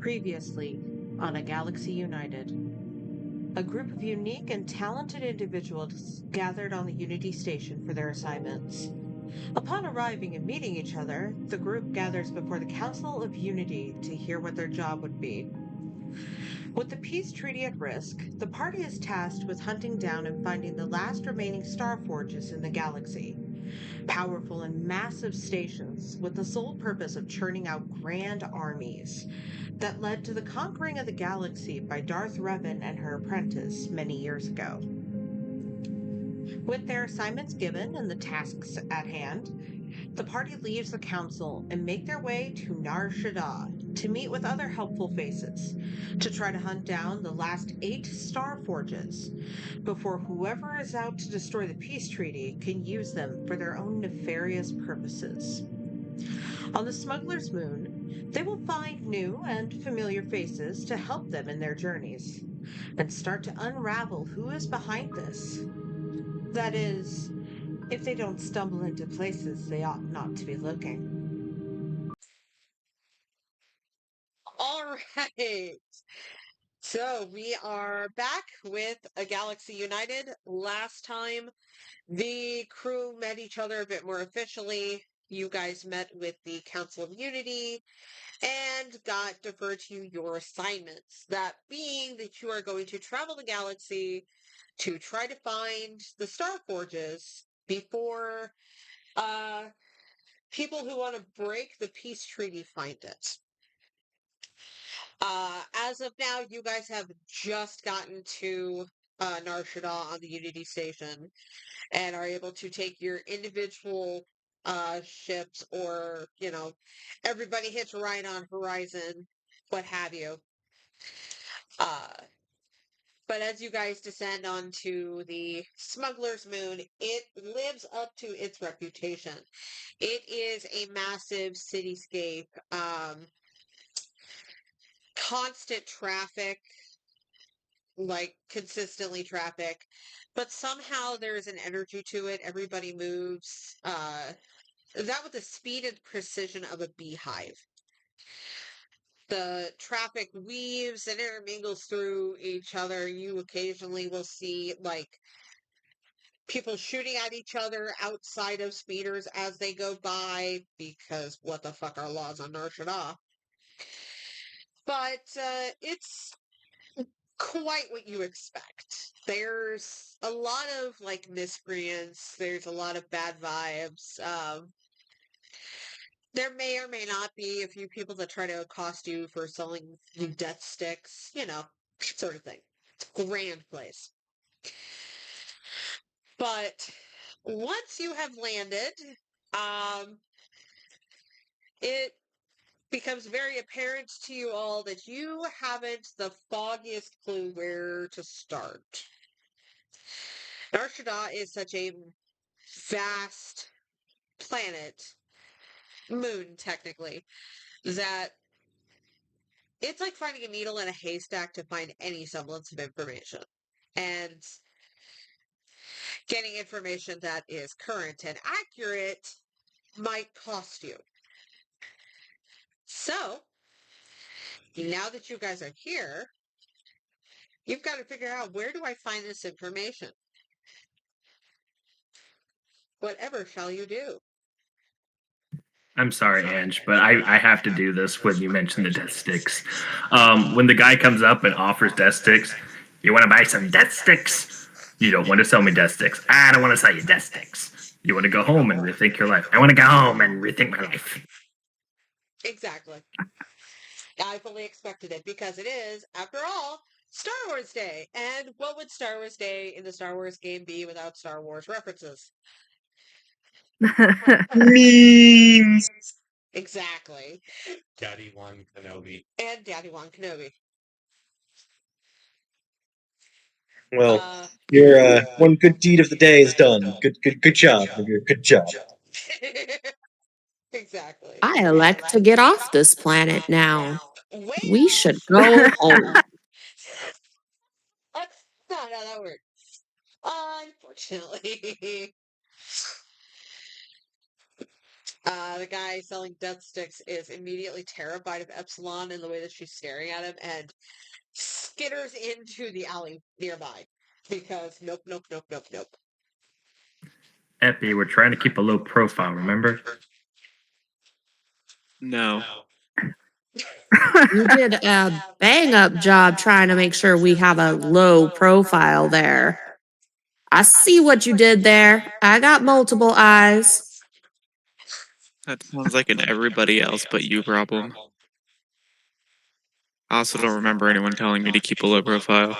Previously on A Galaxy United. A group of unique and talented individuals gathered on the Unity Station for their assignments. Upon arriving and meeting each other, the group gathers before the Council of Unity to hear what their job would be. With the peace treaty at risk, the party is tasked with hunting down and finding the last remaining star forges in the galaxy. Powerful and massive stations with the sole purpose of churning out grand armies that led to the conquering of the galaxy by Darth Revan and her apprentice many years ago. With their assignments given and the tasks at hand, the party leaves the council and make their way to Nar Shaddaa to meet with other helpful faces to try to hunt down the last 8 star forges before whoever is out to destroy the peace treaty can use them for their own nefarious purposes. On the Smuggler's moon, they will find new and familiar faces to help them in their journeys and start to unravel who is behind this. That is, if they don't stumble into places they ought not to be looking. All right. So we are back with A Galaxy United. Last time, the crew met each other a bit more officially. You guys met with the Council of Unity and got deferred to your assignments. That being that you are going to travel the galaxy to try to find the Star Forges before people who want to break the peace treaty find it. As of now, you guys have just gotten to Nar Shaddaa on the Unity Station and are able to take your individual ships or, everybody hits right on Horizon, what have you. Uh, but as you guys descend onto the Smuggler's Moon, it lives up to its reputation. It is a massive cityscape, constant traffic, like consistently traffic, but somehow there's an energy to it. Everybody moves, that with the speed and precision of a beehive. The traffic weaves and intermingles through each other. You occasionally will see, like, people shooting at each other outside of speeders as they go by, because what the fuck are laws on Nar Shaddaa? But it's quite what you expect. There's a lot of like miscreants. There's a lot of bad vibes. There may or may not be a few people that try to accost you for selling you death sticks, sort of thing. It's a grand place. But once you have landed, it becomes very apparent to you all that you haven't the foggiest clue where to start. Nar Shaddaa is such a vast planet, moon technically, that it's like finding a needle in a haystack to find any semblance of information. And getting information that is current and accurate might cost you. So, now that you guys are here, you've got to figure out, where do I find this information? Whatever shall you do? I'm sorry, Ange, but I have to do this when you mention the death sticks. When the guy comes up and offers death sticks, you want to buy some death sticks? You don't want to sell me death sticks. I don't want to sell you death sticks. You want to go home and rethink your life. I want to go home and rethink my life. Exactly. I fully expected it, because it is, after all, Star Wars Day. And what would Star Wars Day in the Star Wars game be without Star Wars references? Memes. Exactly. Daddy Wan Kenobi. And Daddy Wan Kenobi. Well, your one good deed of the day is done. Good job. Good job. Exactly. I elect to get off this planet now. Well, We should go home. that's not how that works. Unfortunately. The guy selling death sticks is immediately terrified of Epsilon and the way that she's staring at him and skitters into the alley nearby. Because nope, nope, nope, nope, nope. Epi, we're trying to keep a low profile, remember? No. You did a bang up job trying to make sure we have a low profile there. I see what you did there. I got multiple eyes. That sounds like an everybody else but you problem. I also don't remember anyone telling me to keep a low profile.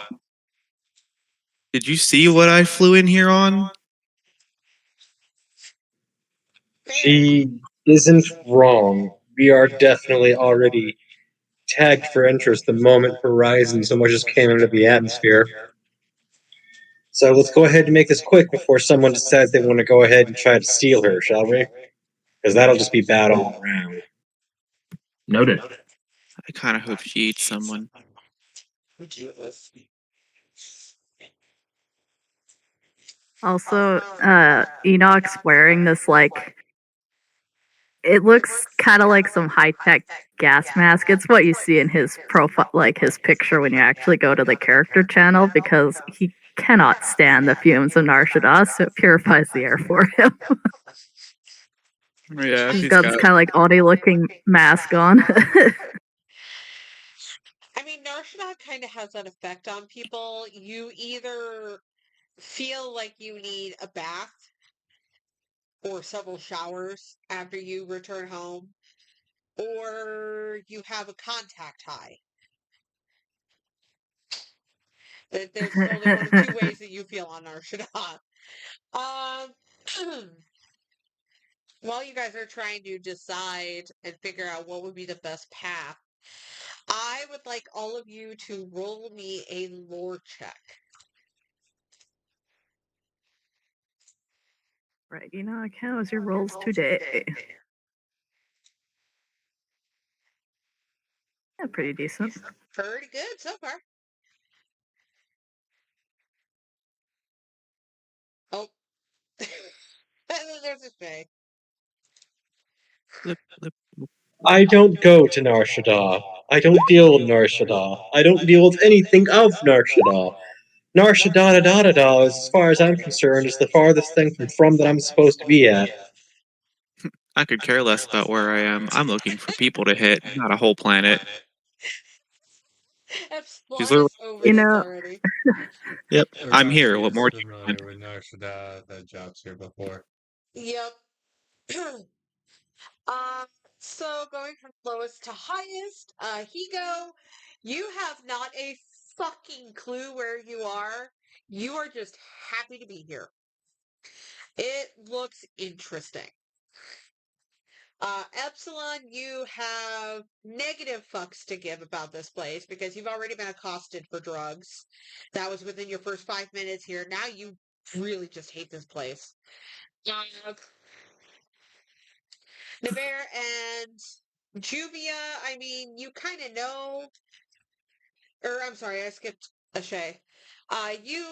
Did you see what I flew in here on? She isn't wrong. We are definitely already tagged for interest the moment Horizon so much as came into the atmosphere. So let's go ahead and make this quick before someone decides they want to go ahead and try to steal her, shall we? Because that'll just be bad all around. Noted. I kind of hope she eats someone. Also, Enoch's wearing this, like, it looks kind of like some high-tech gas mask. It's what you see in his profile, like his picture when you actually go to the character channel, because he cannot stand the fumes of Nar Shaddaa, so it purifies the air for him. Yeah, He's he's got this kind of like Oni-looking mask on. I mean, Nar Shaddaa kind of has that effect on people. You either feel like you need a bath or several showers after you return home, or you have a contact high. There's only one of two ways that you feel on Nar Shaddaa. While you guys are trying to decide and figure out what would be the best path, I would like all of you to roll me a lore check. Right, Enoch, how was your rolls today? Yeah, pretty decent. Pretty good so far. Oh. And then there's a Shay. Flip, flip. I don't go to Nar Shaddaa. I don't deal with Nar Shaddaa. I don't deal with anything of Nar Shaddaa. Nar Shaddaa da da da, as far as I'm concerned, is the farthest thing from that I'm supposed to be at. I could care less about where I am. I'm looking for people to hit, not a whole planet. She's Epsilon literally. is over You this know, already. Yep, I'm here. Arashi What is more do you want? familiar with Nar Shaddaa, the jobs here before. Yep. Um, so going from lowest to highest, Higo, you have not a fucking clue where you are. You are just happy to be here. It looks interesting. Epsilon, you have negative fucks to give about this place because you've already been accosted for drugs. That was within your first 5 minutes here. Now you really just hate this place. Navarre and Juvia, I mean, you kind of know, or I'm sorry, I skipped Ashay. You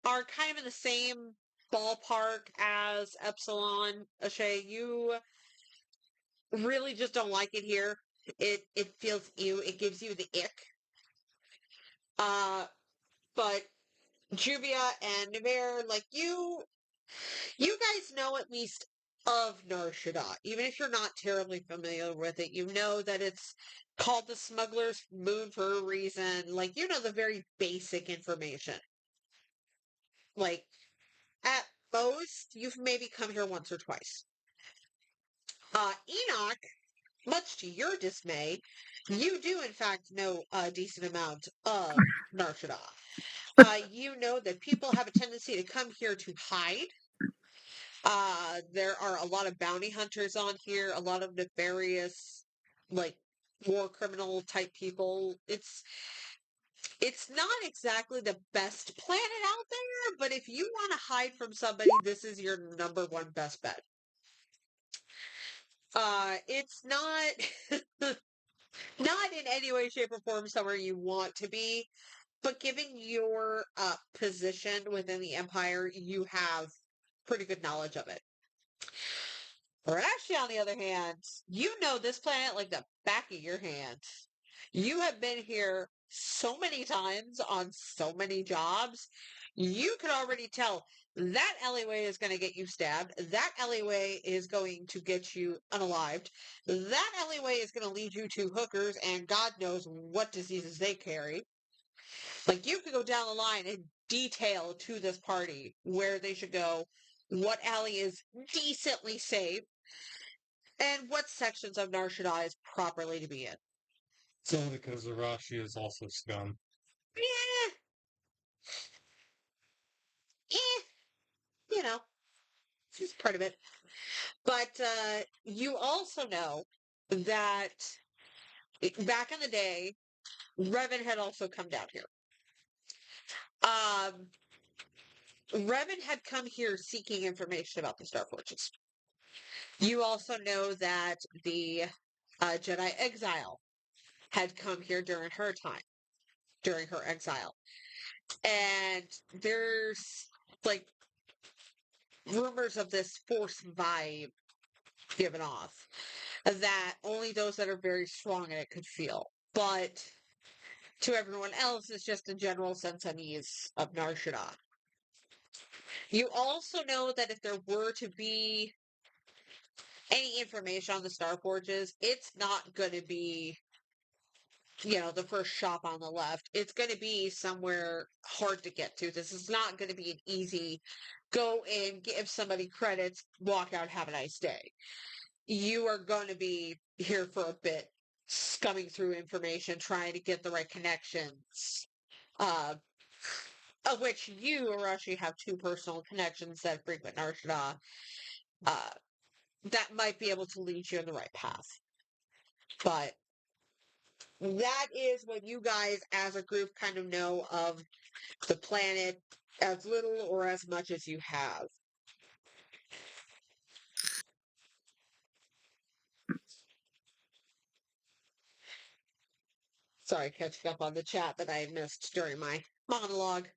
are kind of in the same ballpark as Epsilon. Ashay, you really just don't like it here. It feels ew. It gives you the ick. But Juvia and Navarre, like you guys know at least of Nar Shaddaa. Even if you're not terribly familiar with it, you know that it's called the Smuggler's Moon for a reason. Like, you know the very basic information. Like, at most, you've maybe come here once or twice. Enoch, much to your dismay, you do in fact know a decent amount of Nar Shaddaa. You know that people have a tendency to come here to hide. There are a lot of bounty hunters on here, a lot of nefarious, like, war criminal type people. It's not exactly the best planet out there, but if you want to hide from somebody, this is your number one best bet. It's not not in any way, shape, or form somewhere you want to be, but given your position within the Empire, you have pretty good knowledge of it. Arashi, on the other hand, you know this planet like the back of your hand. You have been here so many times on so many jobs. You could already tell that alleyway is going to get you stabbed. That alleyway is going to get you unalived. That alleyway is going to lead you to hookers and God knows what diseases they carry. Like, you could go down the line and detail to this party where they should go, what alley is decently safe, and what sections of Nar Shaddaa is properly to be in. It's only because Arashi is also scum. Eh, you know, it's part of it. But you also know that back in the day, Revan had also come down here. Um, Revan had come here seeking information about the Star Forges. You also know that the Jedi Exile had come here during her time, during her exile. And there's like rumors of this force vibe given off that only those that are very strong in it could feel. But to everyone else, it's just a general sense unease of Nar Shaddaa. You also know that if there were to be any information on the Star Forges, it's not going to be, the first shop on the left. It's going to be somewhere hard to get to. This is not going to be an easy go in, give somebody credits, walk out, have a nice day. You are going to be here for a bit, scumming through information, trying to get the right connections. Of which you, Arashi, have two personal connections that frequent Nar Shaddaa, that might be able to lead you in the right path. But that is what you guys as a group kind of know of the planet, as little or as much as you have. Sorry, catching up on the chat that I missed during my monologue.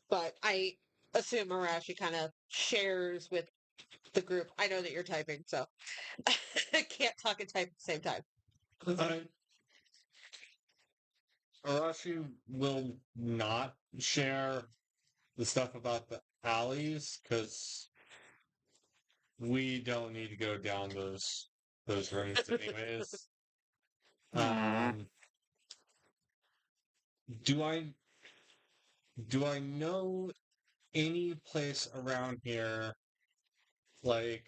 But I assume Arashi kind of shares with the group. I know that you're typing, so I can't talk and type at the same time. Arashi will not share the stuff about the alleys because we don't need to go down those rooms anyways. Do I know any place around here like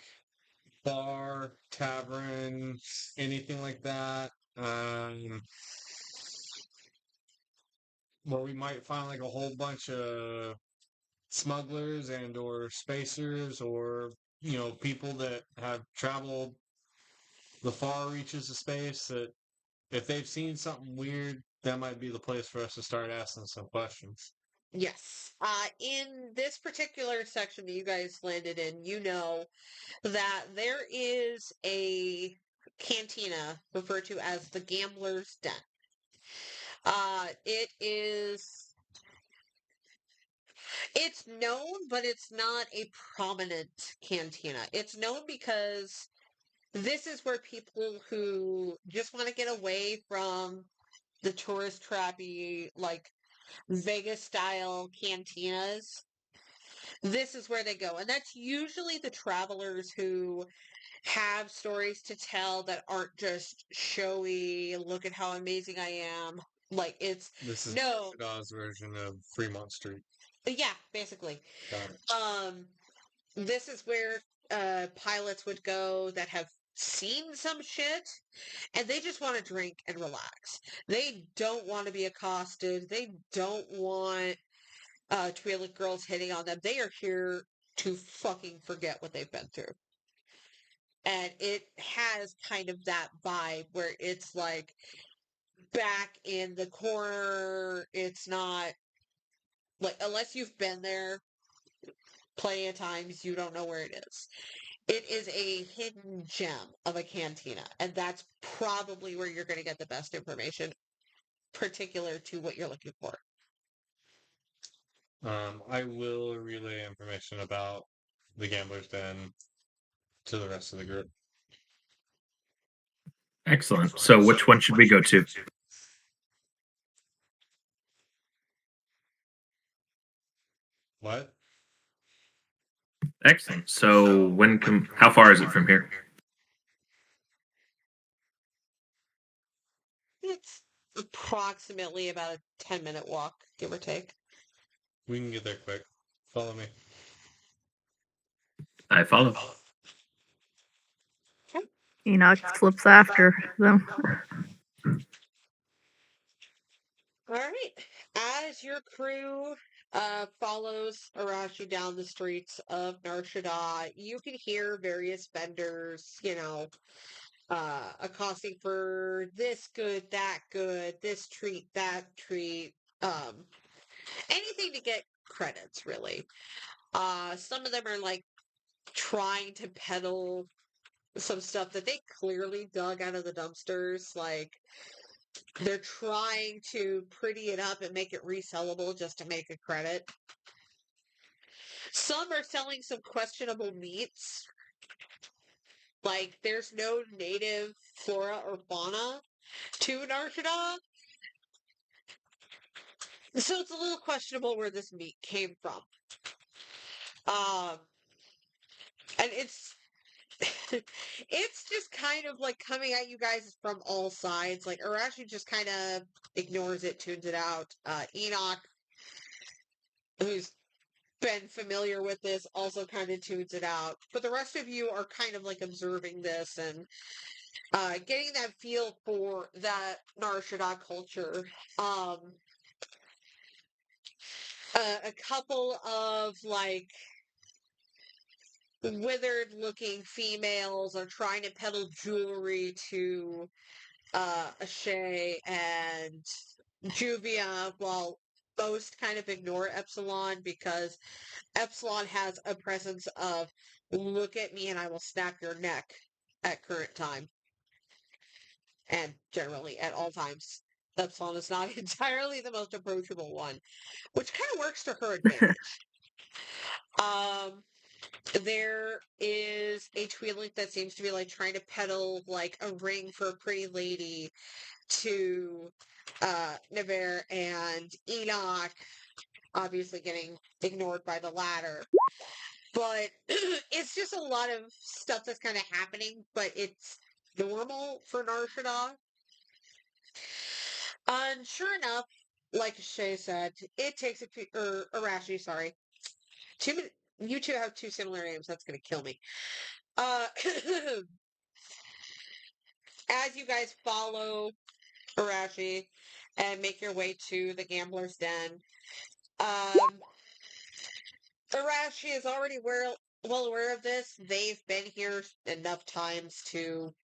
bar, tavern, anything like that? Where we might find like a whole bunch of smugglers and or spacers or people that have traveled the far reaches of space that if they've seen something weird, that might be the place for us to start asking some questions. Yes. In this particular section that you guys landed in, you know that there is a cantina referred to as the Gambler's Den. It's known, but it's not a prominent cantina. It's known because this is where people who just want to get away from the tourist trappy, like Vegas style cantinas, this is where they go. And that's usually the travelers who have stories to tell that aren't just showy, look at how amazing I am. Like, it's This is no, Shadda's version of Fremont Street. yeah, basically. Got it. This is where pilots would go that have seen some shit and they just want to drink and relax. They don't want to be accosted. They don't want Twi'lek girls hitting on them. They are here to fucking forget what they've been through. And it has kind of that vibe where it's like back in the corner. It's not like, unless you've been there plenty of times, you don't know where it is. It is a hidden gem of a cantina, and that's probably where you're going to get the best information, particular to what you're looking for. I will relay information about the Gambler's Den to the rest of the group. Excellent. So, which one should we go to? What? Excellent. So, how far is it from here? It's approximately about a 10-minute walk, give or take. We can get there quick. Follow me. I follow. Enoch slips after them. All right. As your crew follows Arashi down the streets of Nar Shaddaa, you can hear various vendors, accosting for this good, that good, this treat, that treat, anything to get credits, really. Some of them are like trying to peddle some stuff that they clearly dug out of the dumpsters, like they're trying to pretty it up and make it resellable just to make a credit. Some are selling some questionable meats. Like, there's no native flora or fauna to Nar Shaddaa. So it's a little questionable where this meat came from. And it's it's just kind of like coming at you guys from all sides. Like, Arashi just kind of ignores it, tunes it out. Enoch, who's been familiar with this, also kind of tunes it out. But the rest of you are kind of like observing this and getting that feel for that Nar Shaddaa culture. A couple of like withered looking females are trying to peddle jewelry to Ashay and Juvia, while most kind of ignore Epsilon because Epsilon has a presence of look at me and I will snap your neck at current time. And generally at all times. Epsilon is not entirely the most approachable one, which kind of works to her advantage. There is a Tweedlink that seems to be like trying to peddle like a ring for a pretty lady to Navarre and Enoch, obviously getting ignored by the latter. But it's just a lot of stuff that's kind of happening, but it's normal for Nar Shaddaa. And sure enough, like Shay said, it takes a few, or Arashi, sorry. You two have two similar names, that's gonna kill me. As you guys follow Arashi and make your way to the Gambler's Den, Arashi is already well aware of this. They've been here enough times to,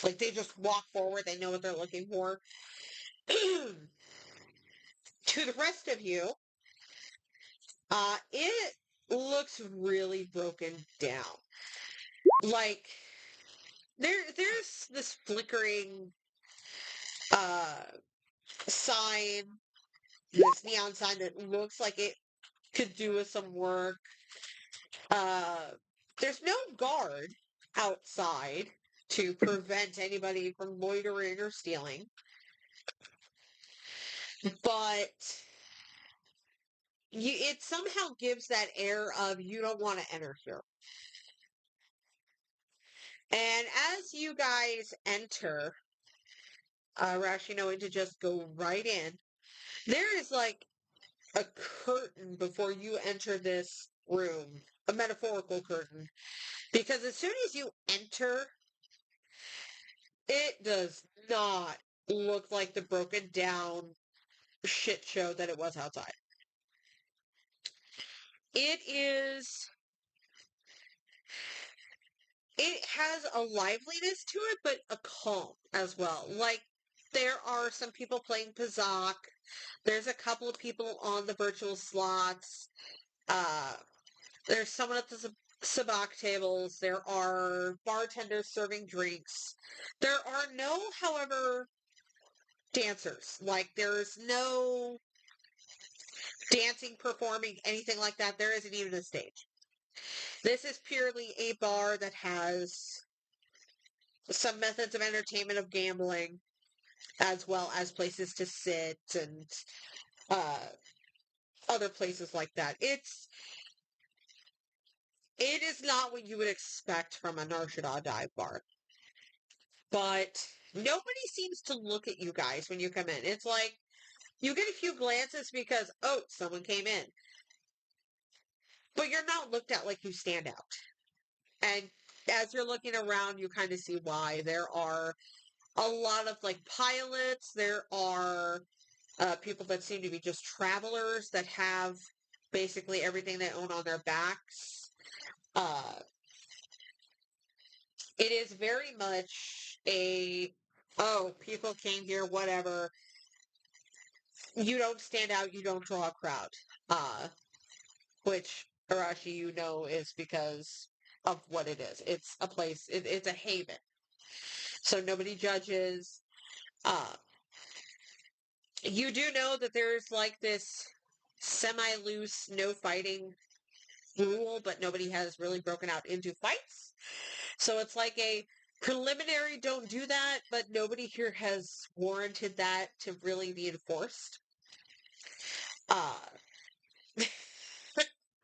like, they just walk forward. They know what they're looking for. To the rest of you, it looks really broken down. Like, there's this flickering sign, this neon sign that looks like it could do with some work. There's no guard outside to prevent anybody from loitering or stealing. But it somehow gives that air of you don't want to enter here. And as you guys enter, Rashi knowing to just go right in, there is like a curtain before you enter this room, a metaphorical curtain. Because as soon as you enter, it does not look like the broken down shit show that it was outside. It has a liveliness to it, but a calm as well. Like, there are some people playing Pazak. There's a couple of people on the virtual slots. There's someone at the sabak tables. There are bartenders serving drinks. There are no, however, dancers. Like, there's no dancing, performing, anything like that. There isn't even a stage. This is purely a bar that has some methods of entertainment of gambling, as well as places to sit and other places like that. It is not what you would expect from a Nar Shaddaa dive bar. But nobody seems to look at you guys when you come in. It's like you get a few glances because, oh, someone came in. But you're not looked at like you stand out. And as you're looking around, you kind of see why. There are a lot of like pilots. There are people that seem to be just travelers that have basically everything they own on their backs. It is very much people came here, whatever. You don't stand out, you don't draw a crowd. Which, Arashi, you know, is because of what it is. It's a place, it's a haven. So nobody judges. You do know that there's like this semi-loose, no fighting rule, but nobody has really broken out into fights. So it's like a preliminary don't do that, but nobody here has warranted that to really be enforced.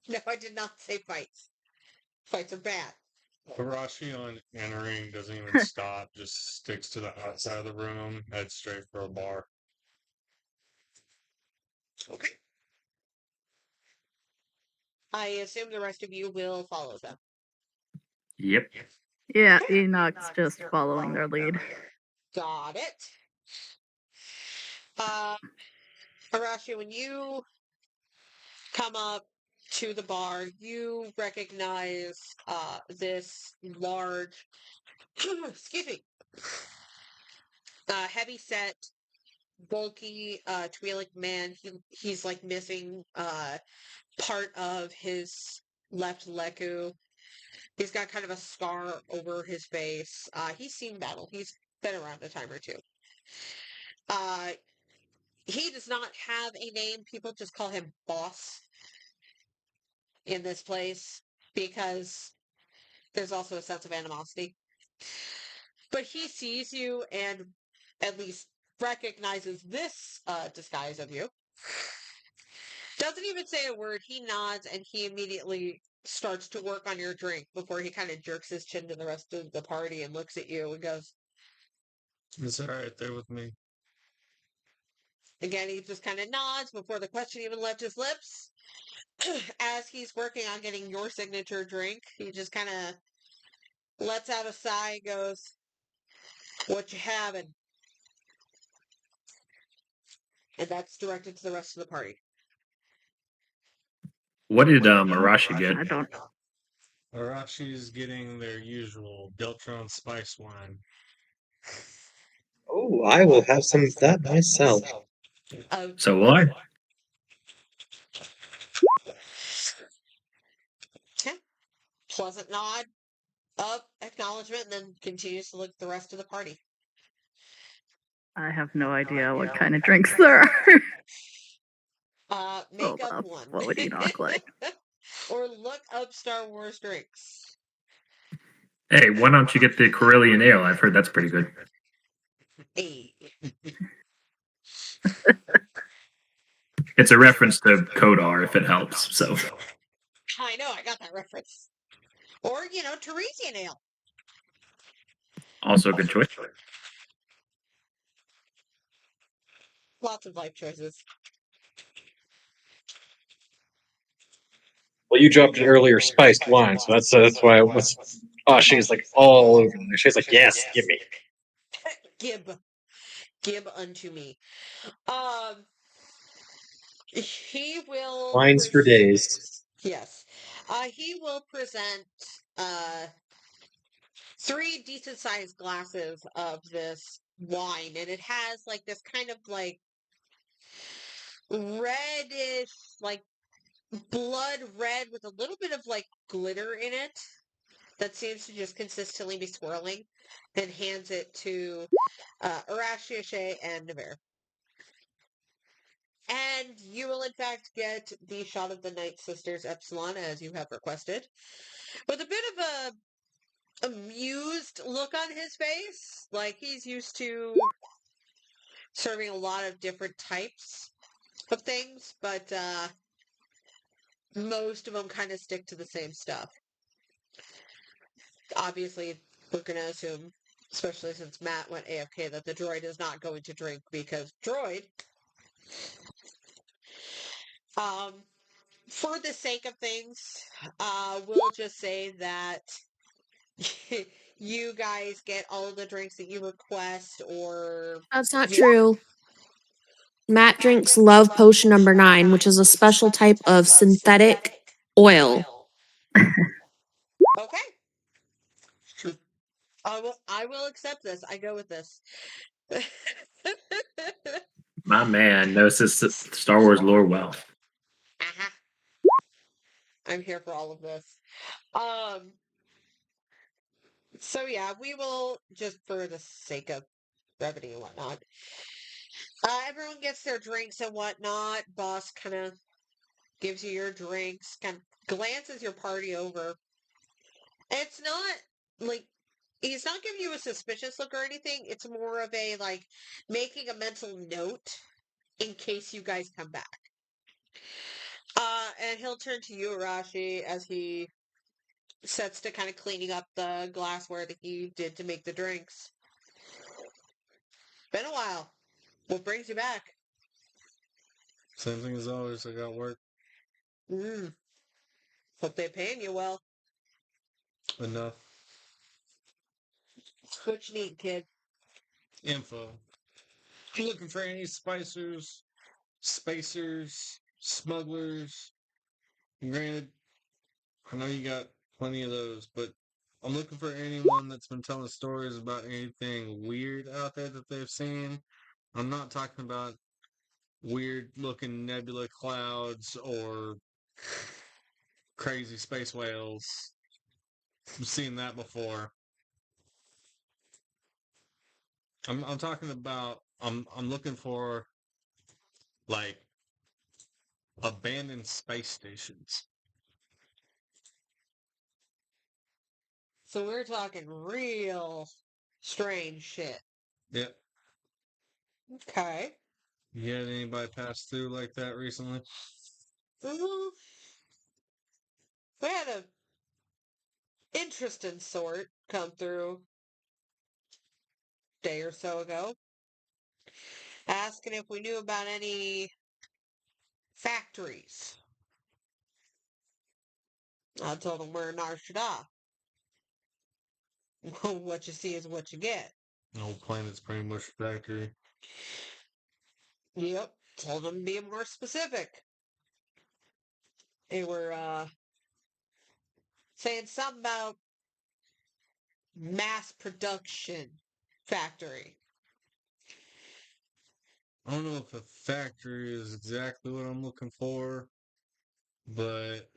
No, I did not say fights. Fights are bad. Arashi on entering doesn't even stop, just sticks to the outside of the room, heads straight for a bar. Okay. I assume the rest of you will follow them. Yep. Yeah, Enoch's just following their lead. Got it. Arashi, when you come up to the bar, you recognize this large, excuse me, heavy set, bulky, Twi'lek man. He's like missing part of his left leku. He's got kind of a scar over his face. He's seen battle. He's been around a time or two. He does not have a name. People just call him Boss in this place because there's also a sense of animosity. But he sees you and at least recognizes this disguise of you. Doesn't even say a word. He nods and he immediately starts to work on your drink before he kind of jerks his chin to the rest of the party and looks at you and goes, It's alright, they're with me. again, he just kind of nods before the question even left his lips. As he's working on getting your signature drink, he just kind of lets out a sigh and goes, what you having? And that's directed to the rest of the party. What did Arashi get? I don't. Arashi's getting their usual Deltron spice wine. Oh, I will have some of that myself. So will I. Okay. Pleasant nod, up, acknowledgement, and then continues to look at the rest of the party. I have no idea what kind of drinks there are. Make Hold up up. one. What would Enoch like? Or look up Star Wars drinks. Hey, why don't you get the Corellian Ale? I've heard that's pretty good. Hey. It's a reference to Kodar, if it helps. So I know, I got that reference. Or, Teresian Ale. also a good choice. Lots of life choices. Well, you dropped it earlier, spiced wine, so that's why it was. Oh, she's like all over there. She's like, yes, give me. Give unto me. He will Wines for days. Yes. He will present 3 decent sized glasses of this wine, and it has like this kind of like reddish, like blood red with a little bit of like glitter in it that seems to just consistently be swirling, and hands it to Arashi, and Navarre. And you will, in fact, get the shot of the Night Sisters Epsilon as you have requested, with a bit of a amused look on his face, like he's used to serving a lot of different types of things, but most of them kind of stick to the same stuff. Obviously, we're going to assume, especially since Matt went AFK, that the droid is not going to drink because droid. For the sake of things, we'll just say that you guys get all of the drinks that you request, or That's not true. Matt drinks Love Potion number 9, which is a special type of synthetic oil. Okay. I will accept this. I go with this. My man knows his Star Wars lore well. Uh-huh. I'm here for all of this. So yeah, we will, just for the sake of brevity and whatnot. Everyone gets their drinks and whatnot. Boss kind of gives you your drinks, kind of glances your party over. It's not like he's not giving you a suspicious look or anything. It's more of a like making a mental note in case you guys come back. And he'll turn to you, Arashi, as he sets to kind of cleaning up the glassware that he did to make the drinks. Been a while. What brings you back? Same thing as always. I got work. Hope they're paying you well. Enough. What you need, kid? Info. If you're looking for any spicers, spacers, smugglers, granted, I know you got plenty of those, but I'm looking for anyone that's been telling stories about anything weird out there that they've seen. I'm not talking about weird looking nebula clouds or crazy space whales. I've seen that before. I'm talking about I'm looking for like abandoned space stations. So we're talking real strange shit. Yep. Okay. You had anybody pass through like that recently? We had a interesting sort come through a day or so ago, asking if we knew about any factories. I told him we're in Nar Shaddaa. What you see is what you get. The whole planet's pretty much a factory. Yep. Told him to be more specific. They were saying something about mass production factory. I don't know if a factory is exactly what I'm looking for, but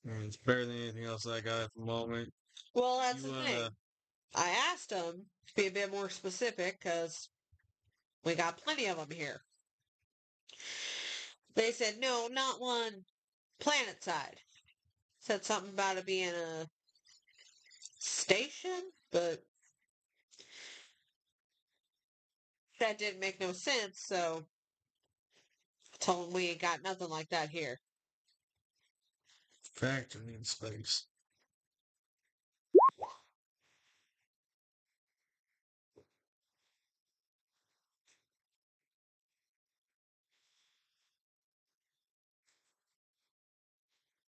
I mean, it's better than anything else I got at the moment. Well, that's the thing. I asked them to be a bit more specific because we got plenty of them here. They said, no, not one planet side. Said something about it being a station, but that didn't make no sense, so I told them we ain't got nothing like that here. Factory in space.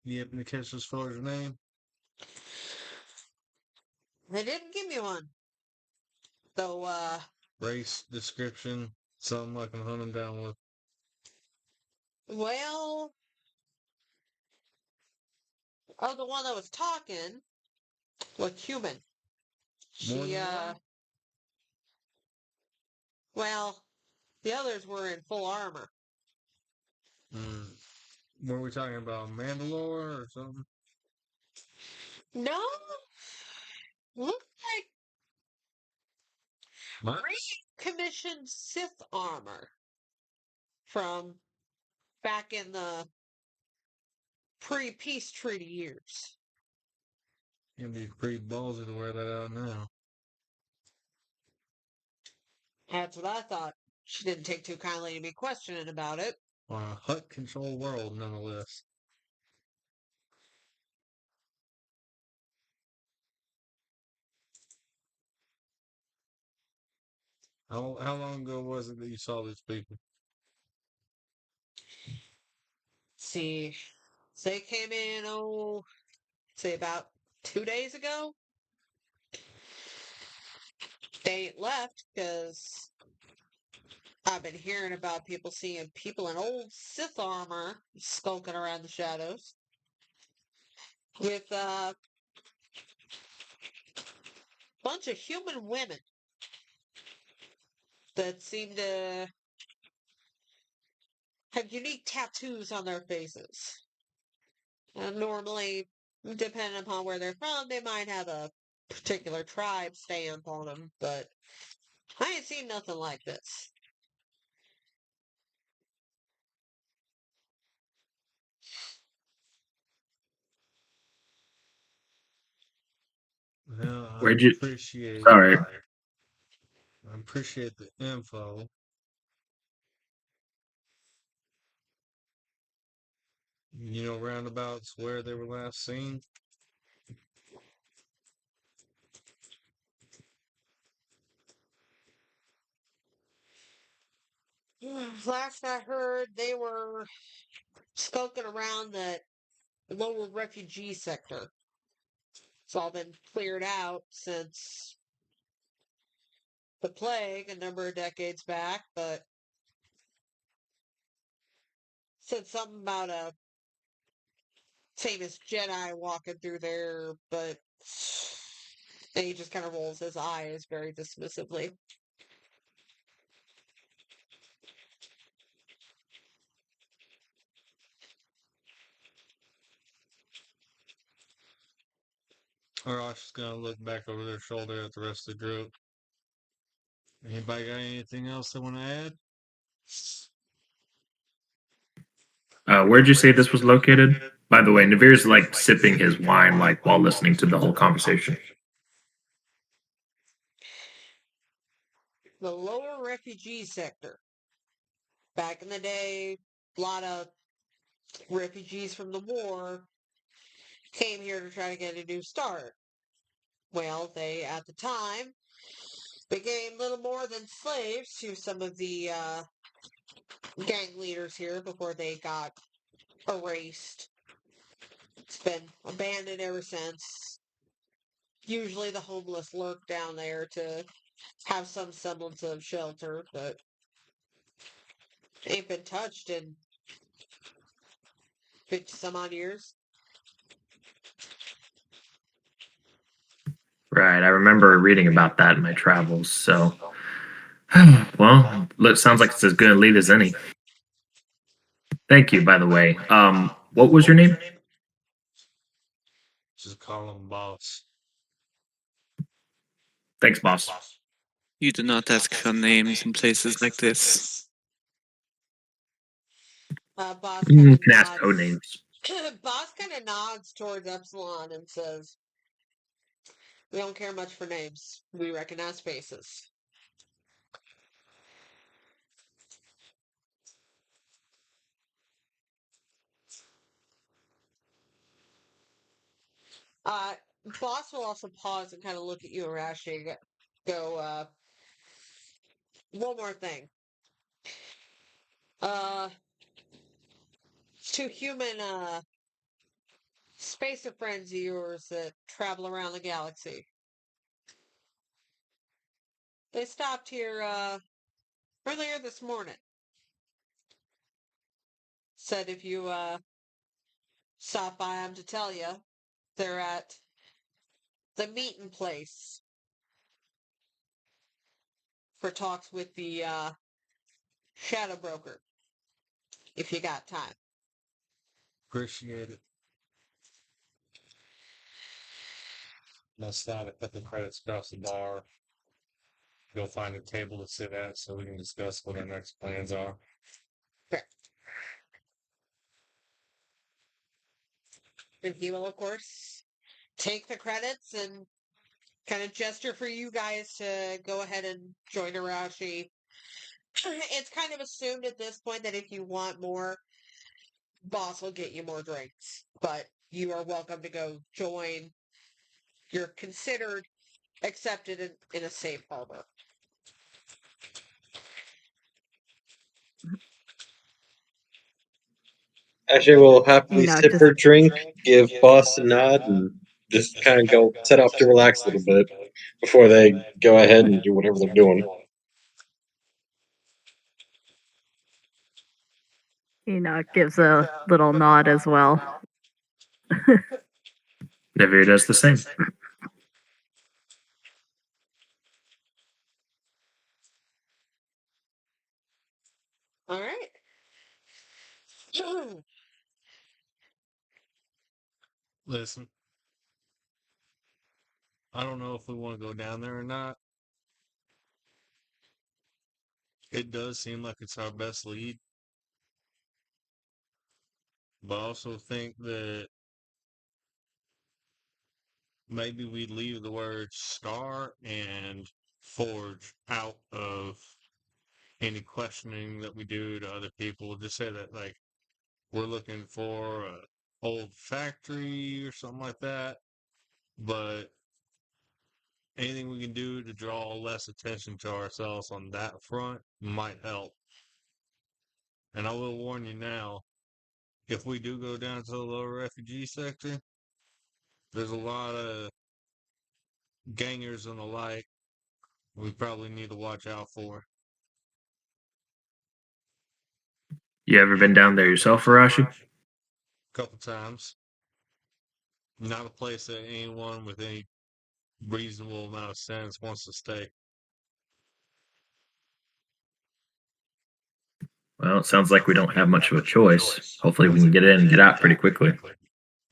You happen to catch this feller's name? They didn't give me one. Though, Race, description, something I can hunt him down with. well, the one that was talking was human. More She, than one? well, the others were in full armor. Were we talking about Mandalore or something? No, looked like What? recommissioned Sith armor. from back in the pre-peace treaty years. You'd be pretty ballsy to wear that out now. That's what I thought. She didn't take too kindly to me questioning about it. Or a hut control world, nonetheless. How long ago was it that you saw these people? See, they came in, say about 2 days ago. They ain't left because I've been hearing about people seeing people in old Sith armor skulking around the shadows with a bunch of human women that seem to have unique tattoos on their faces. And normally, depending upon where they're from, they might have a particular tribe stamp on them, but I ain't seen nothing like this. Well, Where'd you? appreciate Sorry. I appreciate the info. You know roundabouts where they were last seen? Last I heard, they were skulking around the lower refugee sector. It's all been cleared out since the plague a number of decades back, but said something about a famous Jedi walking through there, but and he just kind of rolls his eyes very dismissively. Arash's gonna look back over their shoulder at the rest of the group. Anybody got anything else they want to add? Where'd you say this was located? By the way, Naveer's like sipping his wine like while listening to the whole conversation. The lower refugee sector. Back in the day, a lot of refugees from the war came here to try to get a new start. Well, they, at the time, became little more than slaves to some of the gang leaders here before they got erased. It's been abandoned ever since. Usually the homeless lurk down there to have some semblance of shelter, but ain't been touched in 50 some odd years. Right, I remember reading about that in my travels. So, well, sounds like it's as good a lead as any. Thank you, by the way. What was your name? Just call him boss. Thanks, boss. You do not ask for names in places like this. Boss kind of Can ask nods. code names. Boss kind of nods towards Epsilon and says, "We don't care much for names. We recognize faces." Boss will also pause and kind of look at you, Arashi, and go, one more thing. Two human, spacer friends of yours that travel around the galaxy. They stopped here, earlier this morning. Said if you, stop by them to tell you, they're at the meeting place for talks with the, shadow broker. If you got time. Appreciate it. Let's start at put the credits across the bar. Go find a table to sit at so we can discuss what our next plans are. And he will, of course, take the credits and kind of gesture for you guys to go ahead and join Arashi. It's kind of assumed at this point that if you want more, boss will get you more drinks. But you are welcome to go join. You're considered accepted in a safe harbor. Ashley will happily Enoch sip just her drink, give Boss a nod, and just kind of go set off to relax a little bit before they go ahead and do whatever they're doing. Enoch gives a little nod as well. Nevir does the same. All right. Listen, I don't know if we want to go down there or not. It does seem like it's our best lead. But I also think that maybe we leave the word star and forge out of any questioning that we do to other people. Just say that, like, we're looking for a old factory or something like that. But anything we can do to draw less attention to ourselves on that front might help. And I will warn you now, if we do go down to the lower refugee sector, there's a lot of gangers and the like we probably need to watch out for. You ever been down there yourself, Arashi? Couple times. Not a place that anyone with any reasonable amount of sense wants to stay. Well, it sounds like we don't have much of a choice. Hopefully we can get in and get out pretty quickly.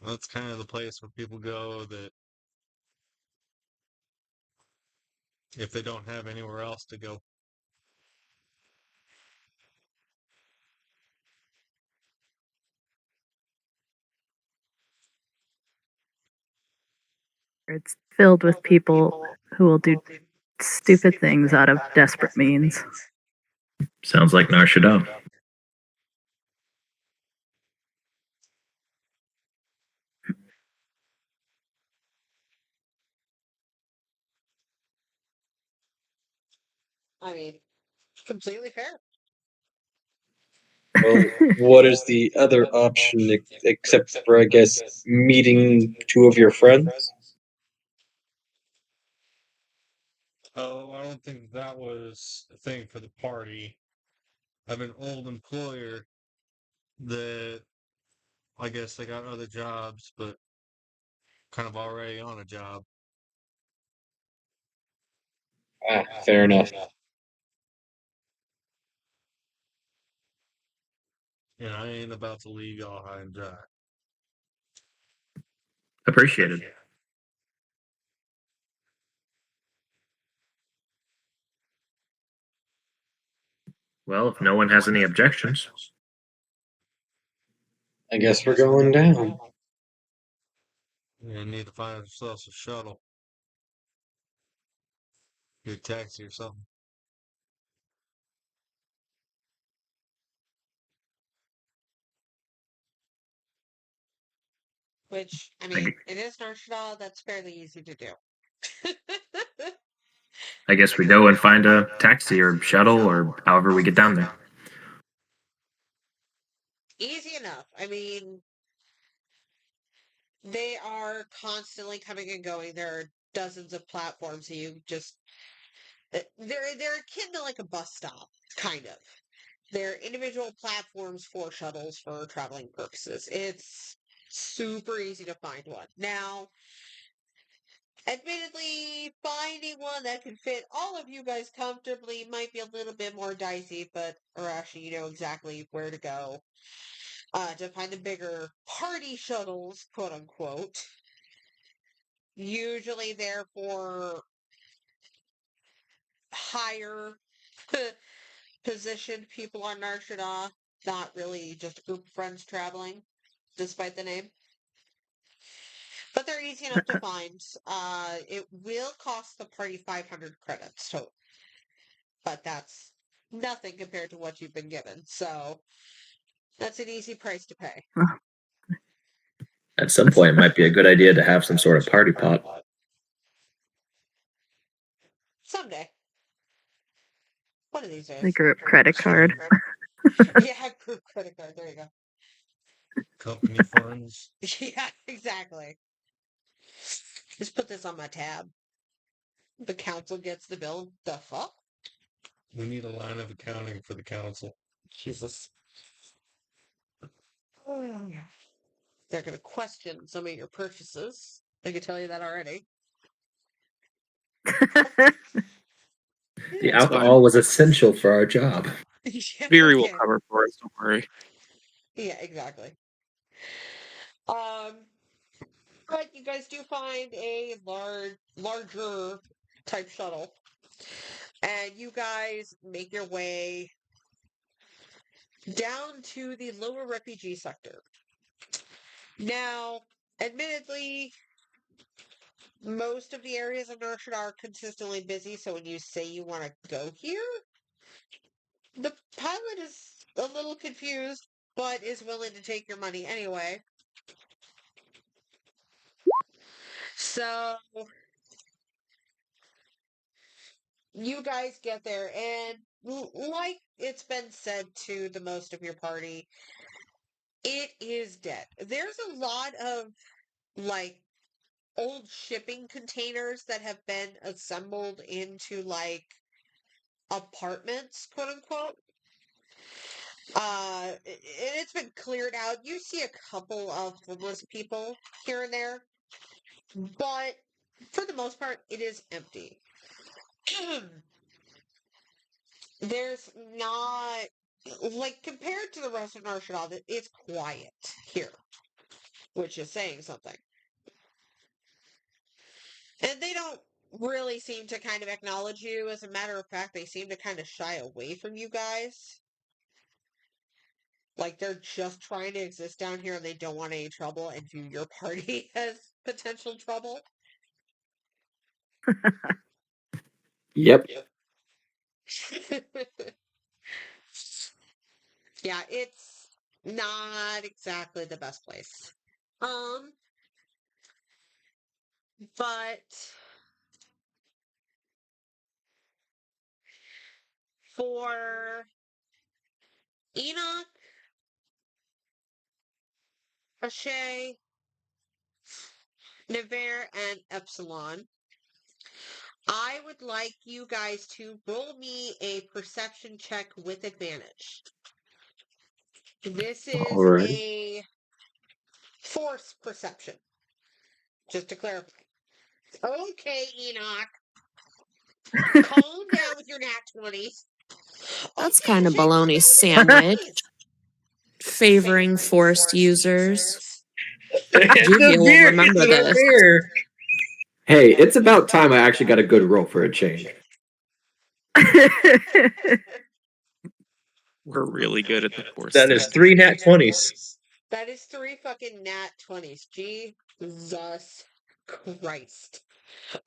That's kind of the place where people go that if they don't have anywhere else to go. It's filled with people who will do stupid things out of desperate means. Sounds like Nar Shaddaa. I mean, completely fair. Well, what is the other option except for, I guess, meeting two of your friends? Oh, I don't think that was a thing for the party. I have an old employer that I guess they got other jobs, but kind of already on a job. Ah, fair enough. And I ain't about to leave y'all high and dry. Appreciated. Well, if no one has any objections. I guess we're going down. You need to find ourselves a shuttle. Get a taxi or something. Which, I mean, it is Nar Shaddaa, that's fairly easy to do. I guess we go and find a taxi or shuttle or however we get down there. Easy enough. I mean, they are constantly coming and going. There are dozens of platforms, so you just they're akin to like a bus stop, kind of. They're individual platforms for shuttles for traveling purposes. It's super easy to find one. Now, admittedly, finding one that can fit all of you guys comfortably might be a little bit more dicey, but Arashi, you know exactly where to go to find the bigger party shuttles, quote unquote. Usually they're for higher positioned people on Nar Shaddaa, not really just a group of friends traveling, despite the name. But they're easy enough to find. It will cost the party 500 credits total, but that's nothing compared to what you've been given. So that's an easy price to pay. At some point, it might be a good idea to have some sort of party pot. Someday. One of these days. The group credit card. Yeah, group credit card. There you go. Company funds. Yeah, exactly. Just put this on my tab. The council gets the bill. The fuck? We need a line of accounting for the council. Jesus. They're going to question some of your purchases. I can tell you that already. The alcohol was essential for our job. Yeah, Beery will okay. cover for us. Don't worry. Yeah, exactly. But you guys do find a larger type shuttle, and you guys make your way down to the lower refugee sector. Now, admittedly, most of the areas of Nar Shaddaa are consistently busy, so when you say you want to go here, the pilot is a little confused, but is willing to take your money anyway. So, you guys get there, and like it's been said to the most of your party, it is dead. There's a lot of, like, old shipping containers that have been assembled into, like, apartments, quote unquote. And it's been cleared out. You see a couple of homeless people here and there, but for the most part, it is empty. There's not, like, compared to the rest of Nar Shaddaa, it's quiet here, which is saying something. And they don't really seem to kind of acknowledge you. As a matter of fact, they seem to kind of shy away from you guys. Like, they're just trying to exist down here and they don't want any trouble and view your party as potential trouble. Yep. Yeah, it's not exactly the best place. But for Enoch, Ashay, Nevere, and Epsilon, I would like you guys to roll me a perception check with advantage. This is Alright. a force perception. Just to clarify. Okay, Enoch. Calm down with your nat 20s. That's Okay, kind of Ashay, calm down baloney with your nat sandwich. 20s. Favoring forced users. It's Juhi a will beer. remember It's a this. beer. Hey, it's about time I actually got a good roll for a change. We're really good at the force. That is 3 nat 20s. That is 3 fucking nat 20s. Jesus Christ.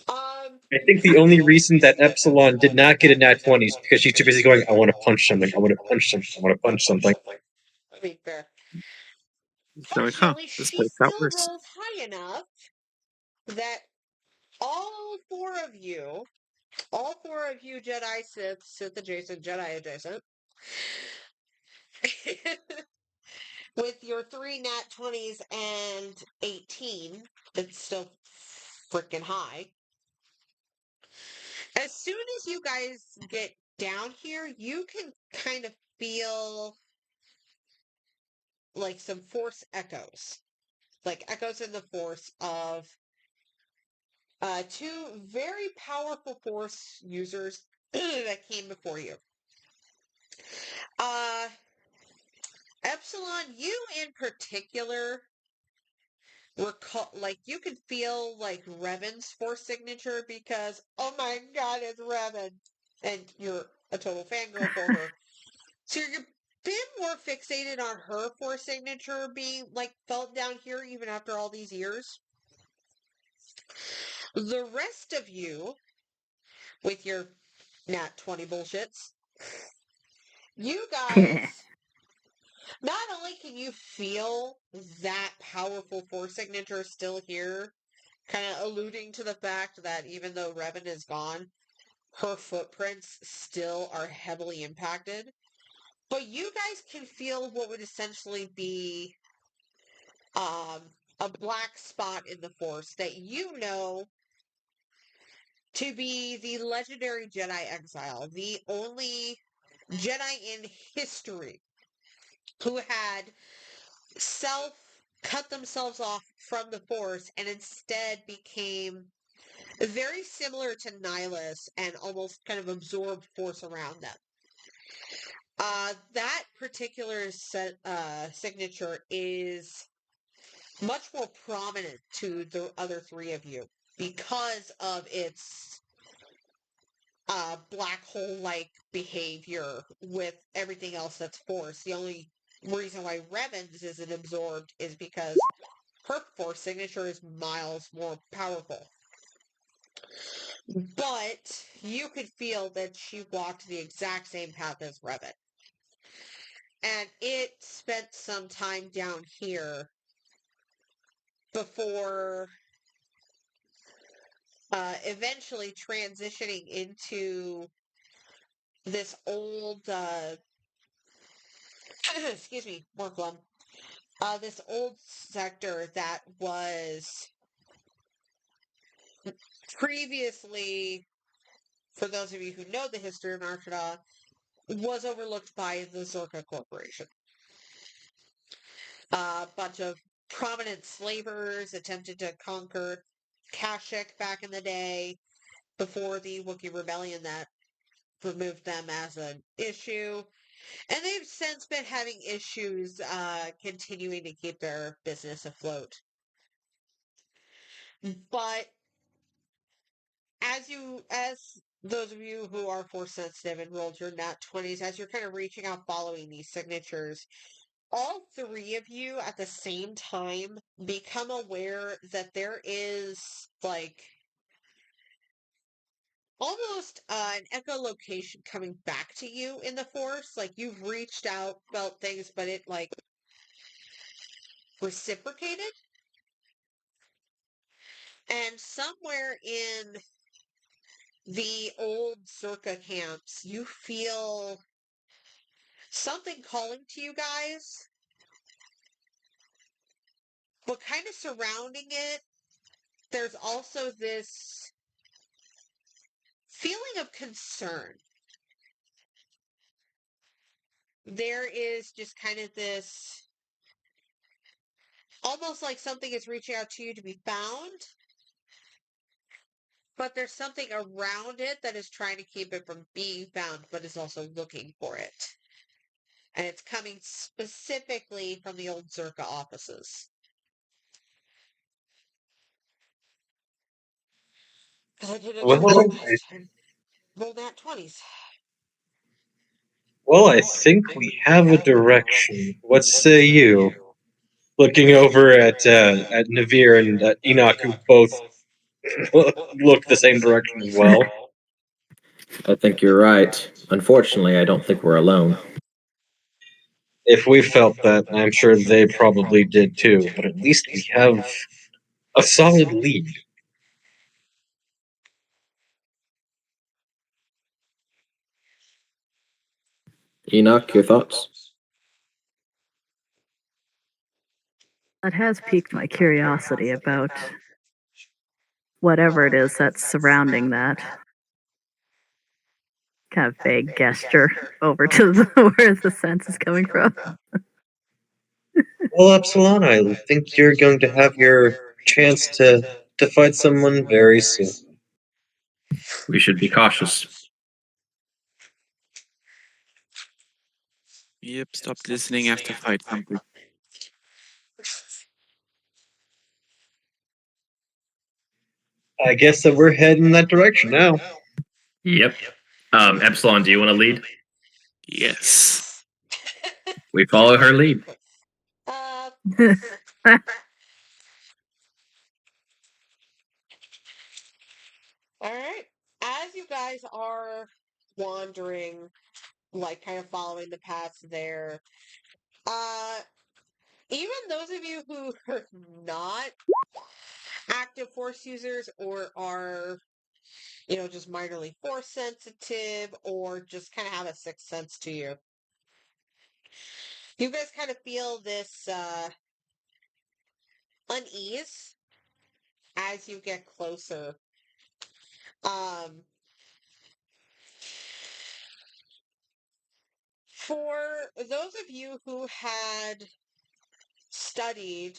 I think the only reason that Epsilon did not get a nat 20 is because she's too busy going, I want to punch something, I want to punch something, I want to punch something. I mean, fair. So like, huh, Fortunately, this she place got still worse. rolls high enough that all four of you Jedi Sith adjacent, Jedi adjacent, with your 3 nat 20s and 18, it's still freaking high. As soon as you guys get down here, you can kind of feel like some force echoes. Like echoes in the force of two very powerful force users that came before you. Epsilon, you in particular recall, like, you can feel like Revan's force signature because, oh my god, it's Revan, and you're a total fangirl for her. So you're a bit more fixated on her force signature being, like, felt down here even after all these years. The rest of you, with your nat 20 bullshits, you guys, not only can you feel that powerful force signature still here, kind of alluding to the fact that even though Revan is gone, her footprints still are heavily impacted. But you guys can feel what would essentially be a black spot in the Force that you know to be the legendary Jedi exile, the only Jedi in history who had cut themselves off from the Force and instead became very similar to Nihilus and almost kind of absorbed Force around them. That particular signature is much more prominent to the other three of you because of its black hole-like behavior with everything else that's Force. The only reason why Revan's isn't absorbed is because her Force signature is miles more powerful. But you could feel that she walked the exact same path as Revan. And it spent some time down here before eventually transitioning into this old, excuse me, more glum, this old sector that was previously, for those of you who know the history of Nar Shaddaa, was overlooked by the Zorka Corporation. A bunch of prominent slavers attempted to conquer Kashyyyk back in the day before the Wookiee Rebellion that removed them as an issue. And they've since been having issues continuing to keep their business afloat. But as those of you who are Force sensitive and rolled your nat 20s, as you're kind of reaching out following these signatures, all three of you at the same time become aware that there is like almost an echolocation coming back to you in the Force. Like you've reached out, felt things, but it like reciprocated. And somewhere in the old Circa camps, you feel something calling to you guys, but kind of surrounding it, there's also this feeling of concern. There is just kind of this, almost like something is reaching out to you to be found, but there's something around it that is trying to keep it from being found, but is also looking for it. And it's coming specifically from the old Zerka offices. I did a Well, roll nat 20s. well, I think we have a direction. What say you? Looking over at Navir and Enoch, who both look the same direction as well. I think you're right. Unfortunately, I don't think we're alone. If we felt that, I'm sure they probably did too, but at least we have a solid lead. Enoch, your thoughts? That has piqued my curiosity about whatever it is that's surrounding that. Kind of vague gesture over to where the sense is coming from. Well, Epsilon, I think you're going to have your chance to fight someone very soon. We should be cautious. Yep, stop listening after fight something. I guess that we're heading in that direction now. Yep. Epsilon, do you want to lead? Yes. We follow her lead. All right. As you guys are wandering, like kind of following the paths there, uh, even those of you who are not active force users or are, just minorly force sensitive or just kind of have a sixth sense to you, you guys kind of feel this unease as you get closer. For those of you who had studied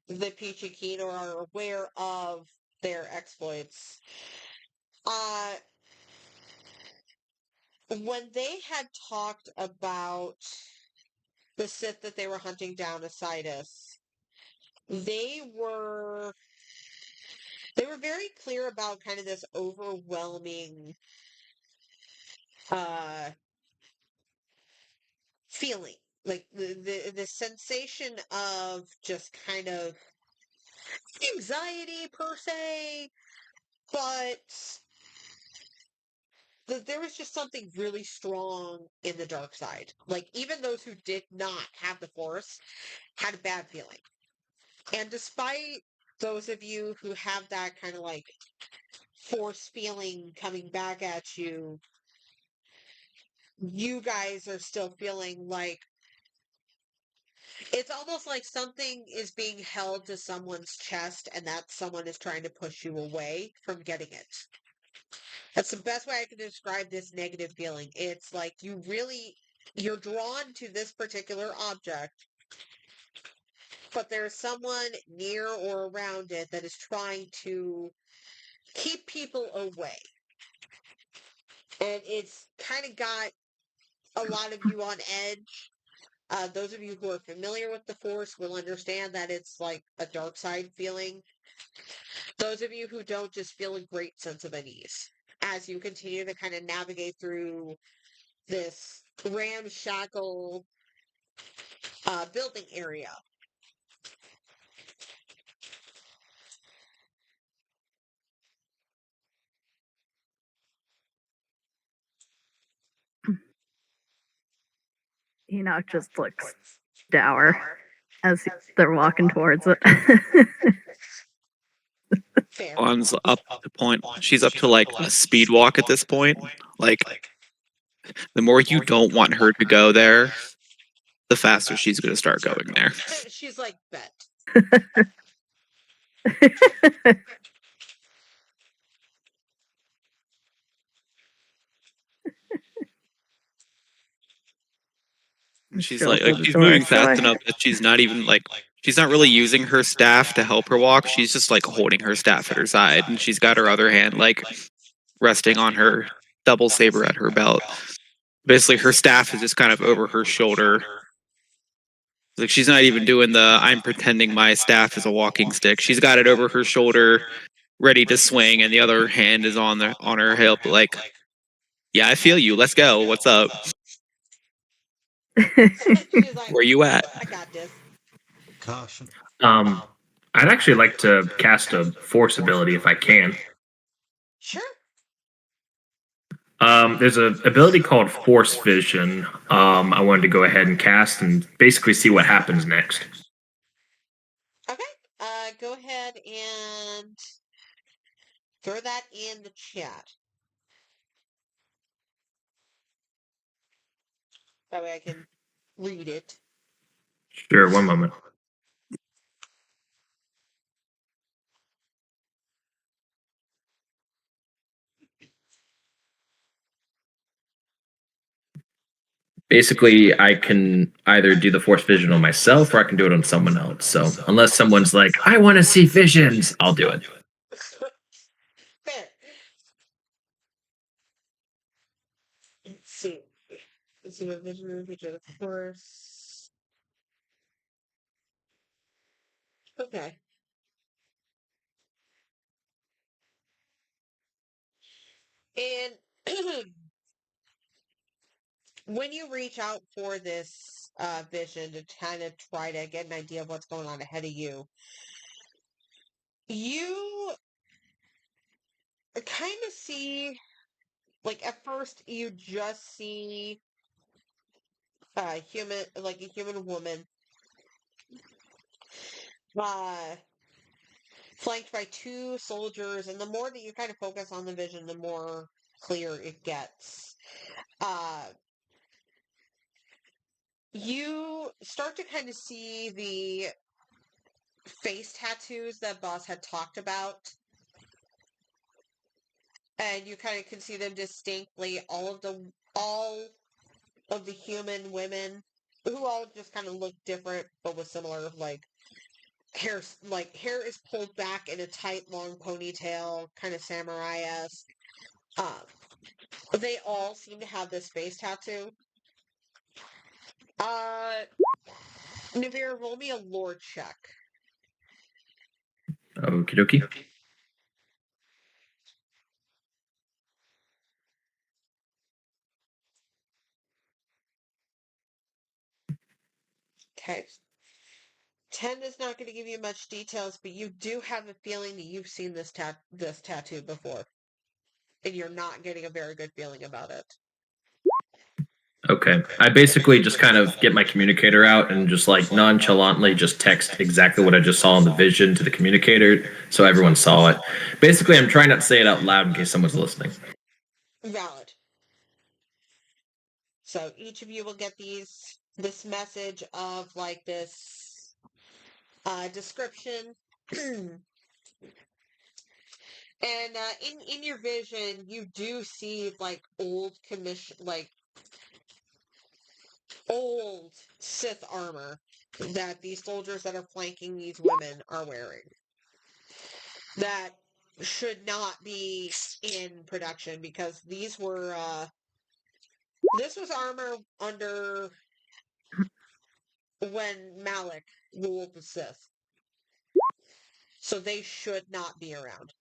the Peachy Keen or are aware of their exploits, when they had talked about the Sith that they were hunting down Isaidus, they were very clear about kind of this overwhelming feeling, like the sensation of just kind of anxiety per se, but there was just something really strong in the dark side. Like, even those who did not have the Force had a bad feeling. And despite those of you who have that kind of like Force feeling coming back at you, you guys are still feeling like it's almost like something is being held to someone's chest and that someone is trying to push you away from getting it. That's the best way I can describe this negative feeling. It's like you're drawn to this particular object, but there's someone near or around it that is trying to keep people away. And it's kind of got a lot of you on edge. Those of you who are familiar with the Force will understand that it's like a dark side feeling. Those of you who don't just feel a great sense of unease as you continue to kind of navigate through this ramshackle building area. Enoch just looks dour as they're walking towards it. Fair. Juan's up to point. She's up to like a speed walk at this point. Like, the more you don't want her to go there, the faster she's going to start going there. She's like, bet. She's Shows like, her the she's door. moving So fast enough that she's not even like, she's not really using her staff to help her walk. She's just like holding her staff at her side, and she's got her other hand like resting on her double saber at her belt. Basically, her staff is just kind of over her shoulder. Like, she's not even doing the I'm pretending my staff is a walking stick. She's got it over her shoulder, ready to swing, and the other hand is on her hip. Like, yeah, I feel you. Let's go. What's up? She's like, Where you at? I got this. Caution. I'd actually like to cast a force ability if I can. Sure. There's an ability called Force Vision. I wanted to go ahead and cast and basically see what happens next. Okay. Go ahead and throw that in the chat. That way I can read it. Sure, one moment. Basically, I can either do the Force Vision on myself or I can do it on someone else. So unless someone's like, I want to see visions, I'll do it. Fair. Let's see. Let's see what vision feature of course. Okay. And when you reach out for this vision to kind of try to get an idea of what's going on ahead of you, you kind of see, like, at first you just see a human woman, flanked by two soldiers, and the more that you kind of focus on the vision, the more clear it gets. You start to kind of see the face tattoos that Boss had talked about, and you kind of can see them distinctly. All of the human women, who all just kind of look different, but with similar hair. Hair is pulled back in a tight, long ponytail, kind of samurai-esque. They all seem to have this face tattoo. Navir, roll me a lore check. Okie dokie. Okay. 10 is not going to give you much details, but you do have a feeling that you've seen this tattoo before. And you're not getting a very good feeling about it. Okay. I basically just kind of get my communicator out and just like nonchalantly just text exactly what I just saw in the vision to the communicator so everyone saw it. Basically, I'm trying not to say it out loud in case someone's listening. Valid. So each of you will get this message of like this description. And in your vision, you do see like old Sith armor that these soldiers that are flanking these women are wearing. That should not be in production because this was armor under when Malik ruled the Sith. So they should not be around.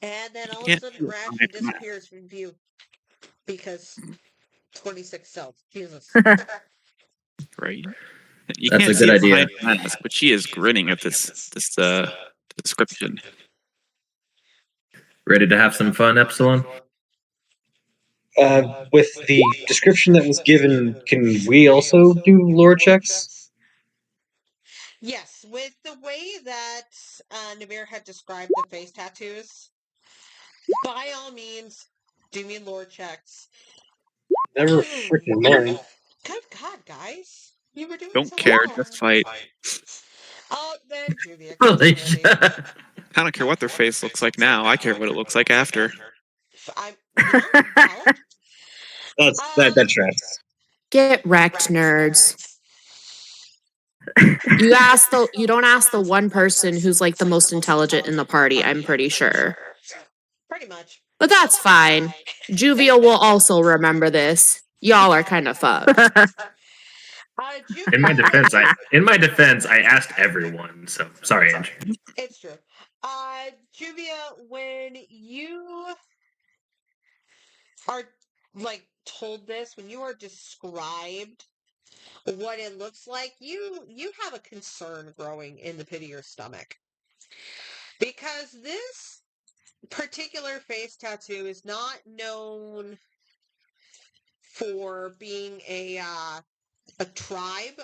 And then all of a sudden, Arashi disappears from view because 26 cells. Jesus. Right. You That's can't a see good it idea. behind the mask, but she is grinning at this description. Ready to have some fun, Epsilon? With the description that was given, can we also do lore checks? Yes, with the way that Navir had described the face tattoos, by all means, do me lore checks. Never freaking mind. Good God, guys. You were doing Don't so care, well. just fight. Oh, then Juvia Holy gets ready. shit. I don't care what their face looks like now. I care what it looks like after. Valid. That tracks. Get wrecked, nerds. You don't ask the one person who's like the most intelligent in the party, I'm pretty sure. Pretty much. But that's fine. Juvia will also remember this. Y'all are kind of fucked. Juvia, In my defense, I asked everyone. So sorry, Ange. it's true. Juvia, when you are like told this, when you are described what it looks like, you have a concern growing in the pit of your stomach. Because this particular face tattoo is not known for being a tribe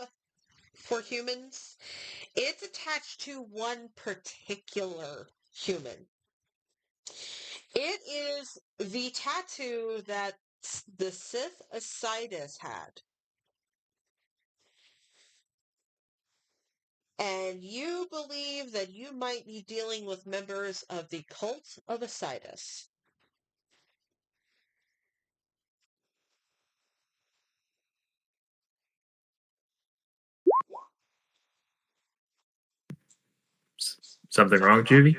for humans. It's attached to one particular human. It is the tattoo that the Sith Isaidus had. And you believe that you might be dealing with members of the Cult of Isaidus. Something wrong, Juvie?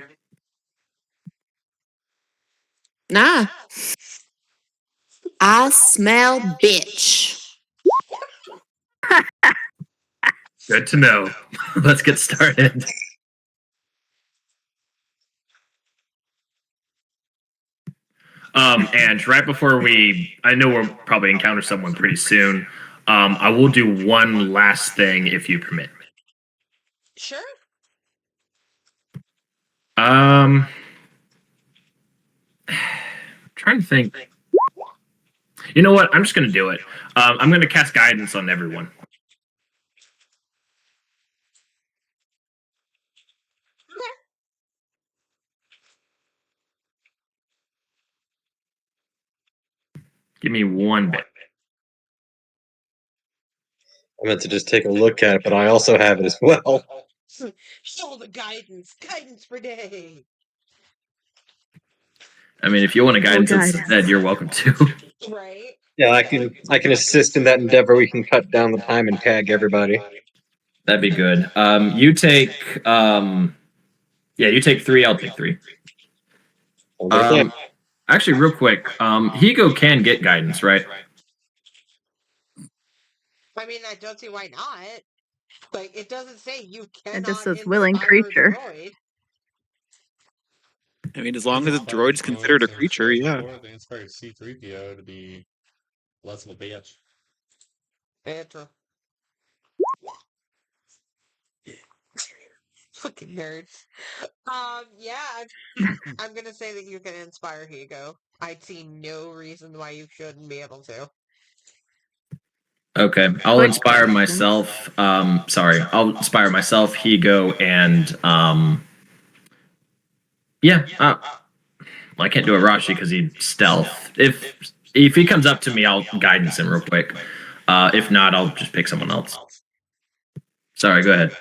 Nah. I smell bitch. Good to know. Let's get started. And right before I know we'll probably encounter someone pretty soon. I will do one last thing if you permit. Sure. Trying to think. You know what? I'm just gonna do it. I'm gonna cast guidance on everyone. Give me one bit. I meant to just take a look at it, but I also have it as well. Show the guidance. Guidance for day. I mean, if you want a guidance guidance. instead, you're welcome to. Right? Yeah, I can assist in that endeavor. We can cut down the time and tag everybody. That'd be good. You take you take 3. I'll take 3. Actually, real quick, Higo can get guidance, right? I mean, I don't see why not. Like, it doesn't say you cannot It just says willing inspire a creature. droid. I mean, as long as the droid's considered a creature, yeah. They inspired C-3PO to be less of a bitch. Andrew. Fucking nerds. Yeah, I'm gonna say that you can inspire Higo. I see no reason why you shouldn't be able to. Okay, I'll Quick inspire question. myself. I'll inspire myself, Higo, and I can't do Arashi because he's stealth. If he comes up to me, I'll guidance him real quick. If not, I'll just pick someone else. Sorry, go ahead.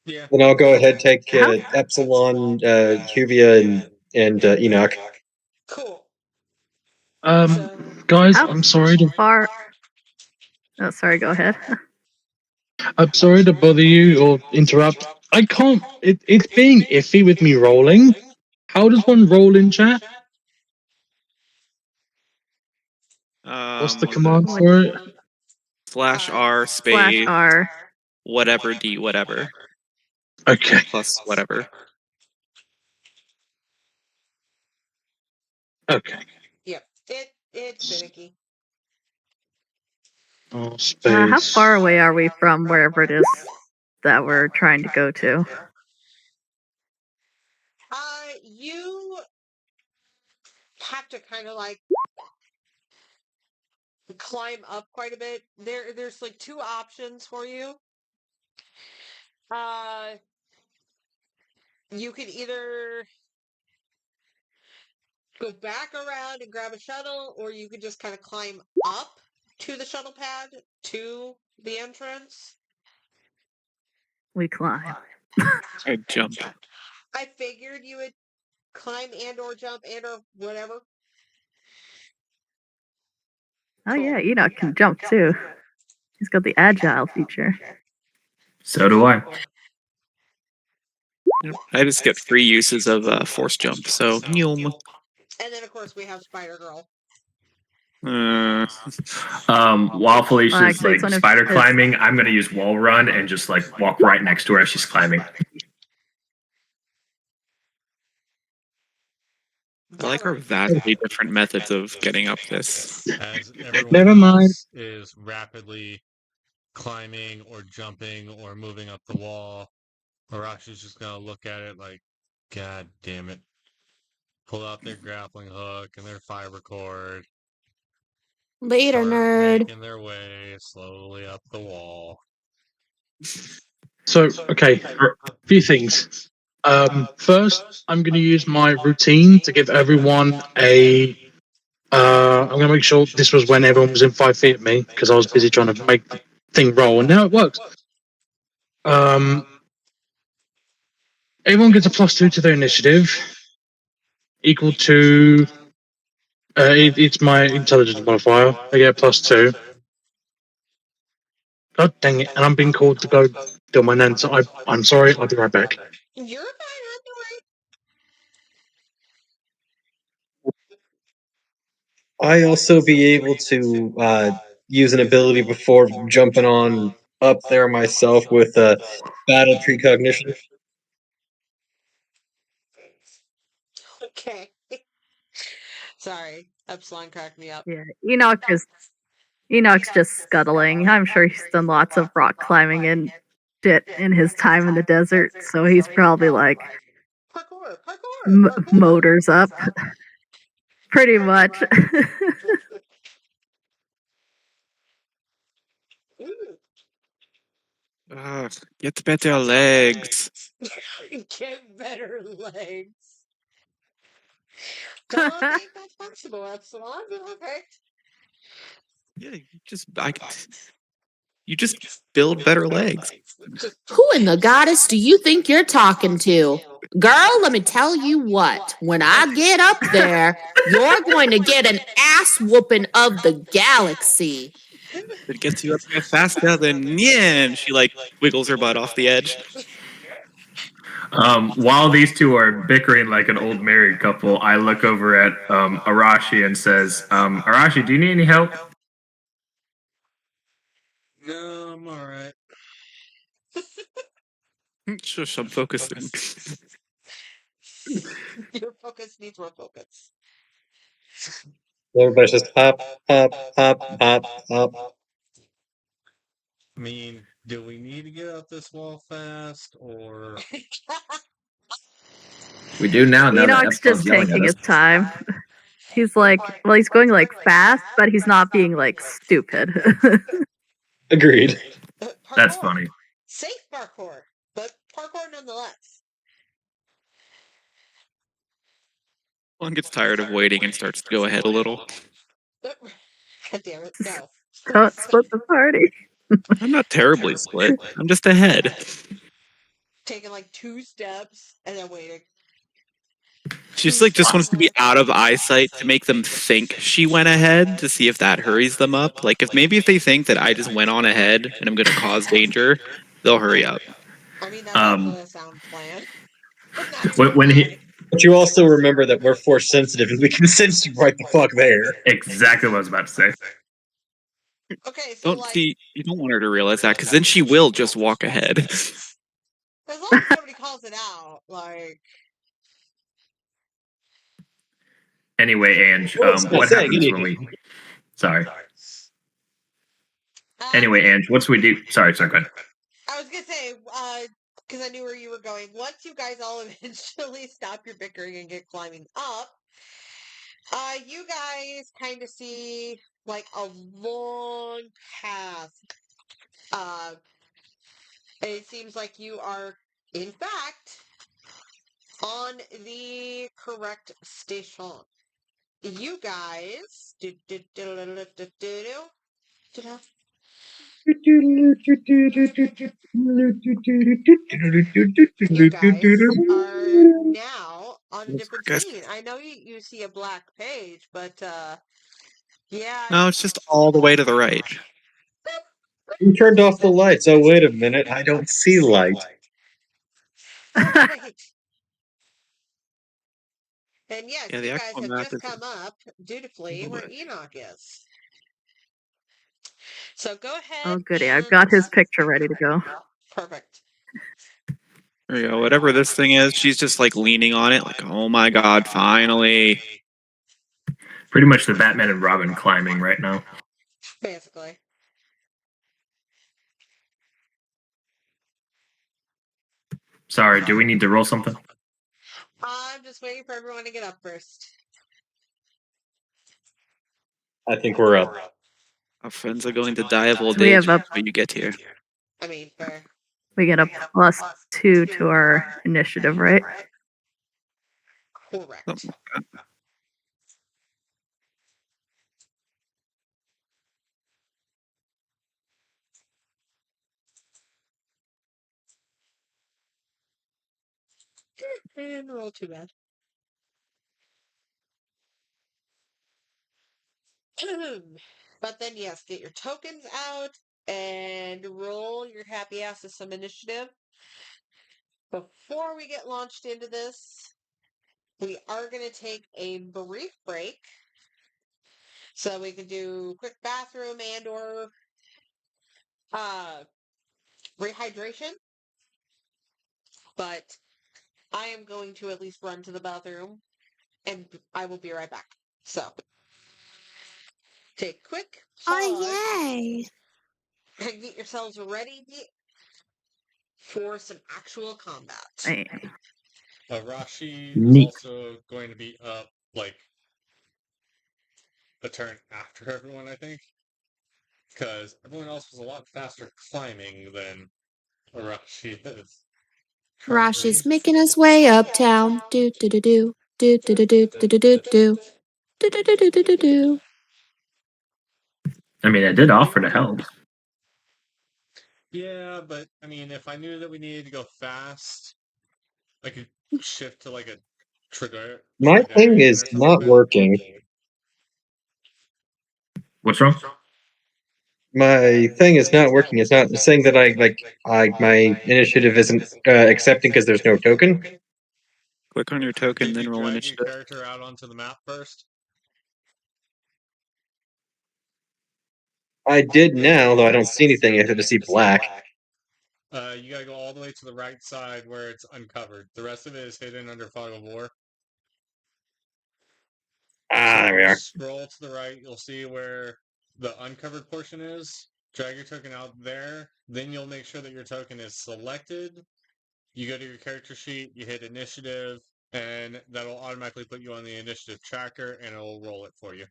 Yeah. Then I'll go ahead take Epsilon, Huvia, and Enoch. Cool. Guys, How I'm sorry to far? Oh, sorry. Go ahead. bother you or interrupt. I can't. It's being iffy with me rolling. How does one roll in chat? What's the command for it? /R Slash space R. whatever D whatever Okay. plus whatever. Okay. Yep. It's finicky. Oh, space. How far away are we from wherever it is that we're trying to go to? You have to kind of like climb up quite a bit. There's like 2 options for you. You could either go back around and grab a shuttle, or you could just kind of climb up to the shuttle pad to the entrance. We climb. I jump. I figured you would climb and or jump and or whatever. Oh yeah, Enoch can jump too. He's got the agile feature. So do I. I just get 3 uses of force jump, so yum. And then of course we have Spider Girl. While Felicia's actually, it's like one of spider his- climbing, I'm gonna use wall run and just like walk right next to her as she's climbing. I like our vastly different methods of getting up this. As everyone Never mind. else is rapidly climbing or jumping or moving up the wall, Arashi's just gonna look at it like, God damn it. Pull out their grappling hook and their fiber cord. Later, Start nerd. making their way slowly up the wall. So, okay, a few things. First, I'm going to use my routine to give everyone a. I'm going to make sure this was when everyone was in 5 feet of me because I was busy trying to make the thing roll, and now it works. Everyone gets a +2 to their initiative, equal to. It's my intelligence modifier. I get a +2. God dang it! And I'm being called to go do my nan. So I'm sorry. I'll be right back. You're fine, I'm I also be able to use an ability before jumping on up there myself with battle precognition. okay. Sorry, Epsilon cracked me up. Yeah, Enoch's just scuttling. I'm sure he's done lots of rock climbing and shit in his time in the desert, so he's probably like, Parkour. Parkour. Motors up. Pretty much. Get better legs. Get better legs. Don't think that's possible, Epsilon. Okay. Yeah, you just build better legs. Who in the goddess do you think you're talking to? Girl, let me tell you what. When I get up there, you're going to get an ass whooping of the galaxy. It gets you up there faster than and she like wiggles her butt off the edge. While these two are bickering like an old married couple, I look over at Arashi and says, Arashi, do you need any help? No, I'm all right. Shush, I'm focusing. Your focus needs more focus. Everybody's just hop, hop, hop, hop, hop. I mean, do we need to get up this wall fast, or We do now that Enoch's Epsilon's just yelling at taking us. his time. He's like, well, he's going like fast, but he's not being like stupid. Agreed. That's Parkour. funny. Safe parkour, but parkour nonetheless. One gets tired of waiting and starts to go ahead a little. God damn it, no. Don't split the party. I'm not terribly split. I'm just ahead. Taking like 2 steps and then waiting. She's like just wants to be out of eyesight to make them think she went ahead to see if that hurries them up. Like if they think that I just went on ahead and I'm going to cause danger, they'll hurry up. I mean, that's actually a sound plan. When he But you also remember that we're force sensitive and we can sense you right the fuck there. exactly what I was about to say. Okay, so You don't want her to realize that because then she will just walk ahead. as long as nobody calls it out, like. Anyway, Ange, Well, it's not what saying happens when anything. we? Sorry. Anyway, Ange, what's we do? Sorry, go ahead. I was gonna say, because I knew where you were going. Once you guys all eventually stop your bickering and get climbing up, you guys kind of see like a long path. And it seems like you are, in fact, on the correct station. You guys. You guys are now on a different scene. I know you see a black page, but yeah. No, it's just all the way to the right. You turned off the lights. Oh, wait a minute. I don't see light. Oh, wait. And yes, Yeah, the you guys actual have map just is come up dutifully where Enoch is. So go ahead. Oh, goody. I've got his picture ready to go. Perfect. There you go. Whatever this thing is, she's just like leaning on it, like, oh my god, finally. Pretty much the Batman and Robin climbing right now. Basically. Sorry, do we need to roll something? I'm just waiting for everyone to get up first. I think we're up. Our friends are going to die of old We age have up. when you get here. I mean, fair. We get a +2 to our initiative, right? Correct. Something like that. And roll too bad. But then, yes, get your tokens out and roll your happy asses some initiative. Before we get launched into this, we are going to take a brief break. So we can do quick bathroom and or rehydration. But I am going to at least run to the bathroom and I will be right back. So take a quick pause Oh, yay. and get yourselves ready for some actual combat. Right. Arashi is Neat. also going to be up like a turn after everyone, I think, because everyone else was a lot faster climbing than Arashi is. currently. Rashi's making his way uptown. Do do do do do do do do do do do do do do do do do do. I mean, I did offer to help. Yeah, but I mean, if I knew that we needed to go fast, I could shift to like a My thing Tridarian is or something not like that. working. What's wrong? My thing is not working. It's not saying that my initiative isn't accepting because there's no token. Click on your token, Did then you roll drag your initiative. character out onto the map first? I did now, though I don't see anything. I have to see black. You gotta go all the way to the right side where it's uncovered. The rest of it is hidden under fog of war. There we are. Scroll to the right, you'll see where the uncovered portion is. Drag your token out there. Then you'll make sure that your token is selected. You go to your character sheet, you hit initiative, and that'll automatically put you on the initiative tracker, and it'll roll it for you.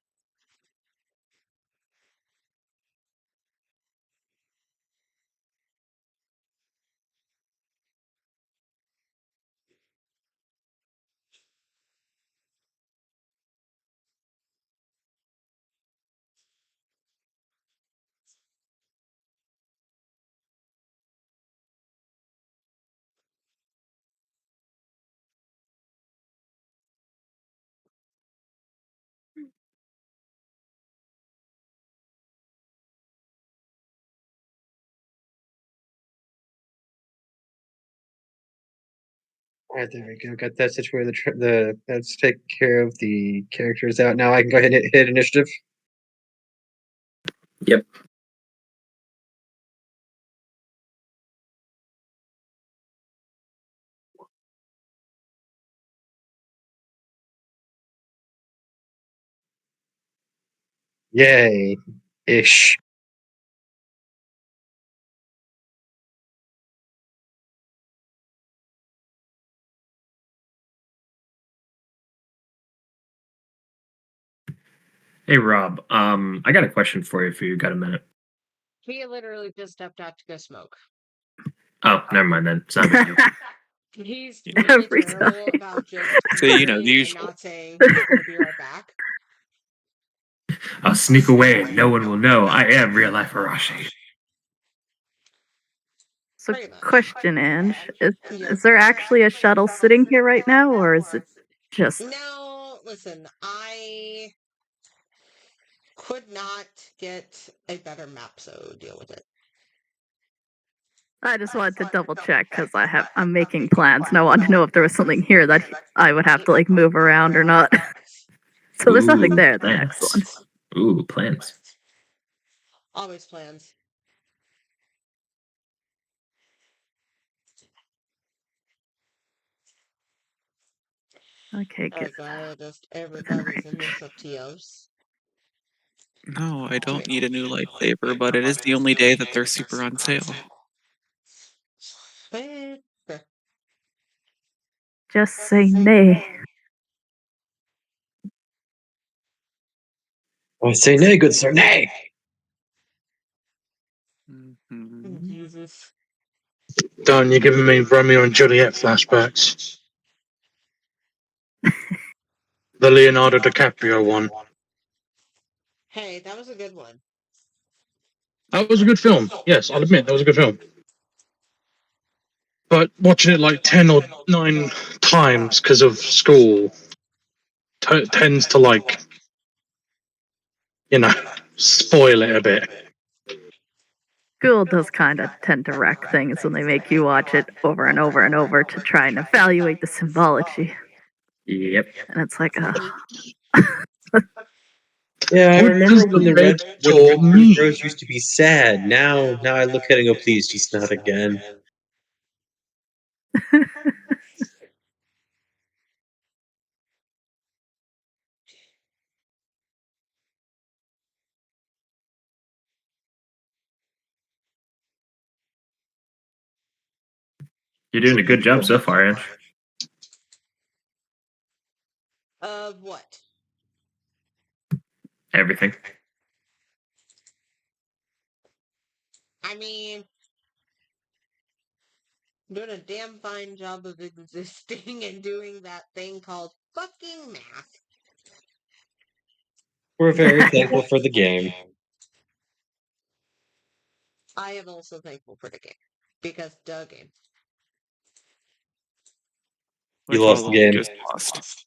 All right, there we go. Got that situated. Let's take care of the characters out. Now I can go ahead and hit initiative. Yep. Yay. Ish. Hey, Rob. I got a question for you if you got a minute. He literally just stepped out to go smoke. Oh, never mind then. It's not a big deal. He's Yeah. really Every terrible time. about just So, you know, the leaving and usual. not saying he's going to be right back. I'll sneak away and no one will know. I am real life Arashi. So, Pretty much. question, Ange, is Yes. there actually a shuttle sitting here right now, or is it just? No, listen, I could not get a better map, so deal with it. I just wanted to double check because I'm making plans and I wanted to know if there was something here that I would have to like move around or not. So there's nothing Ooh, there. plans. Excellent. Ooh, plans. Always plans. Okay, good. Just everybody's initiatives. No, I don't need a new lightsaber, but it is the only day that they're super on sale. Just say nay. I say nay, good sir, nay. Mhm. Jesus. Darn, you're giving me Romeo and Juliet flashbacks. The Leonardo DiCaprio one. Hey, that was a good one. That was a good film. Yes, I'll admit that was a good film. But watching it like 10 or 9 times because of school tends to like, spoil it a bit. School does kind of tend to wreck things when they make you watch it over and over and over to try and evaluate the symbology. Yep. And it's like, Yeah, I What remember does when the the red when door Red mean? Rose used to be sad. Now I look at it and go, please, just not again. You're doing a good job so far, Ange. Of what? Everything. I mean, doing a damn fine job of existing and doing that thing called fucking math. We're very thankful for the game. I am also thankful for the game. Because the game. You Which lost the all game. just lost.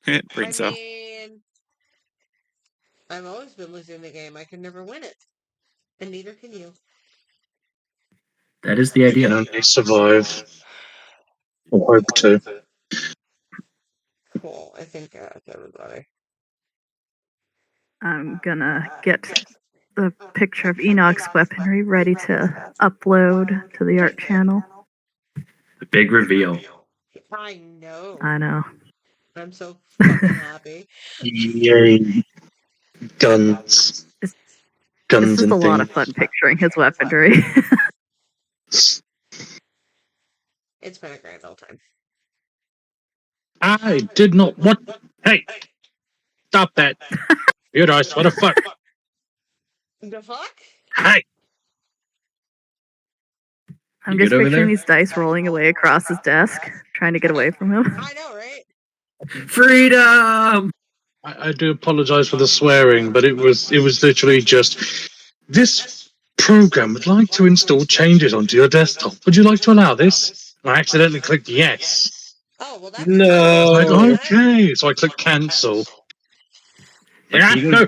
Brain I cell. mean, I've always been losing the game. I can never win it. And neither can you. That is the You idea. can only survive. Or hope to. Cool. I think that's everybody. I'm gonna get the picture of Enoch's weaponry ready to upload to the art channel. The big reveal. I know. I know. I'm so fucking happy. Yay. Guns. It's Guns just and a lot things. of fun picturing his weaponry. It's been a grand old time. I did not. What? Hey! Stop that. You guys, what the fuck? The fuck? Hey! I'm You just good over picturing there? these dice rolling away across his desk, trying to get away from him. I know, right? Freedom! I do apologize for the swearing, but it was literally just this program would like to install changes onto your desktop. Would you like to allow this? And I accidentally clicked yes. Oh, well, that's I was like, No. okay. So I clicked cancel. If Like, Higo, no.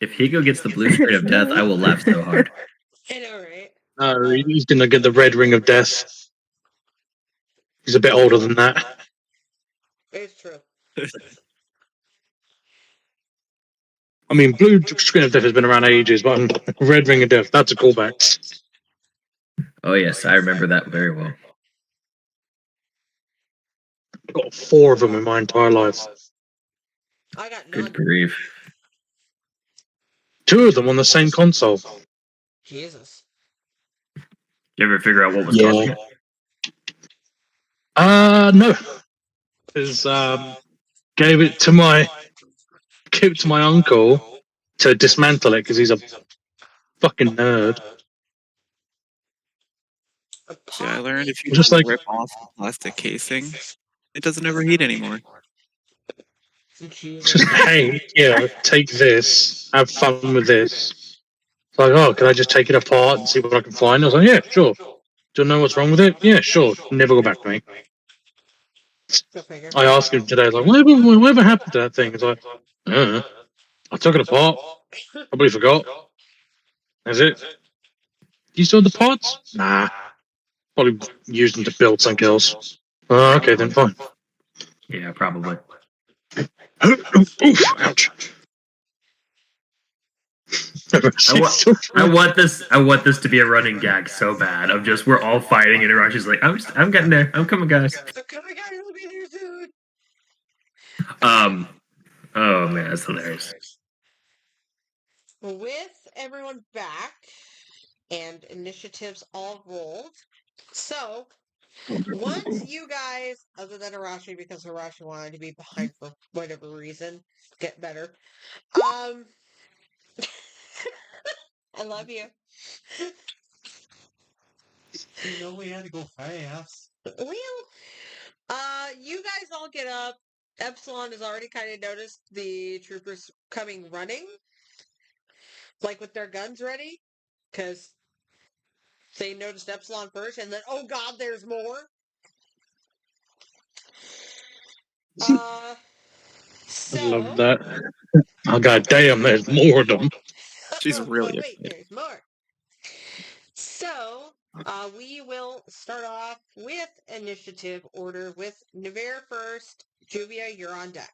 if Higo gets the blue screen of death, I will laugh so hard. I know, right? No, he's going to get the red ring of death. He's a bit older than that. It's true. I mean, blue screen of death has been around ages, but red ring of death, that's a callback. Oh yes, I remember that very well. I've got 4 of them in my entire life. I got Good none. grief. 2 of them on the same console. Jesus. You ever figure out what was Yeah. causing it? No. Because gave it to my uncle to dismantle it because he's a fucking nerd. See, I learned if you Just just like- rip off the plastic casing, it doesn't overheat anymore. Just hey, yeah, take this, have fun with this. It's like, oh, can I just take it apart and see what I can find? I was like, yeah, sure. Do you know what's wrong with it? Yeah, sure. Never go back to me. Go figure. I asked him today, like, whatever happened to that thing? He's like, I don't know. I took it apart. Probably forgot. That's it. You still have the parts? Nah. Probably used them to build something else. Oh, okay, then fine. Yeah, probably. Oof, ouch. I want this to be a running gag so bad of just we're all fighting and Arashi's like, I'm getting there. I'm coming, guys. I'm coming, guys. I'll be there soon. Oh man, that's hilarious. With everyone back and initiatives all rolled, so once you guys, other than Arashi, because Arashi wanted to be behind for whatever reason, get better. I love you. You know we had to go fast. Well, you guys all get up. Epsilon has already kind of noticed the troopers coming running, like with their guns ready, because they noticed Epsilon first, and then, oh god, there's more. I So. love that. Oh, god damn, there's more of them. She's really but wait, excited. there's more. So, we will start off with initiative order with Nevere first. Juvia, you're on deck.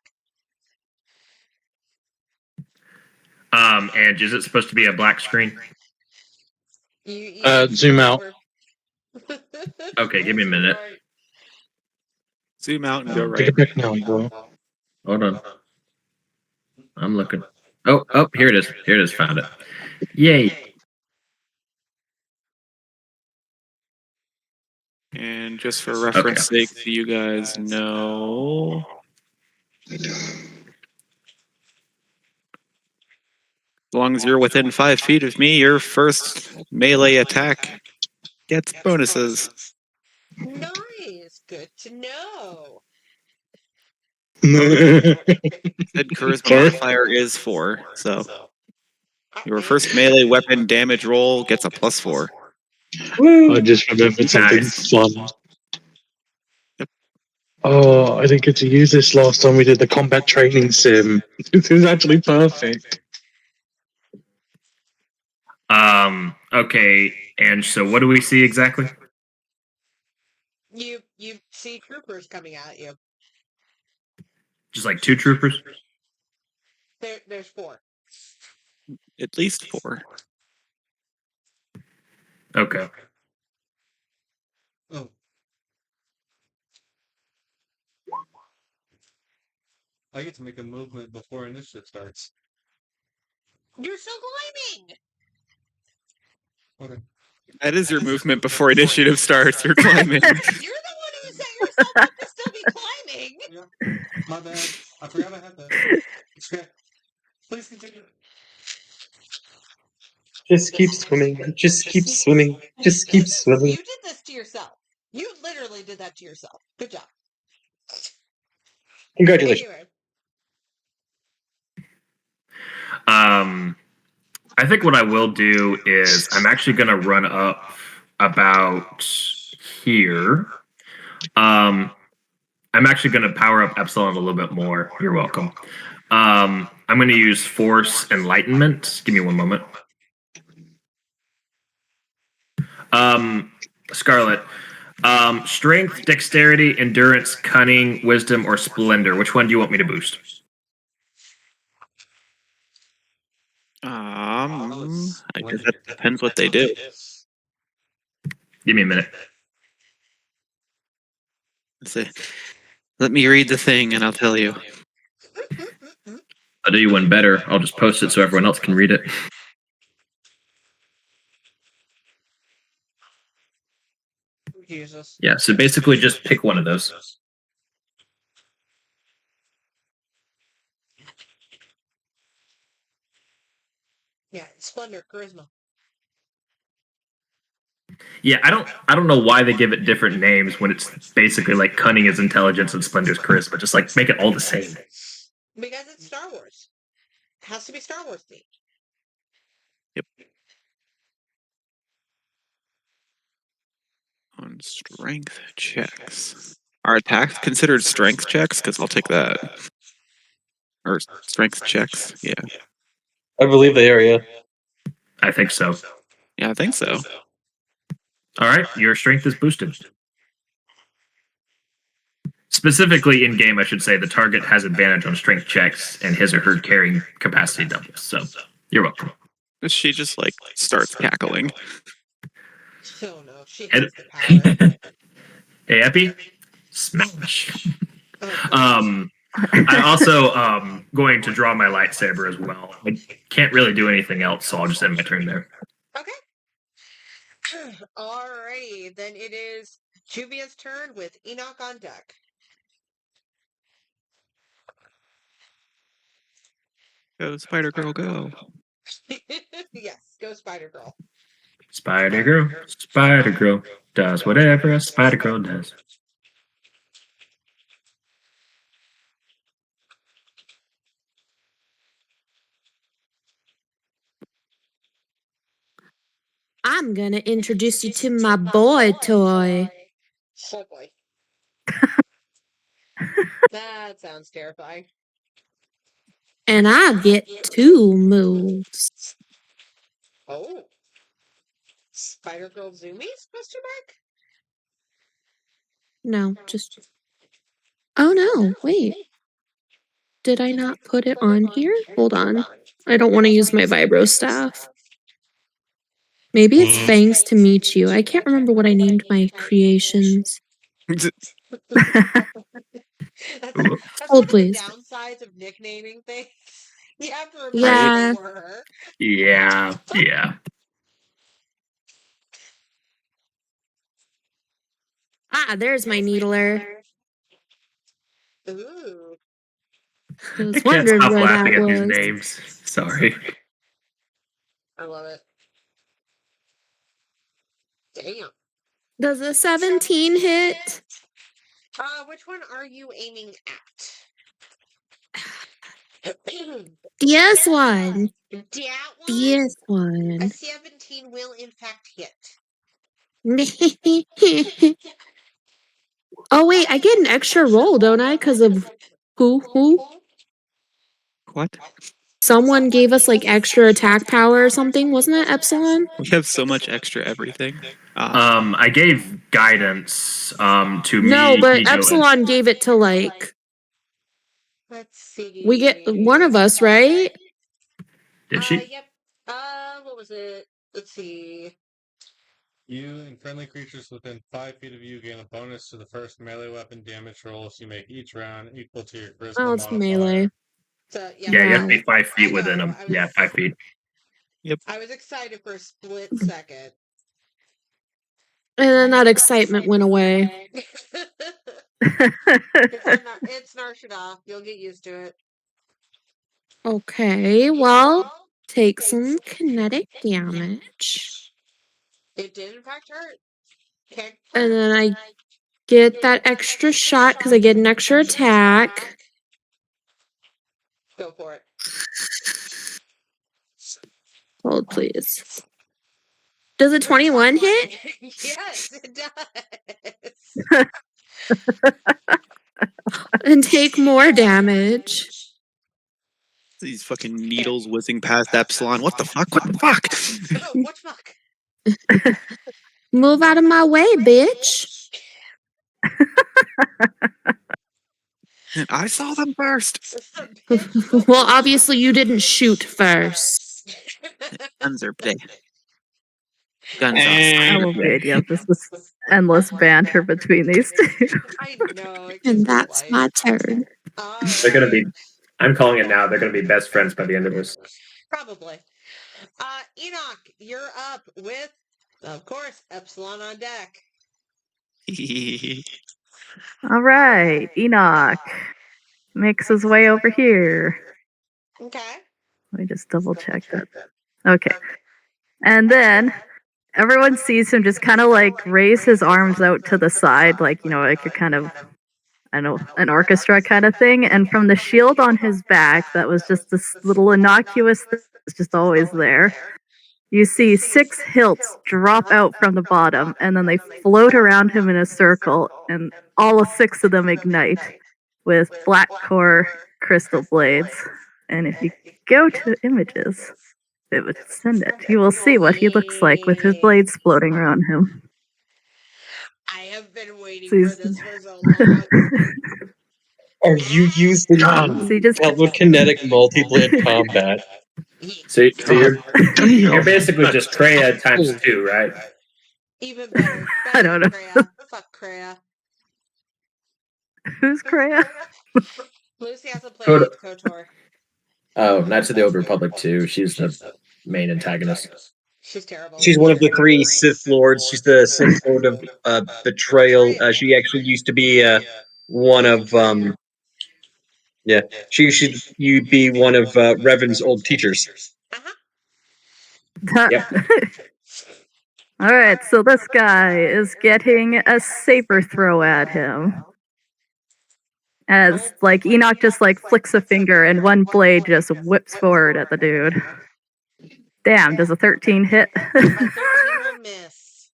And is it supposed to be a black screen? You Zoom out. Okay, give me a minute. Zoom out and go Take right. it back now, bro. Hold on. I'm looking. Oh, here it is. Here it is. Found it. Yay. And just for reference sake, so you guys know, As long as you're within 5 feet of me, your first melee attack gets bonuses. Nice. Good to know. Said charisma Sorry? modifier is 4, so your first melee weapon damage roll gets a +4. I just remembered something Nice. fun. Oh, I didn't get to use this last time we did the combat training sim. This is actually perfect. Okay, and so what do we see exactly? You see troopers coming at you. Just like 2 troopers? There's 4. At least 4. Okay. Oh. I get to make a movement before initiative starts. You're still climbing. Okay. That is your movement before initiative starts. You're climbing. You're the one who set yourself up to still be climbing. Yeah. My bad. I forgot I had that. Okay. Please continue. Just keep swimming. Just keep swimming. Just keep swimming. You did this to yourself. You literally did that to yourself. Good job. Congratulations. Anyway. I think what I will do is I'm actually going to run up about here. I'm actually going to power up Epsilon a little bit more. You're welcome. I'm going to use Force Enlightenment. Give me one moment. Scarlet. Strength, Dexterity, Endurance, Cunning, Wisdom, or Splendor. Which one do you want me to boost? I guess that depends what they do. Give me a minute. Let's see. Let me read the thing and I'll tell you. I'll do you one better. I'll just post it so everyone else can read it. Jesus. Yeah, so basically just pick one of those. Yeah, Splendor, Charisma. Yeah, I don't know why they give it different names when it's basically like Cunning is Intelligence and Splendor's Charisma. Just like make it all the same. Because it's Star Wars. It has to be Star Wars themed. Yep. On strength checks. Are attacks considered strength checks? Because I'll take that. Or strength checks. Yeah. I believe they are, yeah. I think so. Yeah, I think so. All right, your strength is boosted. Specifically in game, I should say the target has advantage on strength checks, and his or her carrying capacity doubles. So you're welcome. She just like starts cackling. Oh no, she And- has the power. Hey, Epi, smash. Oh, I also going to draw my lightsaber as well. I can't really do anything else, so I'll just end my turn there. okay. Alrighty, then it is Juvia's turn with Enoch on deck. Go, Spider Girl, go. Yes, go Spider Girl. Spider Girl does whatever a Spider Girl does. I'm gonna introduce you to my boy toy. Oh boy. That sounds terrifying. And I get 2 moves. Oh. Spider Girl Zoomies? Question mark? No, just. Oh no, wait. Did I not put it on here? Hold on. I don't want to use my vibro staff. Maybe it's thanks to meet you. I can't remember what I named my creations. That's Hold, one of the please. downsides of nicknaming things. You have to remember Yeah. what they were. Yeah. Ah, there's my needler. Ooh. I was I can't wondering stop where laughing that at these was. names. Sorry. I love it. Damn. Does a 17 hit? Which one are you aiming at? Yes, one. That one? Yes, A one. 17 will in fact hit. Oh, wait, I get an extra roll, don't I? Because of who? What? Someone gave us like extra attack power or something. Wasn't that Epsilon? We have so much extra everything. I gave guidance to No, me, but Ito, and Epsilon gave it to like. Let's see. We get one of us, right? did she? Yep. What was it? Let's see. You and friendly creatures within 5 feet of you gain a bonus to the first melee weapon damage rolls you make each round, equal to your charisma Oh, it's modifier. melee. So Yeah, you have to be Wow. 5 feet I within know, them. I was- Yeah, 5 feet. I was excited for a split second. And then that excitement went away. It's Nar Shaddaa. You'll get used to it. Okay, well, take some kinetic damage. It did in fact hurt. Okay. And then I get that extra shot because I get an extra attack. Go for it. Hold, please. Does a 21 hit? Yes, it does. And take more damage. These fucking needles whizzing past Epsilon. What the fuck? What the fuck? Oh, what fuck? Move out of my way, bitch. I saw them first. Well, obviously you didn't shoot first. Guns are play. Guns I are love the idea of just this endless banter between these two. I know. It And gives me that's life. my turn. They're going to be, I'm calling it now, they're going to be best friends by the end of this. Probably. Enoch, you're up with, of course, Epsilon on deck. All right, Enoch makes his way over here. Okay. Let me just double check that. Okay. And then everyone sees him just kind of like raise his arms out to the side, like, like you're kind of, I don't know, an orchestra kind of thing. And from the shield on his back, that was just this little innocuous thing that's just always there. You see 6 hilts drop out from the bottom, and then they float around him in a circle, and all 6 of them ignite with black core crystal blades. And if you go to images, it would send it. You will see what he looks like with his blades floating around him. I have been waiting So for this for so long. Are you using So you just telekinetic multi-blade combat? So you're Damn. basically just Kreia times 2, right? Even better. I don't know. Kreia. Fuck Kreia. Who's Kreia? Lucy hasn't played Code- against KOTOR. Oh, Knights of the Old Republic 2. She's the main antagonist. She's terrible. She's one of the 3 Sith Lords. She's the Sith Lord of Betrayal. She actually used to be one of yeah. You'd be one of Revan's old teachers. Yep. All right, so this guy is getting a saber throw at him. As like Enoch just like flicks a finger and one blade just whips forward at the dude. Damn, does a 13 hit? A 13 will miss.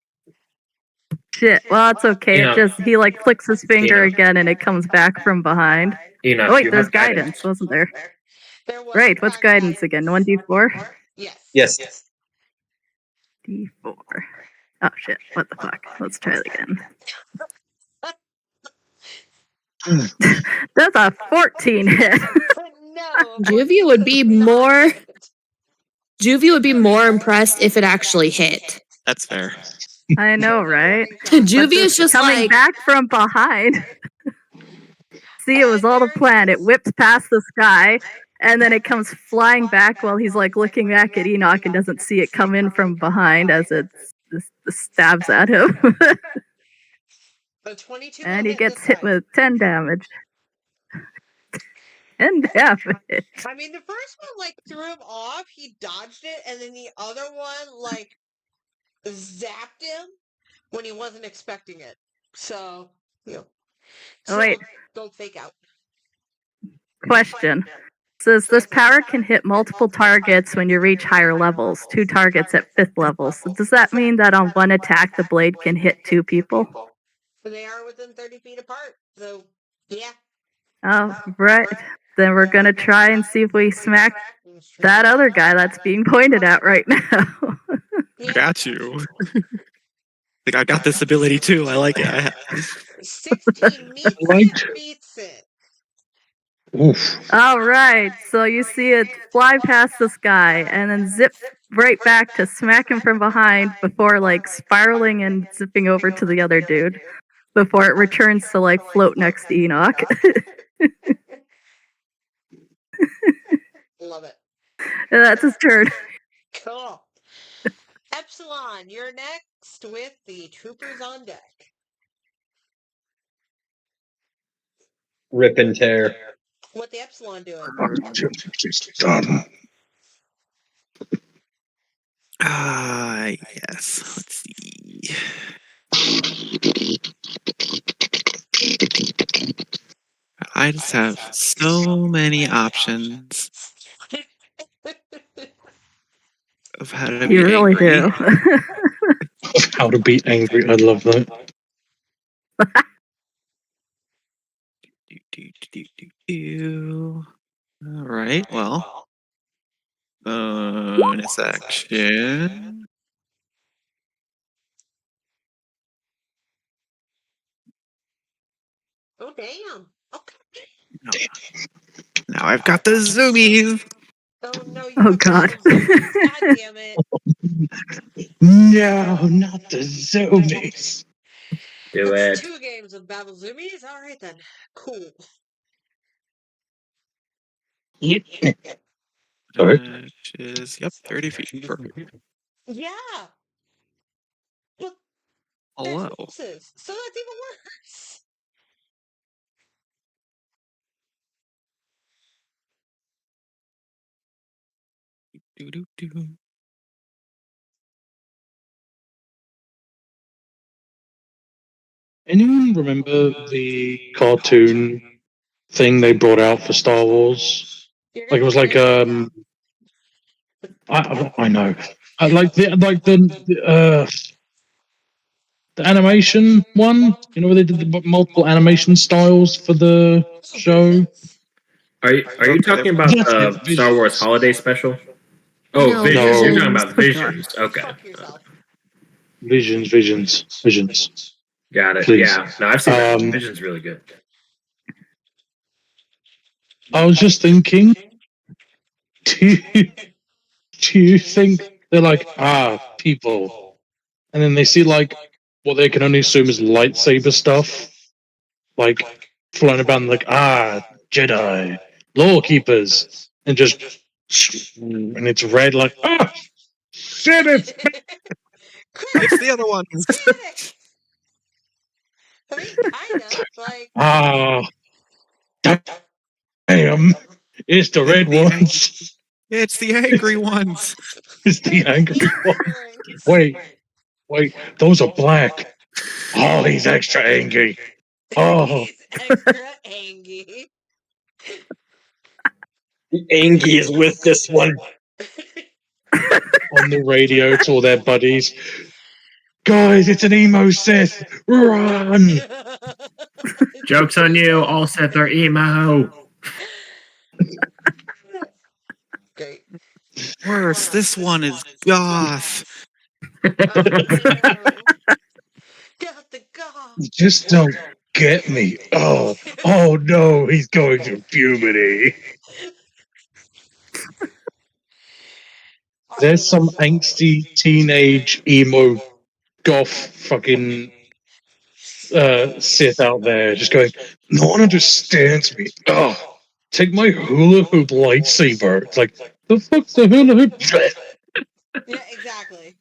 Shit, well that's okay. Enoch. He like flicks his finger Enoch. again and it comes back from behind. Enoch, Oh wait, you there's have guidance, wasn't there? There was Right, what's guidance again? 1d4? Yes. Yes. D4. Oh shit, what the fuck? Let's try it again. That's a 14 hit. No. Juvia would be more. Juvia would be more impressed if it actually hit. That's fair. I know, right? Juvia's just coming like, back from behind. See, it was all the plan. It whips past the sky, and then it comes flying back while he's like looking back at Enoch and doesn't see it come in from behind as it stabs at him. A 22 And he will hit gets this hit time. with 10 damage. 10 damage. I mean, the first one, like, threw him off. He dodged it, and then the other one, like, zapped him when he wasn't expecting it. So, you know. Oh, wait. Don't fake out. Question. Says this power can hit multiple targets when you reach higher levels, 2 targets at 5th level. So does that mean that on one attack the blade can hit 2 people? They are within 30 feet apart. So, yeah. Oh, right. Then we're gonna try and see if we smack that other guy that's being pointed at right now. I got you. Like I got this ability too. I like it. 16 meets Right. it, beats it. Oof. All right, so you see it fly past this guy and then zip right back to smack him from behind before like spiraling and zipping over to the other dude before it returns to like float next to Enoch. Love it. And that's his turn. Cool. Epsilon, you're next with the troopers on deck. Rip and tear. What the Epsilon doing? Yes. Let's see. I just have so many options of how to be You really angry. do. How to be angry. I love that. All right. Well, bonus action. Oh, damn. Okay. Now I've got the zoomies. Oh, no, you Oh, have God. battle zoomies. God damn it. No, not the zombies. Do That's it. 2 games of battle zoomies. All right, then. Cool. Sorry. Which is, yep, 30 feet. Perfect. Yeah. But there's Hello. horses, so that's even worse. Doo-doo-doo. Anyone remember the cartoon thing they brought out for Star Wars? You're Like it gonna was have like to I know. The animation one. You know where they did the multiple animation styles for the show. Are you Okay, talking about That's it, the Star Wars Visions. Holiday Special? Oh, No, Visions. You're talking Visions. about Visions. Okay. fuck yourself. Visions. Got it. Please. Yeah. No, I've seen that. Vision's really good. I was just thinking, do you think they're like, people, and then they see like what they can only assume is lightsaber stuff, like flying about like, Jedi, law keepers, and just, and it's red like, shit, it's it's the other one. I mean, kind of. Like, damn, it's the red ones. It's the angry ones. It's the angry ones. Wait, those are black. Oh, he's extra angry. Oh, he's extra angry. Angie is with this one. on the radio to all their buddies. Guys, it's an emo Sith. Run! Joke's on you. All Sith are emo. Great. Worse, this one is goth. Got the goth. You just don't get me. Oh no, he's going through puberty. There's some angsty teenage emo goth fucking Sith out there just going, no one understands me. Oh, take my hula hoop lightsaber. It's like, the fuck's the hula hoop? Yeah, exactly.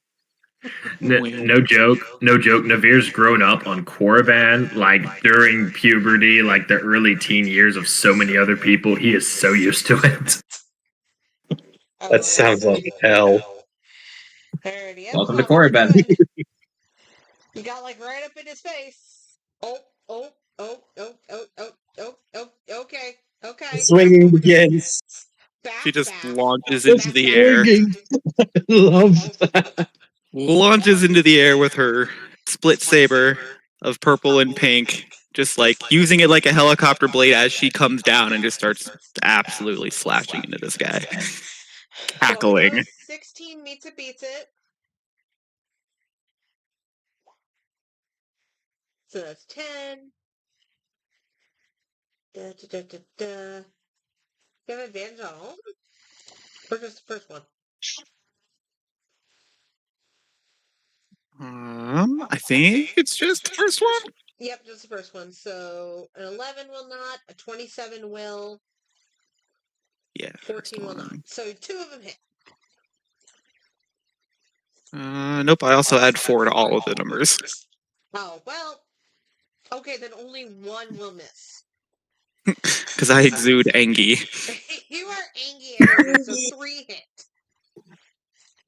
No joke. No joke. Naveer's grown up on Korriban, like during puberty, like the early teen years of so many other people. He is so used to it. That sounds like hell. Alrighty, Welcome to Epsilon, what Korriban. you doing? You got like right up in his face. Oh, okay. Swinging begins. She just Back. launches The into the air. Swinging. Love that. Launches into the air with her split saber of purple and pink, just like using it like a helicopter blade as she comes down and just starts absolutely slashing into this guy. Cackling. 16 meets it, beats it. So that's 10. Da. You have advantage on all of them? Or just the first one? I think it's just the first one. Yep, just the first one. So an 11 will not, a 27 will, Yeah. 14 will not. So 2 of them hit. Nope. I also add 4 to all of the numbers. Oh, well. Okay, then only 1 will miss. Because I exude Engie. You are Angie energy, so 3 hit.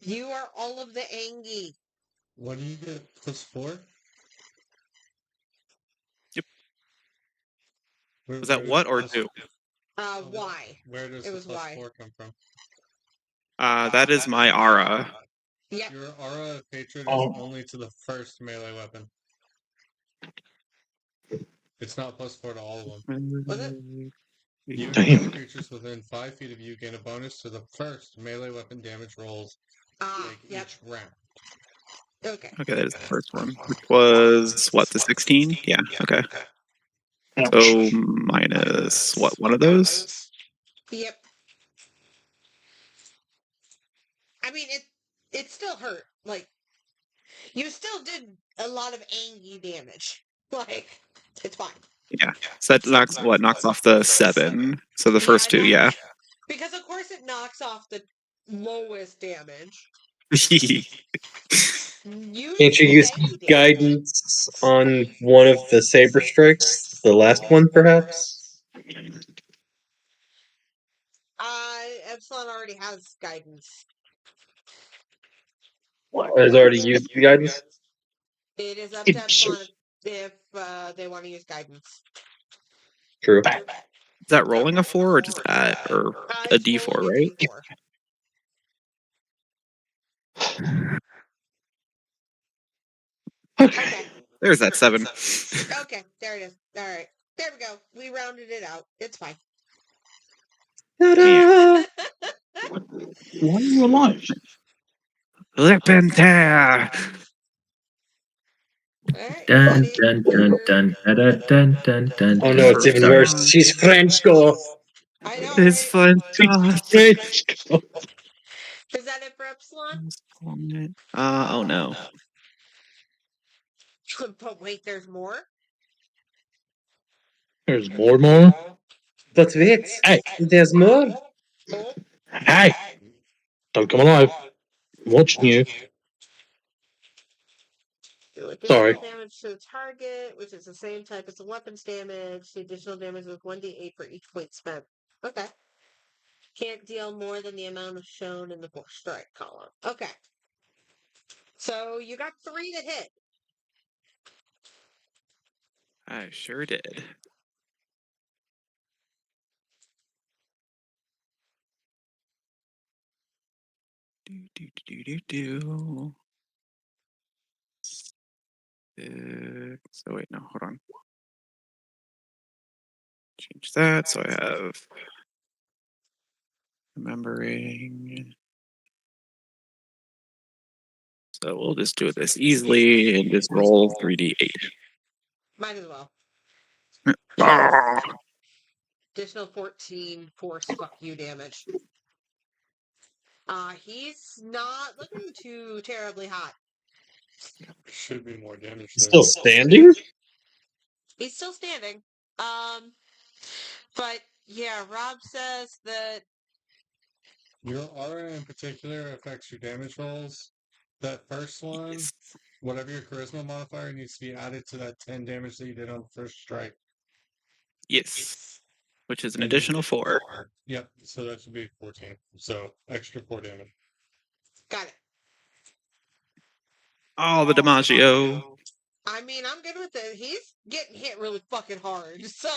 You are all of the Angie. What do you get? +4? Yep. Where, Was that where what does or plus- 2? Y. Where does It the was Y. +4 come from? That is my aura. Yep. Your aura of hatred is Oh. only to the first melee weapon. It's not +4 to all of them. Was it? You and Damn. other creatures within 5 feet of you gain a bonus to the first melee weapon damage rolls Yep. each round. Okay. Okay, that is the first one. Which was, what, the 16? Yeah, okay. So minus, what, one of those? Yep. I mean, it still hurt. Like, you still did a lot of Angie damage. Like, it's fine. Yeah. So that knocks off the 7. So the first 2, yeah. Because of course it knocks off the lowest damage. Can't you use guidance on one of the saber strikes? The last one, perhaps? Epsilon already has guidance. Has already used the guidance? It is up to Epsilon if they want to use guidance. True. Is that rolling a 4 or just or a It's D4, rolling a right? D4. Okay. There's that 7. Okay, there it is. All right. There we go. We rounded it out. It's fine. Why are you alive? Lip and tear. Alright, Dun buddy. dun dun dun dun dun dun dun. Oh no, it's even Sorry. worse. She's French Golf. I know, It's right? fantastic. Is that it for Epsilon? Oh no. But wait, there's more? There's more. But wait, Hey, there's more. Oh, hey, don't come alive. I'm watching you. do additional Sorry. damage to the target, which is the same type as the weapon's damage. The additional damage is 1d8 for each point spent. Okay. Can't deal more than the amount shown in the force strike column. Okay. So you got 3 to hit. I sure did. Do. So wait, no, hold on. Change that so I have remembering. So we'll just do this easily and just roll 3d8. Might as well. Ah! Additional 14 force fuck you damage. He's not looking too terribly hot. Should be more damage He's there. still standing? He's still standing. But yeah, Rob says that Your aura in particular affects your damage rolls. That first one, whatever your charisma modifier needs to be added to that 10 damage that you did on the first strike. Yes. Which is an And additional 4. Yep, so that should be 14. So extra 4 damage. Got it. Oh, the DiMaggio. I mean, I'm good with it. He's getting hit really fucking hard, so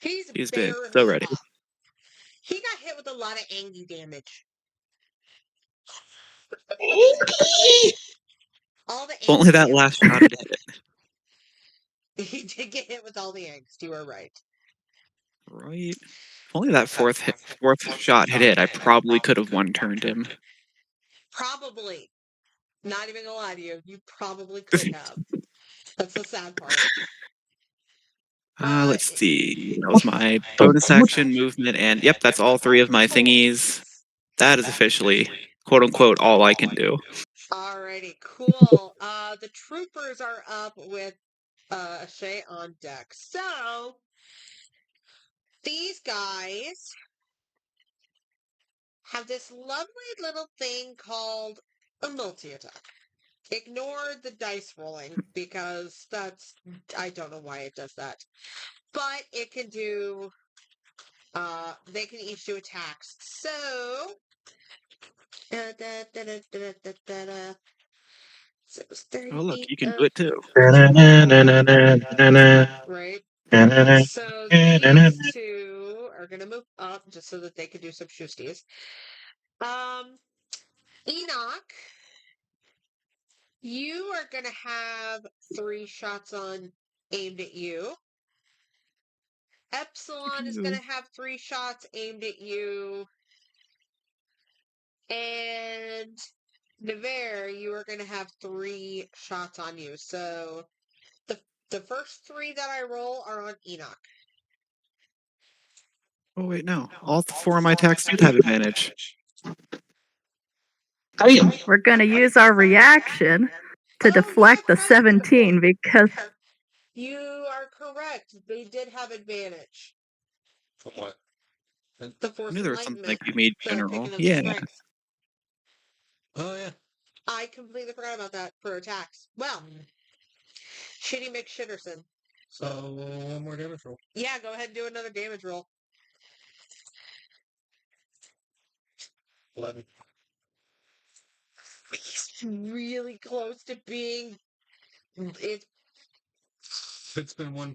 he's been barely so ready. up. He got hit with a lot of Angie damage. All the If only that damage. last shot had hit it. He did get hit with all the angst. You were right. Right. If only that fourth shot had hit, I probably could have one-turned him. Probably. Not even gonna lie to you. You probably could have. That's the sad part. Let's see. That was my bonus action movement, and yep, that's all 3 of my thingies. That is officially, quote unquote, all I can do. Alrighty, cool. The troopers are up with Shay on deck. So these guys have this lovely little thing called a multi-attack. Ignore the dice rolling because I don't know why it does that. But it can do, they can each do attacks. So, so it was 30 Oh, look, feet you can of, do it too. right? So these two are going to move up just so that they can do some shoosties. Enoch, you are going to have 3 shots aimed at you. Epsilon is going to have 3 shots aimed at you. And Nevere, you are going to have 3 shots on you. So the first 3 that I roll are on Enoch. Oh, wait, no. All 4 of my attacks do have advantage. Damn. We're gonna use our reaction to deflect the 17 because You are correct. They did have advantage. From what? The Force I knew there was something Enlightenment. like you made The general. picking of the Yeah. strength. Oh, yeah. I completely forgot about that for attacks. Well, Shitty McShitterson. So, one more damage roll. Yeah, go ahead and do another damage roll. 11. He's really close to being. It's been one.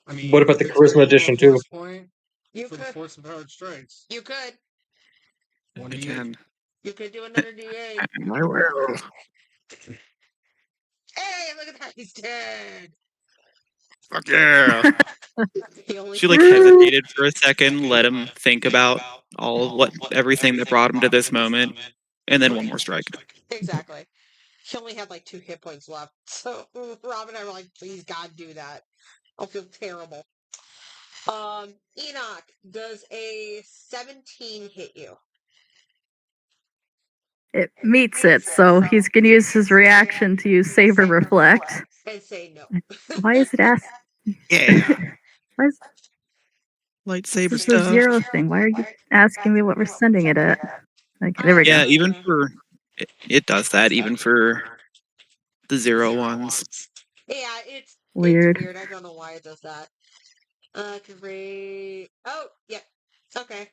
I mean, What about the if it's been charisma one addition, more too? force point You for the could. force empowered strikes. You could. One Again. You could do another D8. I will. Hey, look at that. He's dead. Fuck yeah. He only She hesitated for a second, let him think about everything that brought him to this moment, and then one more strike. Exactly. He only had 2 hit points left. So Rob and I were like, please God do that. I'll feel terrible. Enoch, does a 17 hit you? it meets it, so he's gonna use his reaction to use Saber Reflect. And say no. Why is it asked? Yeah. Why is Lightsaber this is the stuff. 0 thing? Why are you asking me what we're sending it at? Okay, there we Yeah, go. even for it does that, even for the 0 ones. Yeah, it's Weird. weird. I don't know why it does that. Great. Oh, yeah. Okay.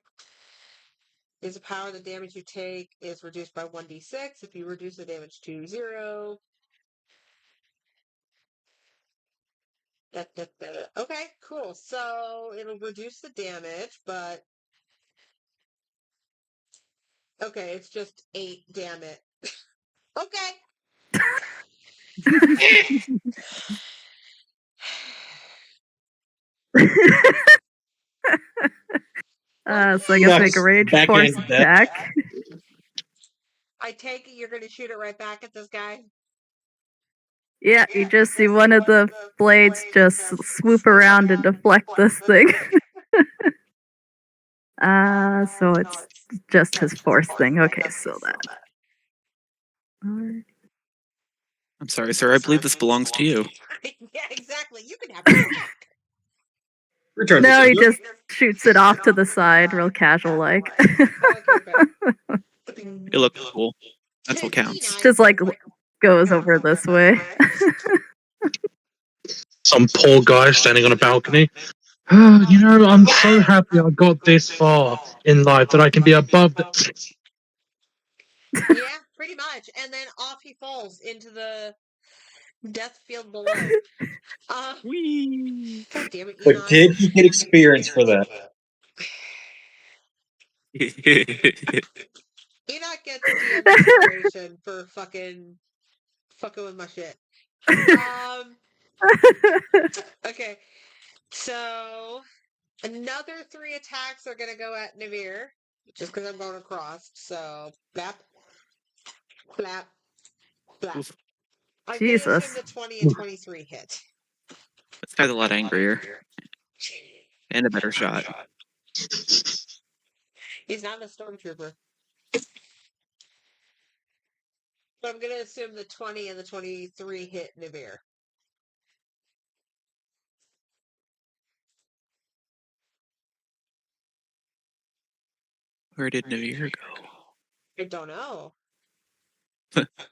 Is a power the damage you take is reduced by 1d6 if you reduce the damage to 0. Okay, cool. So it'll reduce the damage, but okay, it's just 8, damn it. Okay. So I guess make a rage force Backhand death. attack. I take it you're going to shoot it right back at this guy? Yeah, you just see one of the blades just swoop around and deflect this thing. So it's just his force thing. Okay, so that. I'm sorry, sir. I believe this belongs to you. Yeah, exactly. You can have it back. Return No, the he scissors. just shoots it off to the side, real casual like. Okay, fair. It looked cool. That's what counts. Just like goes over this way. Some poor guy standing on a balcony. You know, I'm so happy I got this far in life that I can be above the. Yeah, pretty much. And then off he falls into the death field below. Whee! God damn it, But Enoch. did he get experience for that? Enoch gets DM inspiration for fucking with my shit. Okay, so another 3 attacks are gonna go at Navir, just because I'm going across. So flap, flap, flap. Oof. I'm gonna assume Jesus. the 20 and 23 hit. This guy's a lot angrier and a better shot. He's not a stormtrooper. But I'm gonna assume the 20 and the 23 hit Navir. Where did Navir go? I don't know.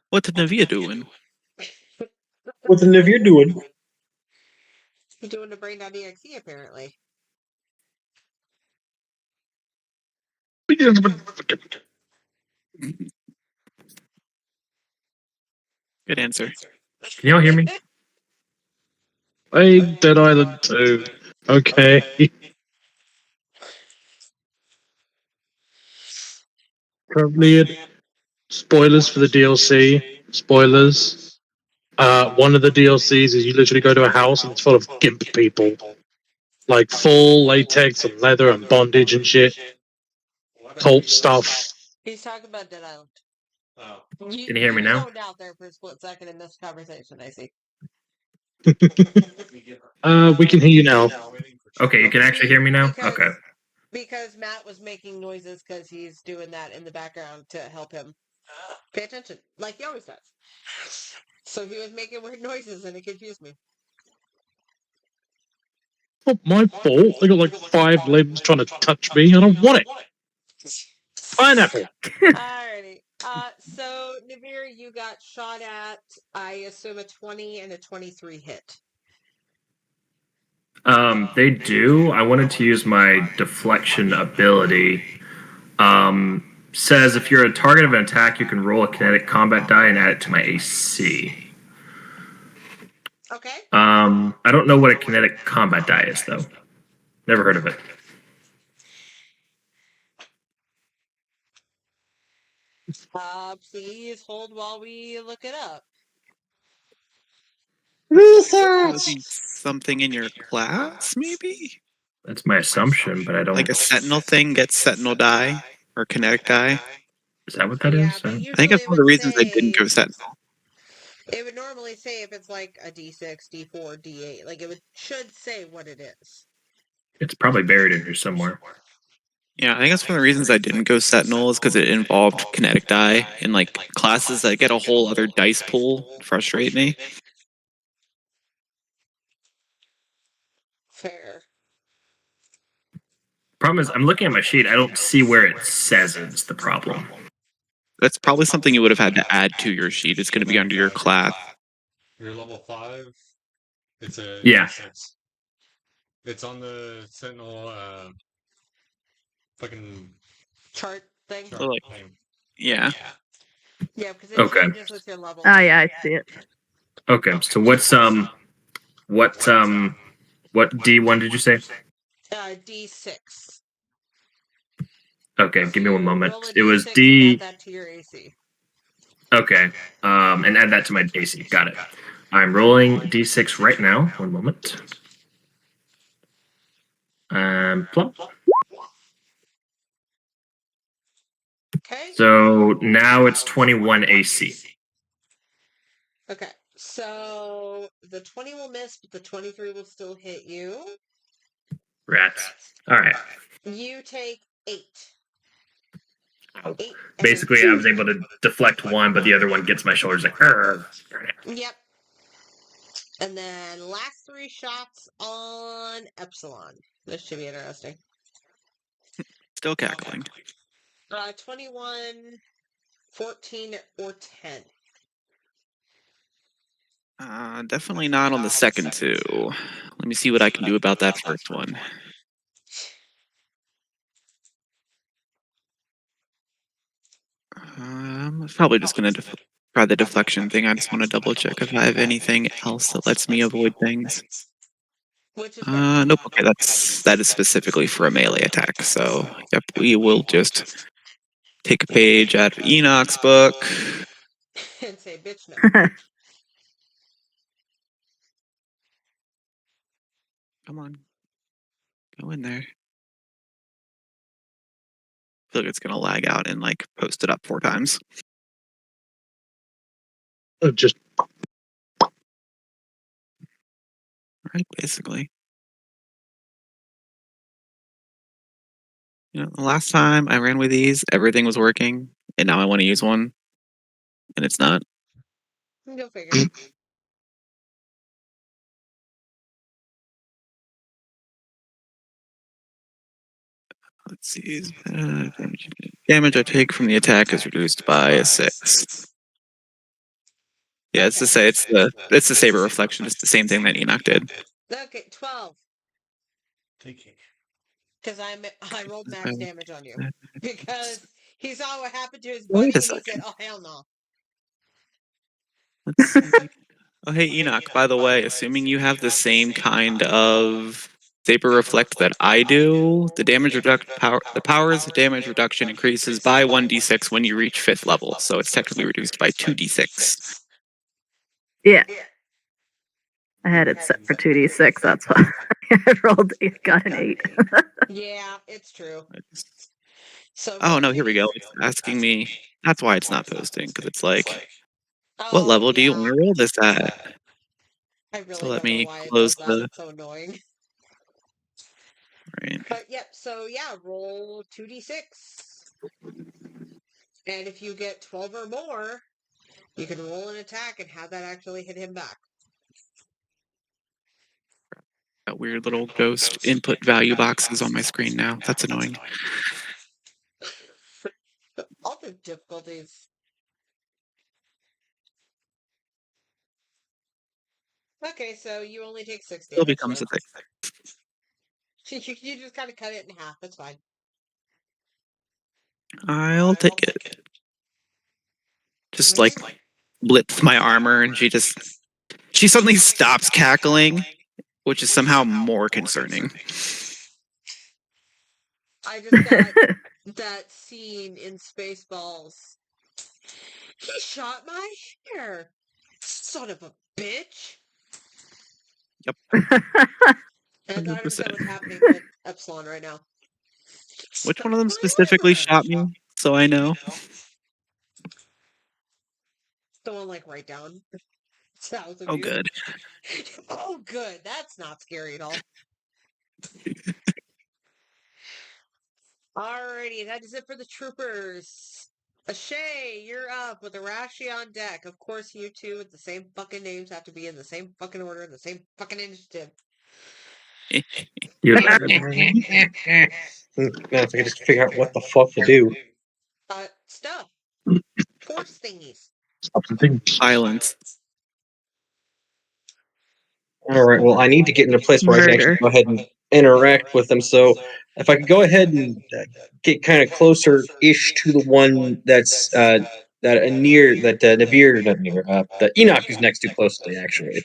What did Navir doing? What's the Navir doing? He's doing the brain.exe apparently. Good answer. Can y'all hear me? Hey, Dead Island 2. Okay. Currently, spoilers for the DLC. Spoilers. One of the DLCs is you literally go to a house and it's full of gimp people. Like full latex and leather and bondage and shit. Cult stuff. He's talking about Dead Island. Oh. You, Can you hear me now? zoned out there for a split second in this conversation, I see. We can hear you now. Okay, you can actually hear me now? Because- Okay. Because Matt was making noises because he's doing that in the background to help him pay attention, like he always does. So he was making weird noises and it confused me. Not my fault. They got like 5 limbs trying to touch me. I don't want it. Pineapple. Alrighty. So Navir, you got shot at, I assume, a 20 and a 23 hit. They do. I wanted to use my deflection ability. Says if you're a target of an attack, you can roll a kinetic combat die and add it to my AC. Okay. I don't know what a kinetic combat die is, though. Never heard of it. Please hold while we look it up. Maybe something in your class, maybe? That's my assumption, but I don't. Like a sentinel thing gets sentinel die or kinetic die. Is that what that Yeah, is? but I think that's usually one of the reasons I didn't go sentinel. It would normally say if it's like a D6, D4, D8. Like it should say what it is. It's probably buried in here somewhere. Yeah, I think that's one of the reasons I didn't go sentinel is because it involved kinetic die and like classes that get a whole other dice pool frustrate me. Fair. Problem is, I'm looking at my sheet. I don't see where it says it's the problem. That's probably something you would have had to add to your sheet. It's going to be under your class. You're level 5. It's a Yeah. D6. It's on the Sentinel fucking Chart thing. chart Oh, like- thing. Yeah. Yeah, because it Okay. changes with your level. Oh yeah, I see it. Okay, so what D1 did you say? D6. Okay, give me one moment. Roll a It was D6 and D. add that to your AC. Okay, and add that to my AC. Got it. I'm rolling D6 right now. One moment. Plump. Okay. So now it's 21 AC. Okay. So the 20 will miss, but the 23 will still hit you. Rats. All right. You take 8. Ow. 8. Basically, I was able to deflect one, but the other one gets my shoulders like. Argh. Yep. And then last 3 shots on Epsilon. This should be interesting. Still cackling. 21 14 or 10. Definitely not on the second two. Let me see what I can do about that first one. I'm probably just gonna try the deflection thing. I just want to double check if I have anything else that lets me avoid things. Which is better. Nope. Okay, that is specifically for a melee attack. So, yep, we will just take a page out of Enoch's book. And say, bitch, no. Come on, go in there. I feel like it's gonna lag out and like post it up 4 times. Just Right, basically. You know, the last time I ran with these, everything was working, and now I want to use one, and it's not. Go figure. Let's see. Damage I take from the attack is reduced by a 6. Yeah, it's the say it's the saber reflection. It's the same thing that Enoch did. Okay, 12. Because I rolled max damage on you. Because he saw what happened to his buddy Wait a and he said, second. oh, hell no. Let's see. Oh, hey Enoch. By the way, assuming you have the same kind of saber reflect that I do, the power's damage reduction increases by 1d6 when you reach 5th level, so it's technically reduced by 2d6. Yeah. I had it set for 2d6. That's why I rolled. Got an 8. Yeah, it's true. So Oh no, here we go. It's asking me. That's why it's not posting, because it's like, what oh, level do you yeah. want to roll this at? I So really let don't know me why it close does that. the. It's so annoying. Right. But yep, so yeah, roll 2d6. And if you get 12 or more, you can roll an attack and have that actually hit him back. Got weird little ghost input value boxes on my screen now. That's annoying. All the difficulties. Okay, so you only take 6 Still damage becomes a then. thing. You just kind of cut it in half. It's fine. I'll take it. Just like blitz my armor, and she suddenly stops cackling, which is somehow more concerning. I just got that scene in Spaceballs. He shot my hair. Son of a bitch. Yep. And that is 100%. what's happening with Epsilon right now. Which Stop one of them my specifically hair! shot me? So I know. Someone like write down south of Oh, you. good. Oh, good. That's not scary at all. Alrighty, that is it for the troopers. Ashay, you're up with Arashi on deck. Of course, you two with the same fucking names have to be in the same fucking order, in the same fucking initiative. You Now, if I could just figure out what the fuck to do. Stuff. Force thingies. Violence. All right. Well, I need to get in a place where I can actually Murder. go ahead and interact with them. So, if I could go ahead and get kind of closer-ish to the one that's near that Navir, not near, the Enoch is next to closely, actually.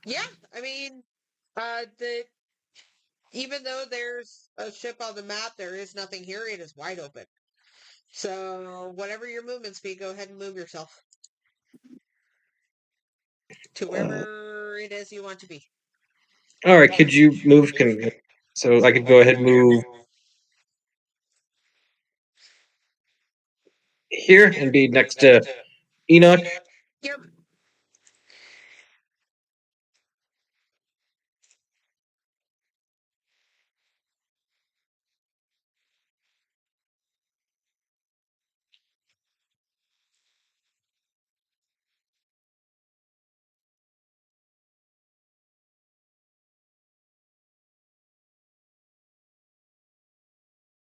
Yeah, I mean, even though there's a ship on the map, there is nothing here. It is wide open. So, whatever your movement speed, go ahead and move yourself to wherever it is you want to be. All right. Could you move? So I could go ahead and move here and be next to Enoch. Yep.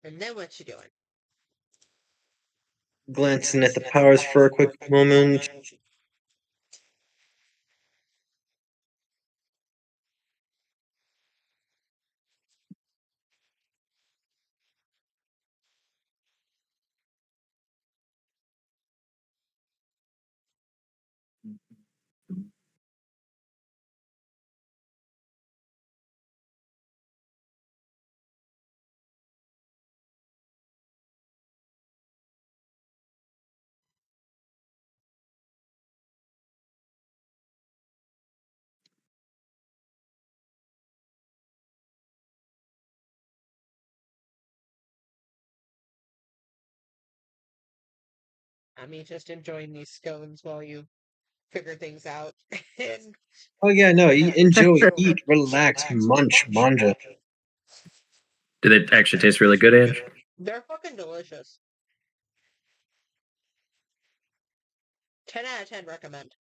And then what you doing? glancing at the powers for a quick moment. I mean, just enjoying these scones while you figure things out. And Oh yeah, no, enjoy, eat, relax, munch, manja. Did it actually taste really good, Ange? they're fucking delicious. 10 out of 10 recommend.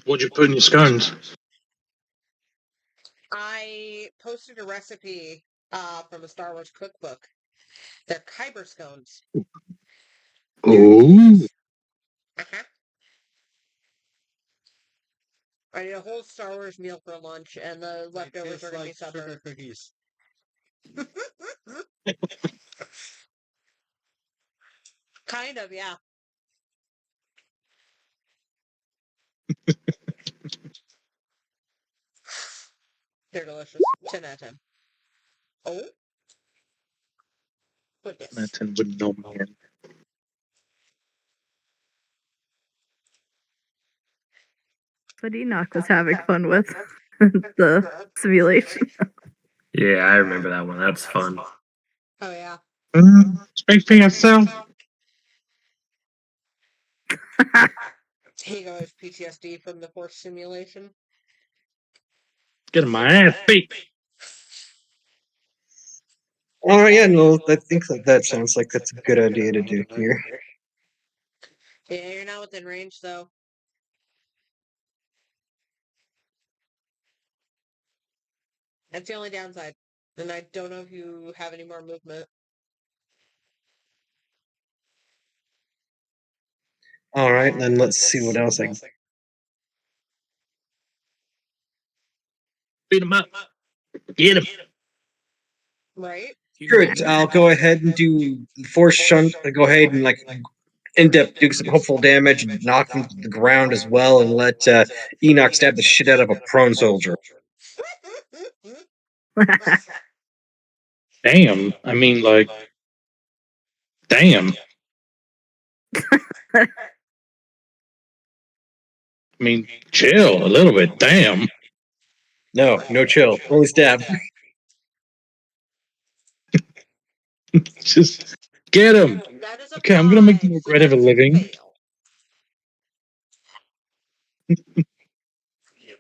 What'd you put in your scones? I posted a recipe from a Star Wars cookbook. They're Kyber scones. Ooh. Uh-huh. I did a whole Star Wars meal for lunch, and the leftovers are going to be supper. Sugar cookies. Kind of, yeah. They're delicious. 10 out of 10. Oh? Goodness. That's with no man. What Enoch was having fun with the simulation. Yeah, I remember that one. That's fun. Oh, yeah. Speak for yourself. He goes PTSD from the Force simulation. Get my ass beat. Oh yeah, no, I think that sounds like that's a good idea to do here. Yeah, you're not within range, though. That's the only downside. And I don't know if you have any more movement. All right, then let's see what else I. Beat him up. Get him. Right? Good. I'll go ahead and do force shunt. Go ahead and like end up doing some hopeful damage and knock him to the ground as well, and let Enoch stab the shit out of a prone soldier. Damn. I mean, like, damn. I mean, chill a little bit. Damn. No chill. Only stab. Just get him. That is a Okay, I'm gonna make five, more so bread of a that's living. fail.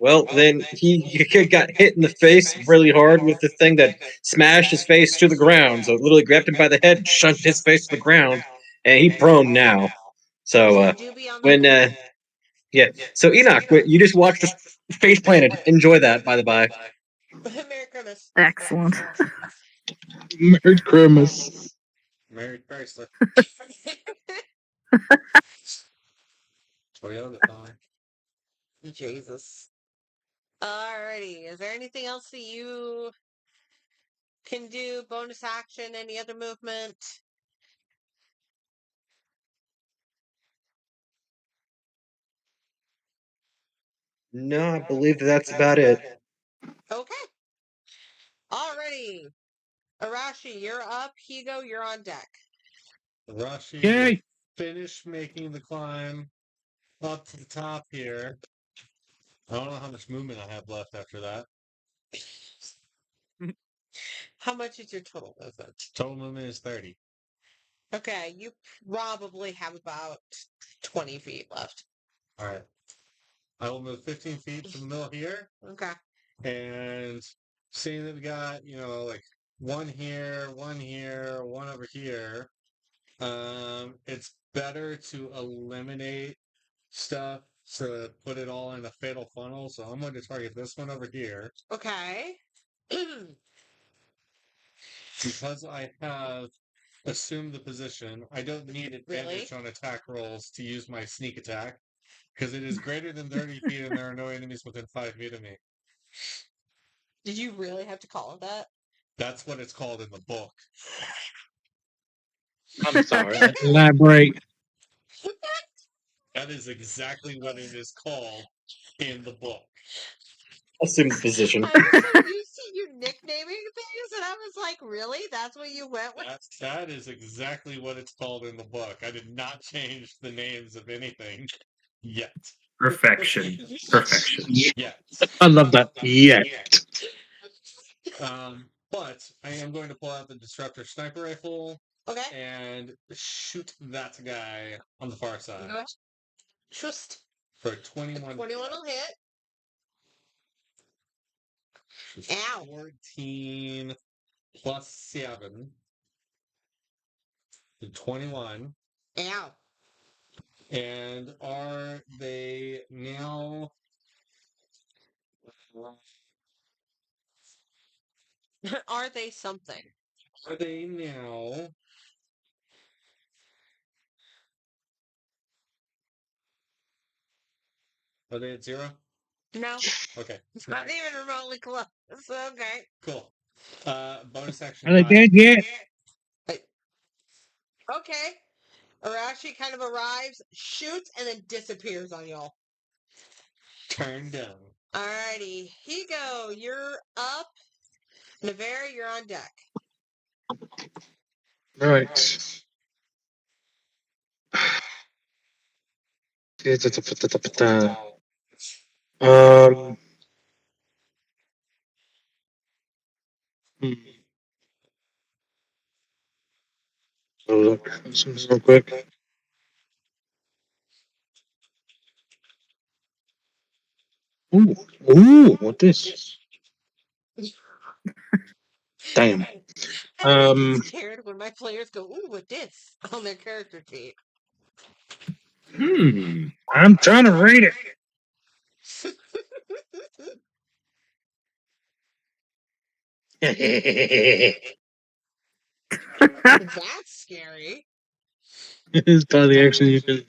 Well, then he got hit in the face really hard with the thing that smashed his face to the ground. So it literally grabbed him by the head, shunted his face to the ground, and he prone now. So Do be on the when board. yeah, so Enoch, you just watched us face planted. Enjoy that, by the by. Merry Christmas. Excellent. Merry Christmas. Merry Chrysler. Toyota fine. Jesus. Alrighty. Is there anything else that you can do? Bonus action? Any other movement? No, I believe that's about it. Okay. Alrighty. Arashi, you're up. Higo, you're on deck. Arashi will Yay. finish making the climb up to the top here. I don't know how much movement I have left after that. How much is your total movement? Total movement is 30. Okay, you probably have about 20 feet left. All right. I will move 15 feet from the middle here. Okay. And seeing that we got, like one here, one over here, it's better to eliminate stuff to put it all in a fatal funnel. So I'm going to target this one over here. Okay. Because I have assume the position. I don't need advantage on attack rolls to use my sneak attack because it is greater than 30 feet and there are no enemies within 5 feet of me. Did you really have to call it that? That's what it's called in the book. I'm sorry. Elaborate. That is exactly what it is called in the book. Assume the position. I'm so used to you nicknaming things, and I was like, really? That's what you went with? That is exactly what it's called in the book. I did not change the names of anything yet. Perfection. Perfection. Yet. I love that. Yet. But I am going to pull out the disruptor sniper rifle Okay. and shoot that guy on the far side. Go ahead. Just For 21. 21 will hit. Ow. 14 plus 7. 21. Ow. And are they now... Are they something? Are they now... Are they at 0? No. Okay. It's not even remotely close. Okay. Cool. Bonus action. Are they dead yet? Okay. Arashi kind of arrives, shoots, and then disappears on y'all. Turn down. Alrighty. Higo, you're up. Navarre, you're on deck. Right. Um. So look, this real quick. Ooh, what this? Damn. I'm scared when my players go, ooh, what this? On their character sheet. I'm trying to read it. That's scary. It's part of the action you can.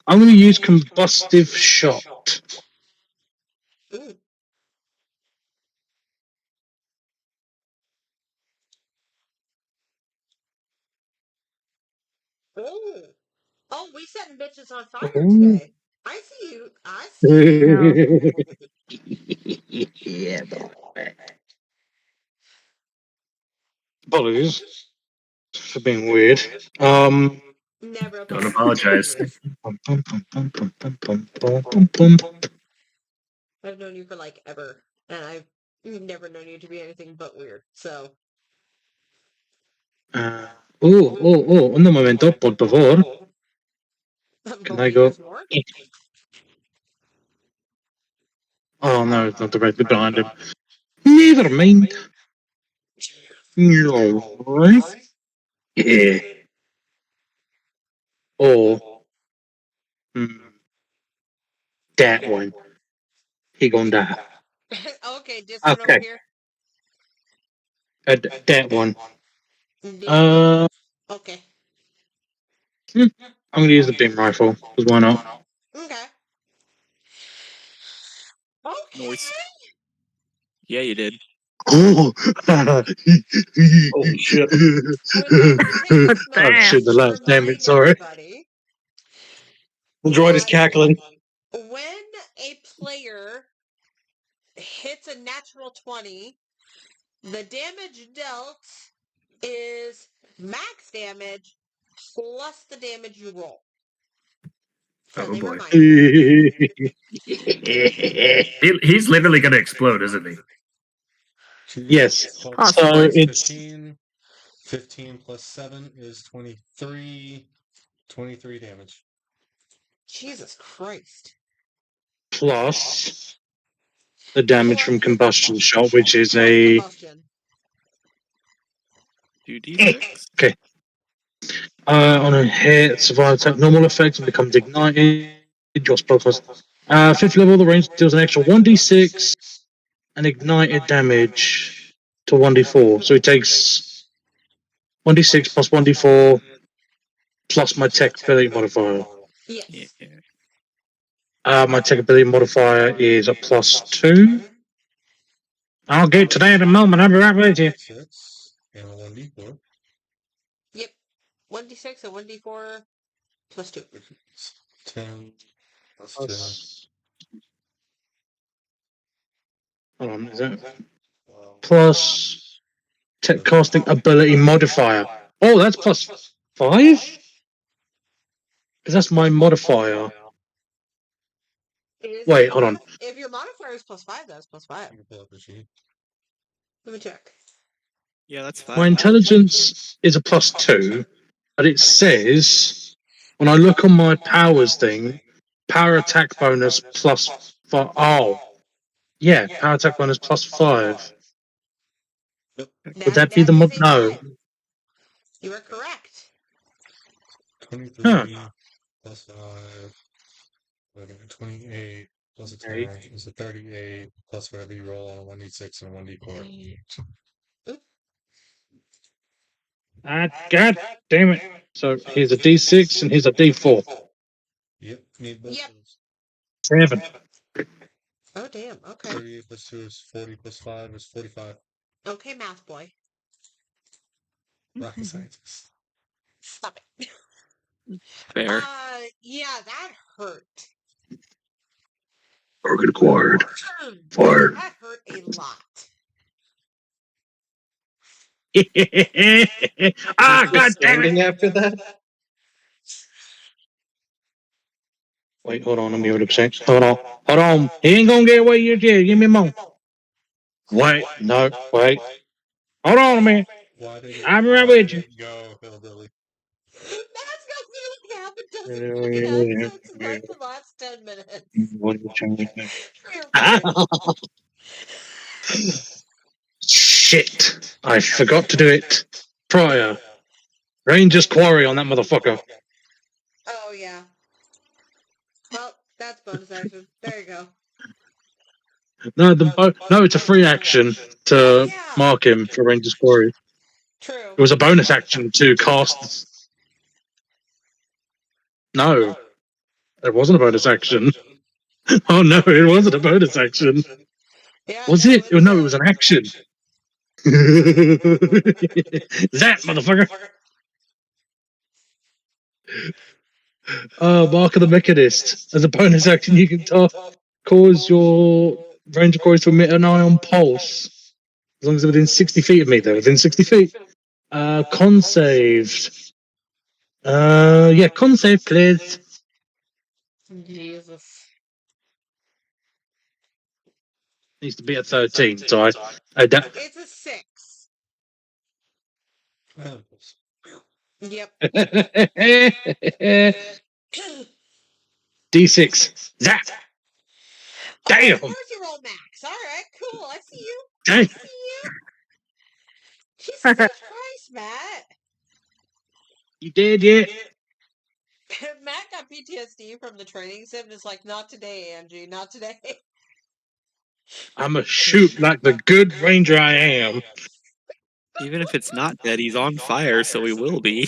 I'm going to use combustive shot. Ooh. Ooh. Oh, we setting bitches on fire today. I see you. I see you. Yeah, boy. Apologies for being weird. Never Don't apologize. apologize. I've known you for like ever, and I've never known you to be anything but weird. So. Un momento, por favor. Can I go? Oh no, it's not directly behind him. Never mind. Alright. Yeah. Oh. That one. He gonna die. Okay, this one over here. That one. Okay. I'm gonna use the beam rifle, because why not? Okay. Okay. Noise. Yeah, you did. Oh, Holy shit. Oh shit, the last damage, sorry. The droid is cackling. When a player hits a natural 20, the damage dealt is max damage plus the damage you roll. Friendly boy. reminder. He's literally going to explode, isn't he? Yes. Possibly. So it's 15 plus 7 is 23. 23 damage. Jesus Christ. plus the damage from combustion shot, which is Plus a combustion. 2d6. okay. On a hit, survival attack normal effect and becomes ignited. Your spell cost 5th level, the range deals an extra 1d6 and ignited damage to 1d4. So he takes 1d6 plus 1d4 plus my tech ability modifier. Yes. My tech ability modifier is a +2. I'll get to that in a moment. I'll be right with you. 6 and a 1d4. Yep. 1d6 and 1d4 plus 2. 10 plus 2. Hold on, is that plus tech casting ability modifier? Oh, that's +5? Because that's my modifier. Wait, hold on. If your modifier is +5, that's +5. Let me check. Yeah, that's My fine. intelligence is a +2, but it says when I look on my powers thing, power attack bonus +5. Oh, yeah, power attack bonus +5. Would that be the mod? No. You are correct. 23 Huh. plus 5. 28 plus a 10 is a 38 plus whatever you roll on a 1d6 and a 1d4. God damn it. So here's a D6 and here's a D4. Yep, need both Yep. of those. 7. Oh, damn. Okay. 38 plus 2 is 40 plus 5 is 45. Okay, math boy. Rocket scientist. Stop it. Fair. Yeah, that hurt. Target acquired. Fired. That hurt a lot. God damn it. After that? Wait, hold on. I'm giving it a sec. Hold on. He ain't gonna get away yet. Give me a moment. Wait. No. Wait. Hold on a minute. Why did it, I'm right with you. go, Hillbilly? That's got really happened dozen fucking episodes in like the last 10 minutes. Shit. I forgot to do it prior. Ranger's quarry on that motherfucker. Oh, yeah. Well, that's bonus action. There you go. No, it's a free action to mark him for Ranger's quarry. True. It was a bonus action to cast. No, it wasn't a bonus action. Oh no, it wasn't a bonus action. Yeah, Was no, it? No, it was an action. That motherfucker. Mark of the Mechanist. As a bonus action, you can cause your Ranger quarries to emit an ion pulse. As long as they're within 60 feet of me, they're within 60 feet. Con saved. Yeah, con save, please. Jesus. Needs to be at 13, so It's a 6. Yep. D6. Zap! Damn! Of course you roll max. Alright, cool. I see you. Damn. I see you. Jesus Christ, Matt. You dead yet? Matt got PTSD from the training sim and is like, not today, Angie, not today. I'm a shoot like the good ranger I am. Even if it's not dead, he's on fire, so he will be.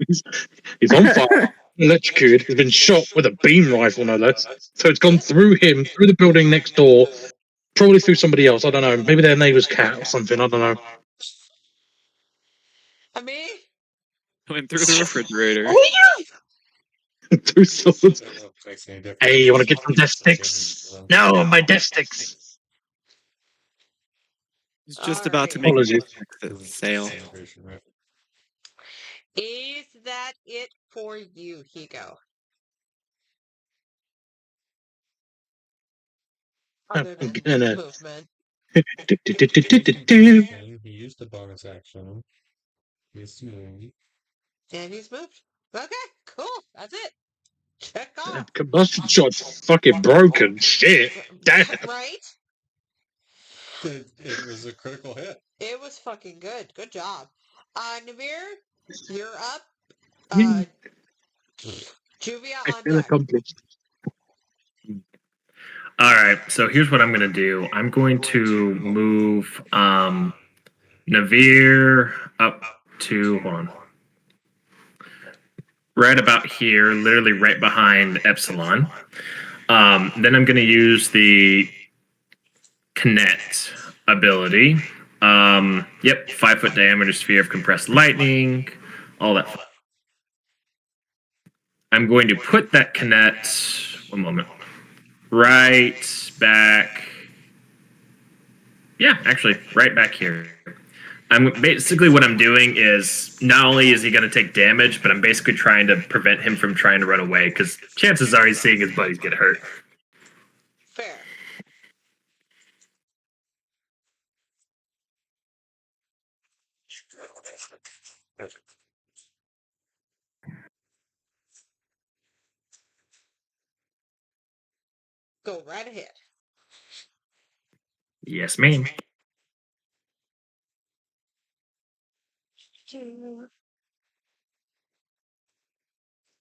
He's on fire, electrocuted, he's been shot with a beam rifle, no less. So it's gone through him, through the building next door, probably through somebody else. I don't know. Maybe their neighbor's cat or something. I don't know. I mean, Went through the refrigerator. Through swords. Hey, you want to get some death sticks? No, my death sticks. He's just about to make Apologies. an exit sale. is that it for you, Higo? Other than gonna- movement. He used the bonus action. He's moved. And he's moved. Okay, cool. That's it. Check off. Combustion shot's fucking broken. Shit. Damn. Right? It was a critical hit. It was fucking good. Good job. Navir, you're up. Juvia on deck. Accomplished. All right, so here's what I'm going to do. I'm going to move Navir up to, hold on, right about here, literally right behind Epsilon. Then I'm going to use the Connect ability. Yep, 5-foot diameter sphere of compressed lightning, all that. I'm going to put that Connect, one moment, right back. Yeah, actually, right back here. I'm basically what I'm doing is not only is he going to take damage, but I'm basically trying to prevent him from trying to run away because chances are he's seeing his buddies get hurt. Fair. Go right ahead. Yes, ma'am.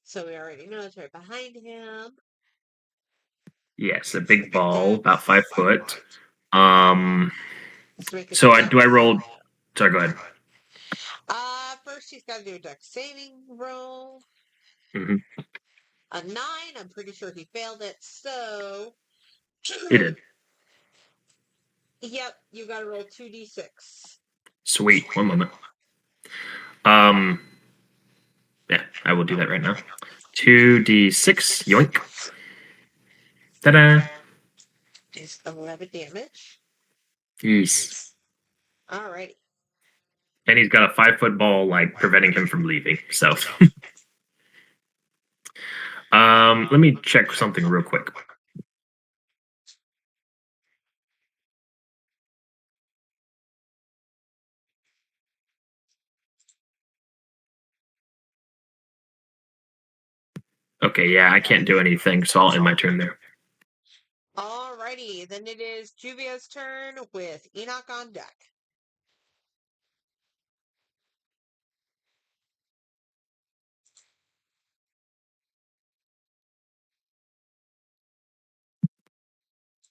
So we already know it's right behind him. Yes, a big ball, about 5 foot. So do I roll? Sorry, go ahead. First he's got to do a dex saving roll. Mm-hmm. A 9. I'm pretty sure he failed it. So He did. Yep, you got to roll 2d6. Sweet. One moment. Yeah, I will do that right now. 2d6. Yoink. Ta-da. Is 11 damage. Yes. Alrighty. And he's got a 5-foot ball, like, preventing him from leaving. So, let me check something real quick. Okay, yeah, I can't do anything, so I'll end my turn there. Alrighty, then it is Juvia's turn with Enoch on deck.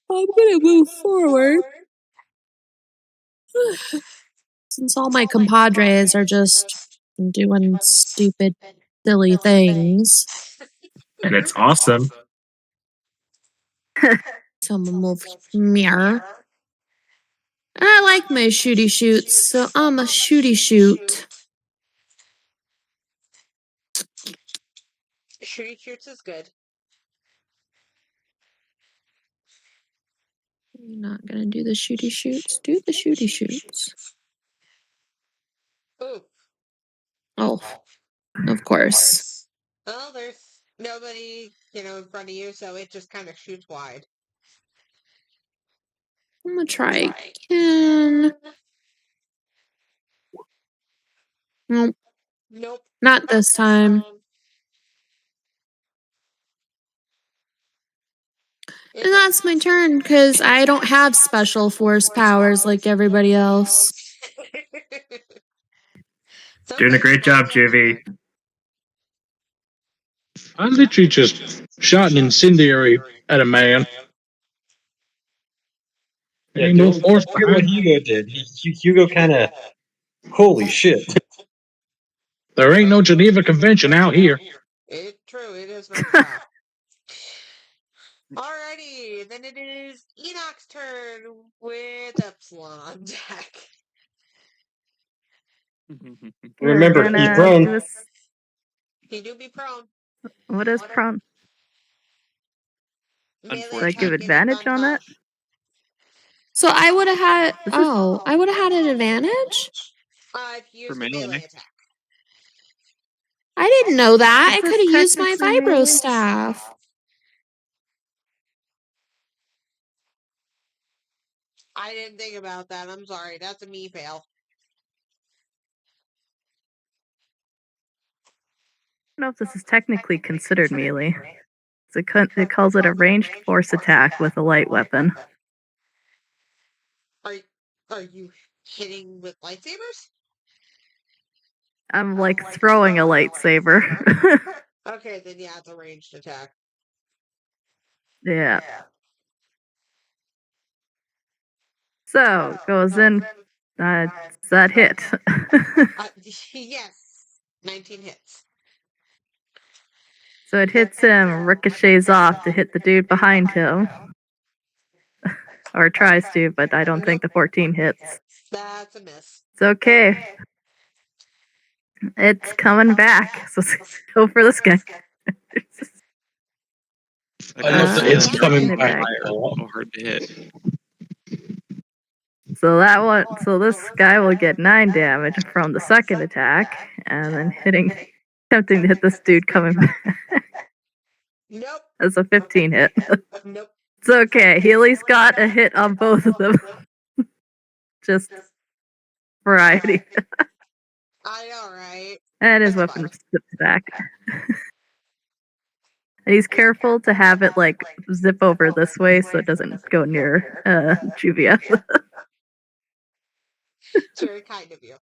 I'm gonna move forward. Since all my compadres are just doing stupid, silly things. And it's awesome. So I'm gonna move here. I like my shooty shoots, so I'm a shooty shoot. Shooty shoots is good. You're not gonna do the shooty shoots. Do the shooty shoots. Ooh. Oh, of course. Well, there's nobody, in front of you, so it just kind of shoots wide. I'm gonna try again. Nope. Nope. Not this time. And that's my turn, because I don't have special force powers like everybody else. Doing a great job, Jivy. I literally just shot an incendiary at a man. Yeah, Ain't no don't force forget what behind. Hugo did. Hugo kind of, holy shit. There ain't no Geneva Convention out here. True, it is very tough. Alrighty, then it is Enoch's turn with Epsilon on deck. Remember, We're he's gonna prone. do this. He do be prone. What is prone? Melee Do I give attack advantage on that? So I would have had. This is- Oh, I would have had an advantage? If you use For the melee. melee attack. I didn't know that. I Is this could have used my technically vibro melee? staff. I didn't think about that. I'm sorry. That's a me fail. I don't know if this is technically considered melee. It calls it a ranged force attack with a light weapon. Are you hitting with lightsabers? I'm like throwing a lightsaber. Okay, then yeah, it's a ranged attack. Yeah. So goes in. Does that hit? Yes, 19 hits. So it hits him, ricochets off to hit the dude behind him. Or tries to, but I don't think the 14 hits. That's a miss. It's okay. It's coming back. So go for this guy. I love that it's coming second back. attack. So hard to hit. So that one. So this guy will get 9 damage from the second attack, and then attempting to hit this dude coming back. Nope. That's a 15 hit. Nope. It's okay. He at least got a hit on both of them. Just variety. I know, right? And his That's weapon fine. slips back. And he's careful to have it like zip over this way so it doesn't go near Juvia. It's very kind of you.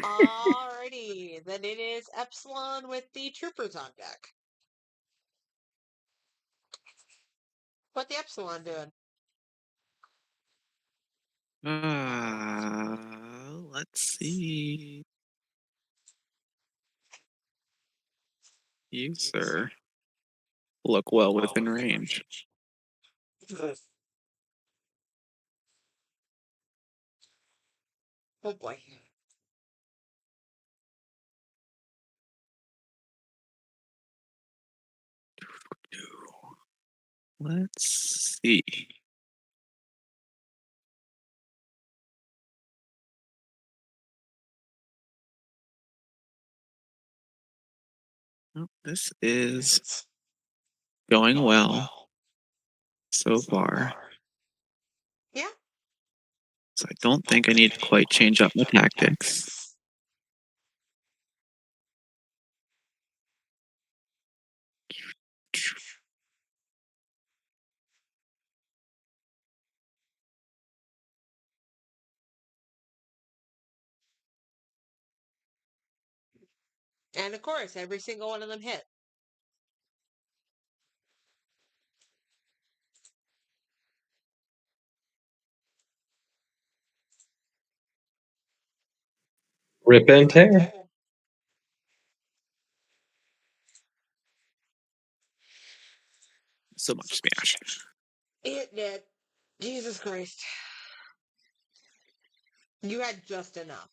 Alrighty, then it is Epsilon with the troopers on deck. What the Epsilon doing? Let's see. You, sir, look well within range. Oh boy. Let's see. Oh, this is going well so far. Yeah. So I don't think I need to quite change up my tactics. And of course, every single one of them hit. Rip and tear. So much smash. It did. Jesus Christ. You had just enough.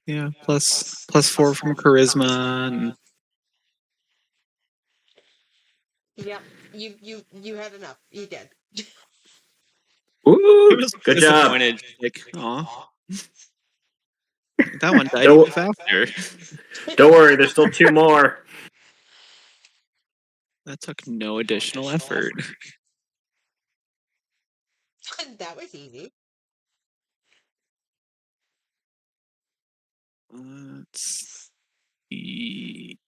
Yeah, plus 4 from charisma. And Yep. You had enough. You did. Ooh, good job. disappointed. Like, aw. That one died Don't- even faster. Don't worry, there's still 2 more. That took no additional effort. That was easy. Let's see.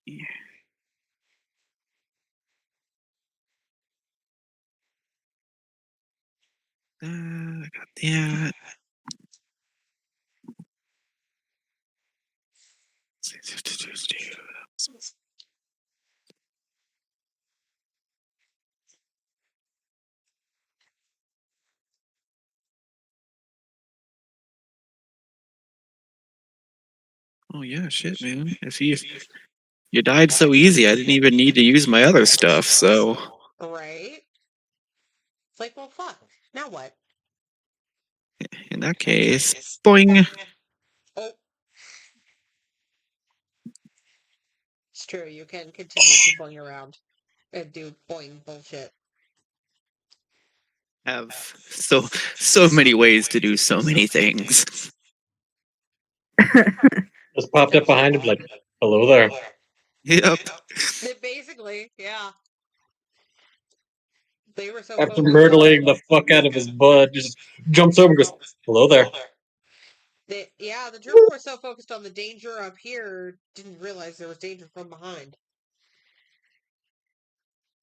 I got that. Oh yeah, shit, man. If you died so easy, I didn't even need to use my other stuff. So Right? It's like, well, fuck. Now what? in that case, boing. Oh. It's true. You can continue to boing around and do boing bullshit. Have so many ways to do so many things. Just popped up behind him like, hello there. Yep. Basically, yeah. They were so After focused murdering the fuck out of his bud, just jumps over and goes, hello there. the trooper was so focused on the danger up here, didn't realize there was danger from behind.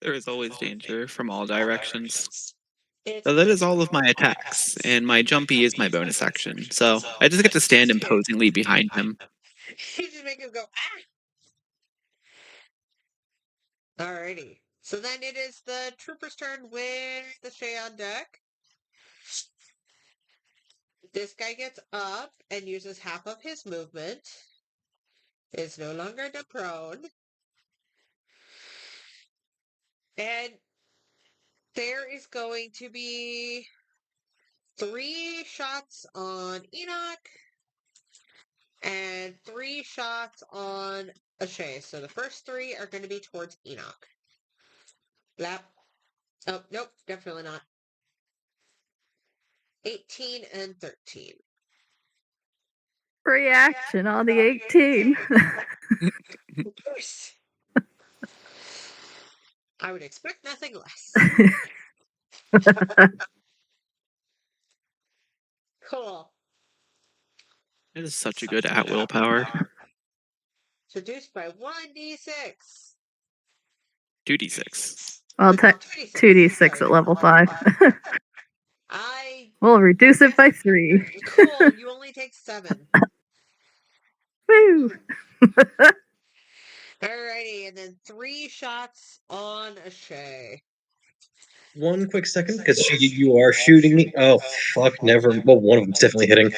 There is always danger from all directions. It's So that is all of my attacks, and my jumpy is my bonus action. So I just get to stand imposingly behind him. You just make him go, ah! Alrighty. So then it is the trooper's turn with the Shay on deck. This guy gets up and uses half of his movement. Is no longer the prone. And there is going to be 3 shots on Enoch and 3 shots on Ashay. So the first 3 are going to be towards Enoch. Lap. Oh, nope, definitely not. 18 and 13. Reaction on the 18. Oops. I would expect nothing less. Cool. It is such a good at-will power. Reduced by 1d6. 2d6. Well, 2d6 at level 5. We'll reduce it by 3. Cool, you only take 7. Woo! Alrighty, and then 3 shots on Ashay. One quick second, because you are shooting me. Oh, fuck, never. Well, one of them's definitely hitting.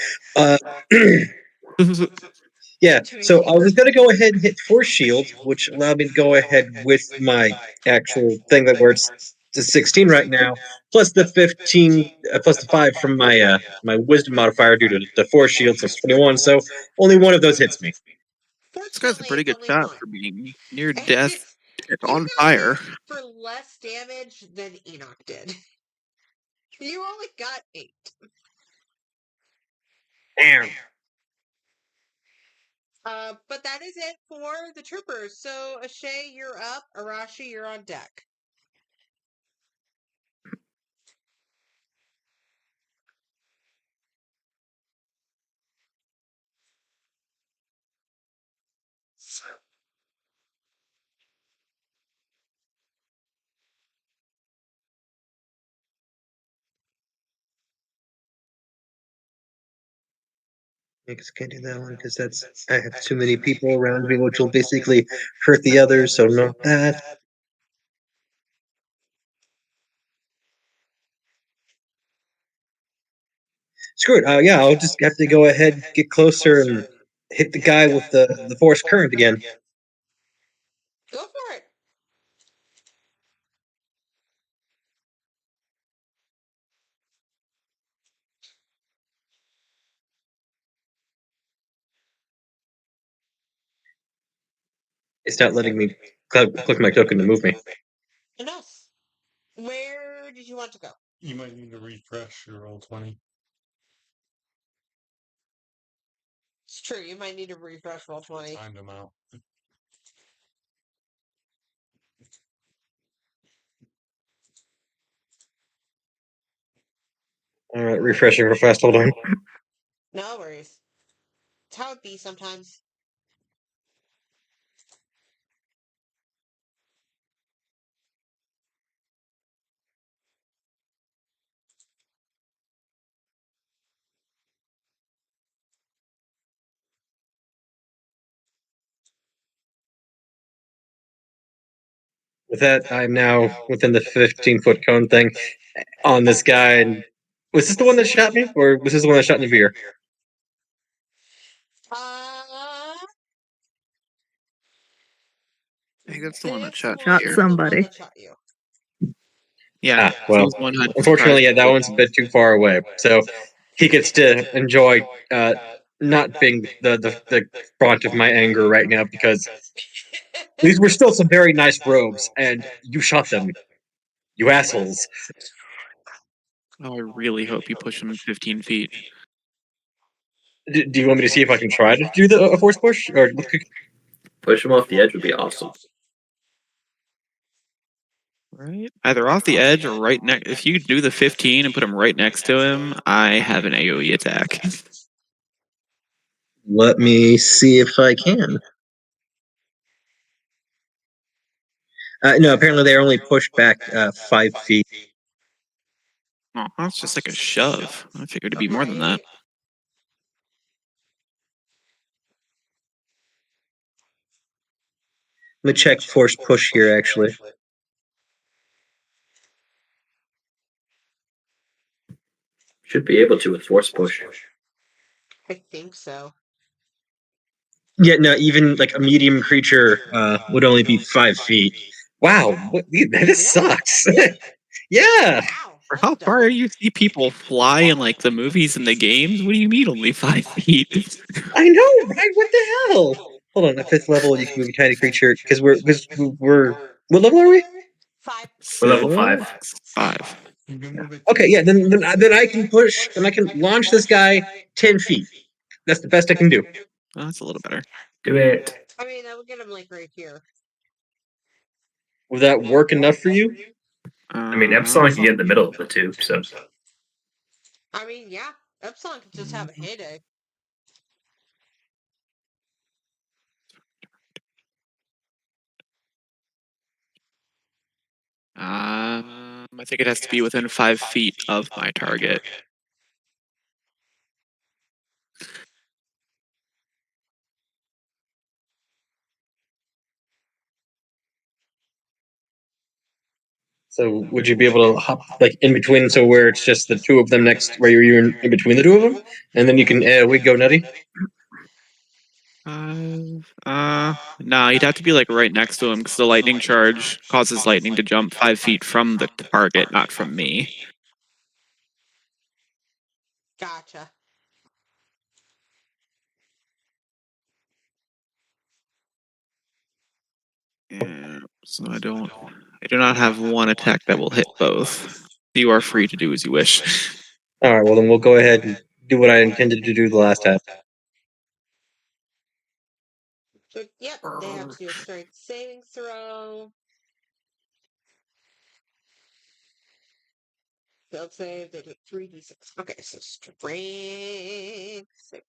Yeah, so I was going to go ahead and hit Force Shield, which allowed me to go ahead with my actual thing that where it's 16 right now, plus the 15, plus the 5 from my my Wisdom modifier due to the Force Shield, so it's 21. So only one of those hits me. This guy's a Fortunately, pretty it's good only shot one. for being near And death you on got fire. hit for less damage than Enoch did. You only got 8. Damn. But that is it for the troopers. So, Ashay, you're up. Arashi, you're on deck. Because can't do that one because that's I have too many people around me, which will basically hurt the others. So not that. Screw it. Yeah, I'll just have to go ahead, get closer, and hit the guy with the force current again. Go for it. It's not letting me click my token to move me. Enough. Where did you want to go? You might need to refresh your roll 20. It's true. You might need to refresh roll 20. Timed them out. All right, refreshing real fast. Hold on. No worries. It's how it be sometimes. With that, I'm now within the 15-foot cone thing on this guy. And was this the one that shot me, or was this the one that shot Navir? Uh, I think that's the one that this shot Shot here. is the one somebody. that shot you. Yeah. Well, He's the one who had unfortunately, yeah, surprise that roll. one's a bit too far away. So he gets to enjoy not being the front of my anger right now because these were still some very nice robes, and you shot them, you assholes. Oh, I really hope you push him 15 feet. Do you want me to see if I can try to do a force push, or Push him off the edge would be awesome. Right? Either off the edge or right next. If you do the 15 and put him right next to him, I have an AoE attack. Let me see if I can. No, apparently they're only pushed back 5 feet. Oh, that's just like a shove. I figured it'd be more than that. Let me check force push here, actually. Should be able to with force push. I think so. Yeah, no, even like a medium creature would only be 5 feet. Wow, this sucks. Yeah. Wow. For how far you see people fly in like the movies and the games? What do you mean only 5 feet? I know, right? What the hell? Hold on, at 5th level, you can move a tiny creature because we're what level are we? 5. We're level 5. 5. You can move it. Okay, yeah, then I can push and I can launch this guy 10 feet. That's the best I can do. Oh, that's a little better. Do it. I mean, that would get him like right here. Would that work enough for you? I mean, Epsilon can get in the middle of the two, so. I mean, yeah. Epsilon could just have a heyday. I think it has to be within 5 feet of my target. So would you be able to hop like in between, so where it's just the two of them next, where you're in between the two of them, and then you can we go nutty? Nah, you'd have to be like right next to him because the lightning charge causes lightning to jump 5 feet from the target, not from me. Gotcha. Yeah, so I do not have one attack that will hit both. You are free to do as you wish. All right, well then we'll go ahead and do what I intended to do the last time. So, yep, they have to do a strength saving throw. They'll save, they take 3d6. Okay, so strength 6.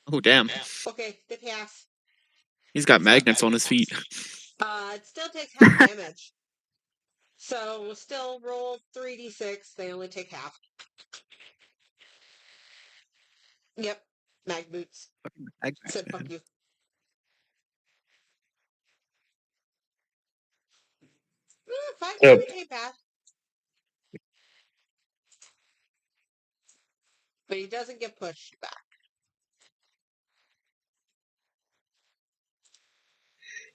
Oh damn, Okay, they pass. he's got magnets on his feet. It still takes half damage. So we'll still roll 3d6. They only take half. Yep, mag boots. Said fuck you. Five So- damage ain't bad. But he doesn't get pushed back.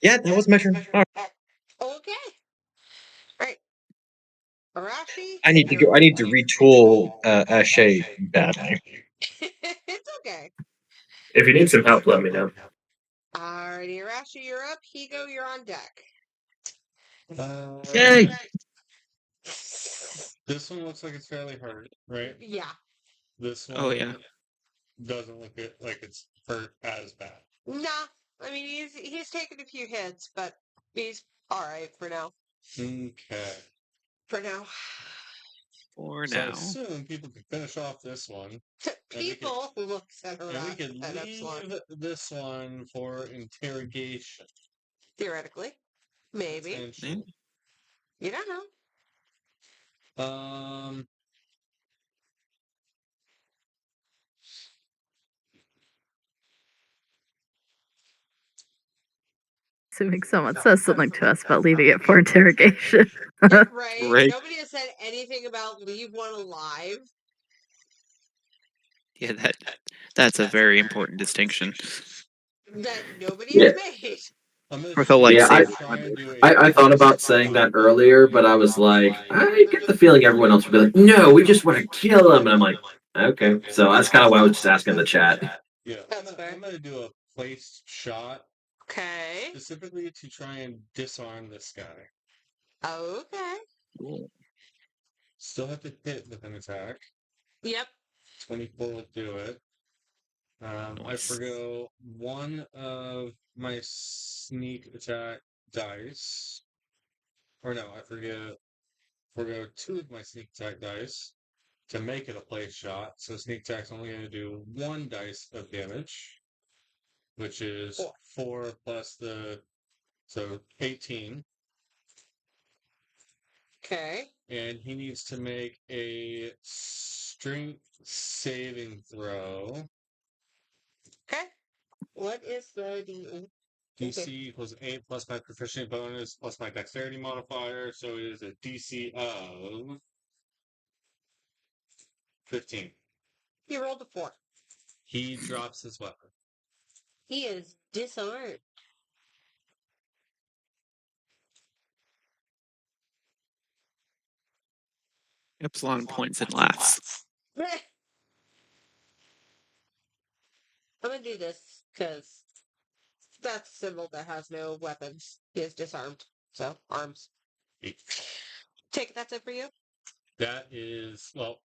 Yeah, that was my turn. All right. Okay. Right. Arashi. I need to go. I need to retool Ashe badly. It's okay. If you need some help, let me know. Alrighty, Arashi, you're up. Higo, you're on deck. Yay! This one looks like it's fairly hurt, right? Yeah. This one Oh yeah. doesn't look like it's hurt as bad. Nah. I mean, he's taken a few hits, but he's alright for now. Okay. For now. For So I now. assume people can finish off this one. People who look at And we can at leave Epsilon. this one for interrogation. Theoretically. Maybe. Potentially. You don't know. Assuming someone says something to us about leaving it for interrogation. Right. Right. Nobody has said anything about leave one alive. Yeah, that's a very important distinction. That nobody Yeah. has made. With a lightsaber. I thought about saying that earlier, but I was like, I get the feeling everyone else would be like, no, we just want to kill him. And I'm like, okay. So that's kind of what I was just asking in the chat. Yeah, That's fair. I'm gonna do a placed shot Okay. specifically to try and disarm this guy. Okay. Cool. Still have to hit with an attack. Yep. 24 will do it. I Nice. forgo one of my sneak attack dice. Or no, I forgo two of my sneak attack dice to make it a place shot. So sneak attack's only going to do one dice of damage, which is 4 plus so 18. Okay. And he needs to make a strength saving throw. Okay. What is the D? DC equals 8 plus my proficiency bonus plus my dexterity modifier, so it is a DC of 15. He rolled a 4. He drops his weapon. He is disarmed. Epsilon points and laughs. I'm gonna do this because that's a symbol that has no weapons. He is disarmed. So, arms. Take that's it for you? That is, well,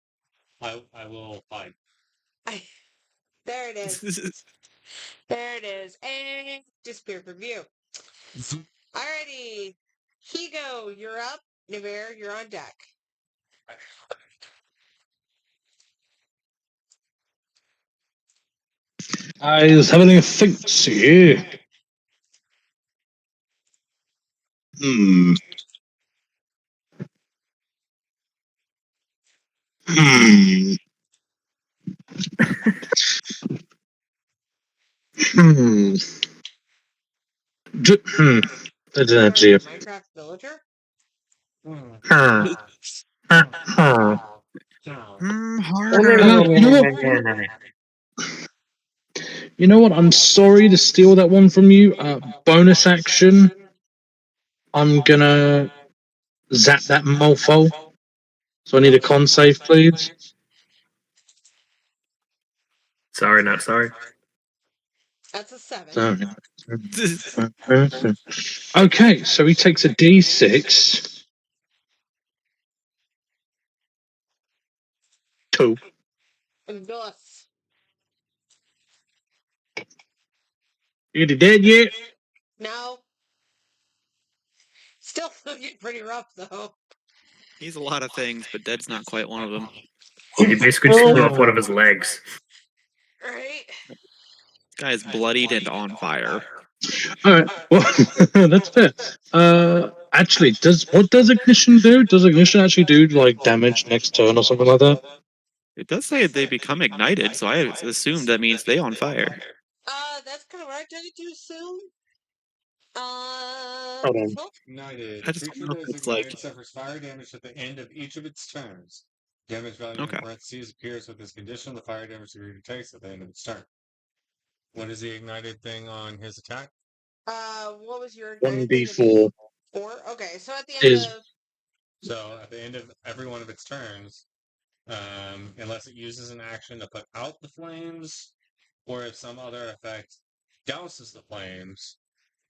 I will hide. There it is. There it is. And disappear from view. Alrighty. Higo, you're up. Navarre, you're on deck. I was having a think, see. Hmm. Hmm. Hmm. That's an idea. Minecraft villager? Huh. Huh. Harder. You know what? I'm sorry to steal that one from you. Bonus action. I'm gonna zap that mofo. So I need a con save, please. Sorry, not sorry. That's a 7. Okay, so he takes a D6. 2. And Gus. You dead yet? No. Still looking pretty rough, though. He's a lot of things, but dead's not quite one of them. He basically just blew off one of his legs. Right? This guy is bloodied and on fire. Alright, well, that's fair. Actually, what does ignition do? Does ignition actually do, like, damage next turn or something like that? It does say they become ignited, so I assumed that means they on fire. That's kind of what I tended to assume. Hold on. Well, Ignited. I just Creature don't know that if is it's like- ignited suffers fire damage at the end of each of its turns. Damage value Okay. in parentheses appears with this condition. The fire damage the creature takes at the end of its turn. What is the ignited thing on his attack? what was your ignited thing? 1d4 4? Okay, so at the end is. of... So at the end of every one of its turns, unless it uses an action to put out the flames, or if some other effect douses the flames,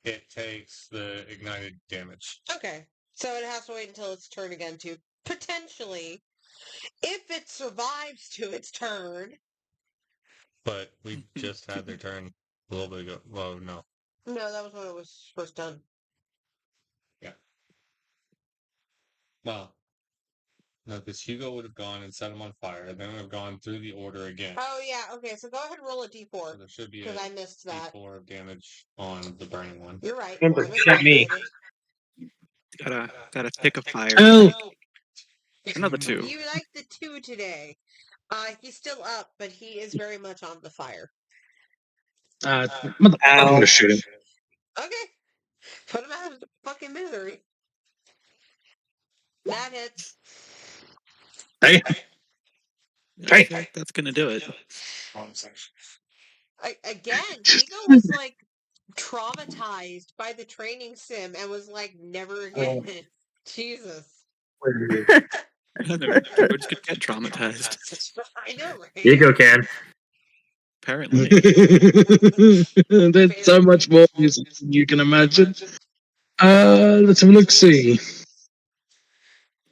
it takes the ignited damage. Okay, so it has to wait until its turn again to potentially, if it survives to its turn. But we just had their turn a little bit ago. Well, no. No, that was when it was first done. Well, no, because Hugo would have gone and set him on fire, then would have gone through the order again. Oh, yeah, okay, so go ahead and roll a d4. So there should be a because I missed that. D4 of damage on the burning one. You're right. Remember, I'm not me. exaggerated. Gotta pick a fire. Oh, Another 2. You like the 2 today. He's still up, but he is very much on the fire. I'm gonna shoot him. Okay. Put him out of fucking misery. That hits. Hey, I think that's gonna do it. Again, Hugo was like traumatized by the training sim and was like, never again. Jesus. We're just gonna get traumatized. I know, right? Ego can. Apparently. There's so much more music than you can imagine. Let's have a look. See.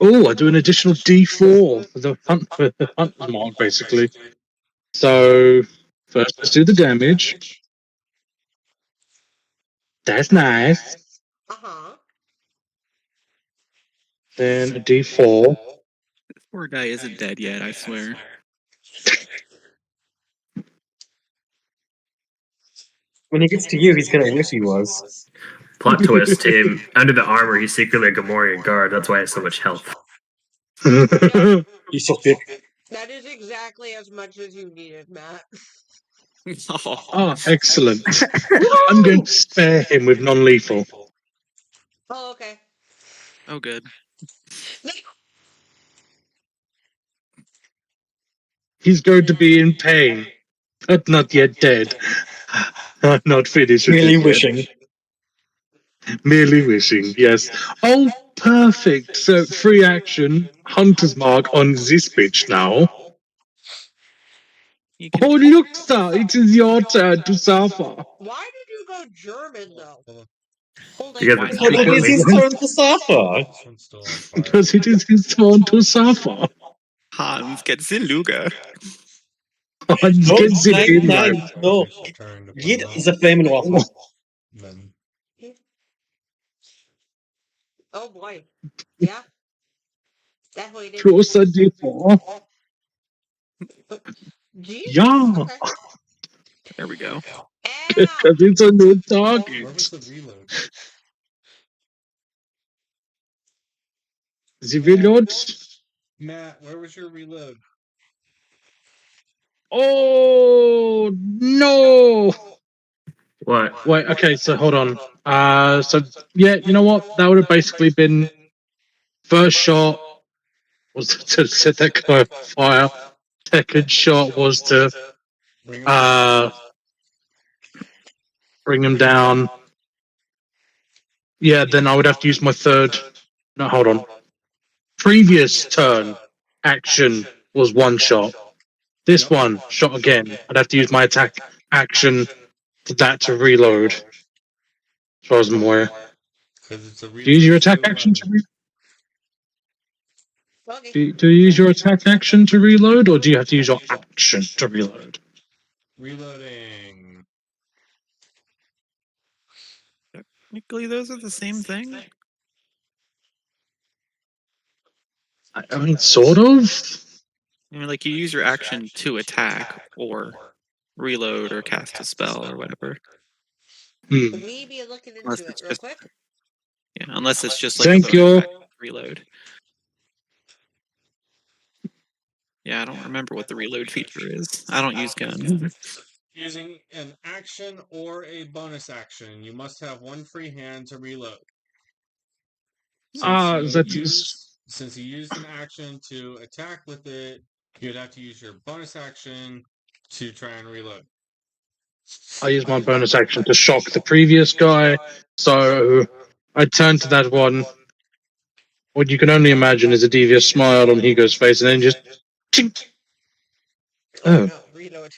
Oh, I do an additional D4 for the hunt mark, basically. So first, let's do the damage. That's nice. Uh-huh. Then a D4. This poor guy isn't dead yet, I swear. When he gets to you, he's gonna wish he was. Plot twist: under the armor, he's secretly a Gamorrean guard. That's why he has so much health. You so thick. That is exactly as much as you needed, Matt. Oh, Ah, excellent. I'm going to spare him with non-lethal. Oh, okay. oh, good. He's going to be in pain, but not yet dead. I'm not finished with Merely it yet. wishing. Merely wishing, yes. Oh, perfect. So, free action, Hunter's Mark on this bitch now. You can Oh, look, sir, it is your turn to suffer. Why did you go German though? Holding Because Why it's But it secretly is his Because- turn to suffer. This one's still on fire. Because it is his turn to suffer. Hans gets the Luger. Hans No, gets it in nein, right. no. Turn to put Get him out. the flame in water. Then Oh boy. Yeah. Definitely didn't. Closer, deeper. Jeez. Yeah, Okay. There we go. Ow. because it's a new where target. was the reload? The reload. Matt, where was your reload? Oh, no. what? Wait, okay, so hold on. So, yeah, you know what? That would have basically been first shot was to set that guy on fire. Second shot was to Bring him down. bring him down. Yeah, then I would have to use my third. No, hold on. Previous turn action was one shot. This Yep. one shot again. I'd have to use my attack action for that to reload. As far as I'm aware. Because it's a Do you use your attack reload action to weapon. Okay. do you use your attack action to reload, or do you have to use your action to reload? Reloading. Technically, those are the same thing. I mean, sort of. I mean, like you use your action to attack or reload or cast a spell or whatever. Hmm. Let me be looking Unless into it it's real just quick. yeah, unless it's just like Thank a bonus you. action reload. Yeah, I don't remember what the reload feature is. I don't use guns. Using an action or a bonus action, you must have one free hand to reload. Since you used an action to attack with it, you'd have to use your bonus action to try and reload. I use my bonus action to shock the previous guy, so I turn to that one. What you can only imagine is a devious smile on Higo's face, and then just. Chink. Oh, no, reload.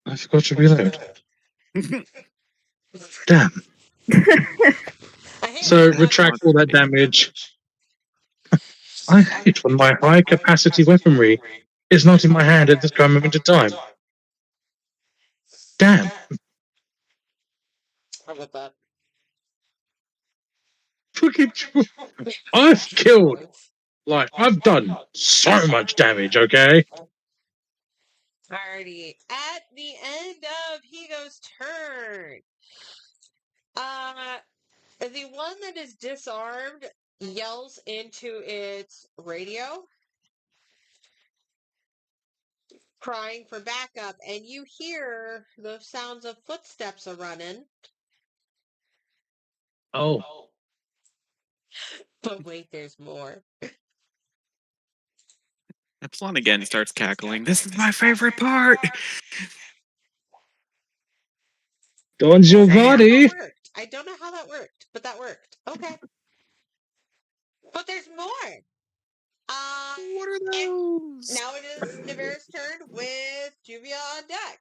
I forgot to reload. Damn. I hate So that retract all that damage. I one. hate when my high capacity weaponry is not in my hand at this moment in time. Damn. How about that? Fucking true. I've killed. Like, I've done so much damage, okay? Alrighty. At the end of Higo's turn, the one that is disarmed yells into its radio, crying for backup, and you hear those sounds of footsteps a running. Oh. But wait, there's more. Epsilon again starts cackling. This is my favorite part. Don't your body. I don't know how that worked, but that worked. Okay. But there's more. What are those? Now it is Nivera's turn with Juvia on deck.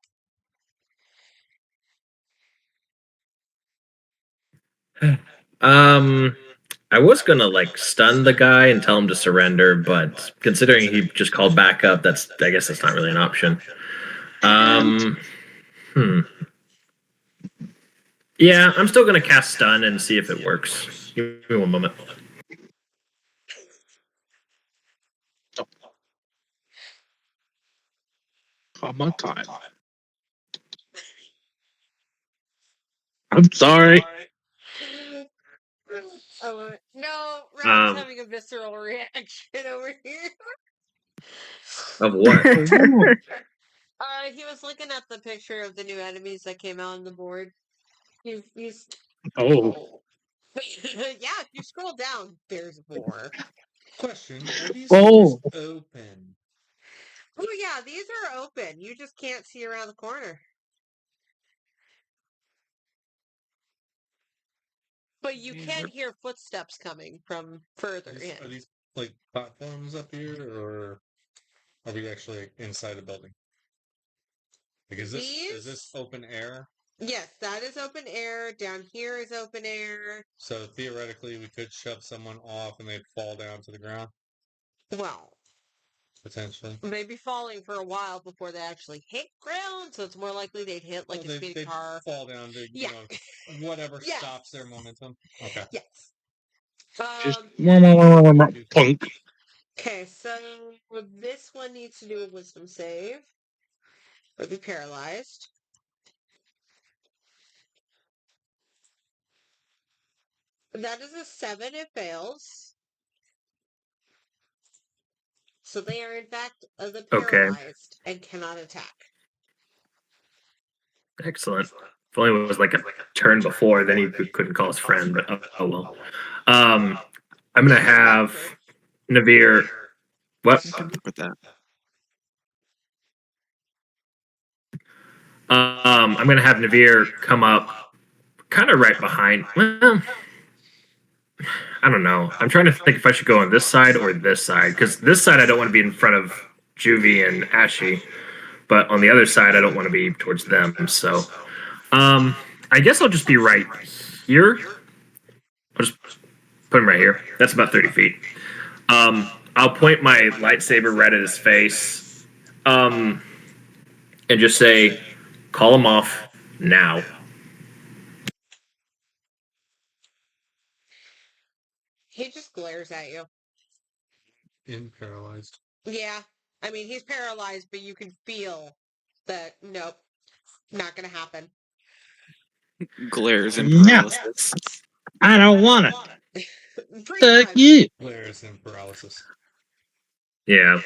I was gonna like stun the guy and tell him to surrender, but considering he just called back up, I guess that's not really an option. Yeah, I'm still gonna cast stun and see if it works. Give me one moment. Come on, time. I'm sorry. Oh, no, Rob's having a visceral reaction over here. Of what? He was looking at the picture of the new enemies that came out on the board. He's Oh. yeah, if you scroll down, there's more. Question: are these Oh. doors open? Oh yeah, these are open. You just can't see around the corner. But you can hear footsteps coming from further Are in. these like platforms up here, or are we actually inside a building? Like, is this These? open air? Yes, that is open air. Down here is open air. So theoretically, we could shove someone off and they'd fall down to the ground, Well, potentially. they'd be falling for a while before they actually hit ground, so it's more likely they'd hit like a speeding they'd car. fall down to, Yeah. Whatever Yes. stops their momentum. Okay. Yes. Just Um, punk. okay, so this one needs to do a wisdom save. Or be paralyzed. That is a 7, it fails. So they are in fact the Okay. paralyzed and cannot attack. Excellent. If only it was like a turn before, then he couldn't call his friend, but oh well. I'm gonna have Navir. What? With that. I'm gonna have Navir come up, kind of right behind. Well, I don't know. I'm trying to think if I should go on this side or this side, because this side I don't want to be in front of Juvie and Ashi, but on the other side I don't want to be towards them. So, I guess I'll just be right here. I'll just put him right here. That's about 30 feet. I'll point my lightsaber right at his face, and just say, "Call him off now." He just glares at you. Paralyzed. Yeah. I mean, he's paralyzed, but you can feel that, nope, not gonna happen. Glares and No. paralysis. I don't want it. Pretty Fuck much. you. Glares and paralysis. Yeah.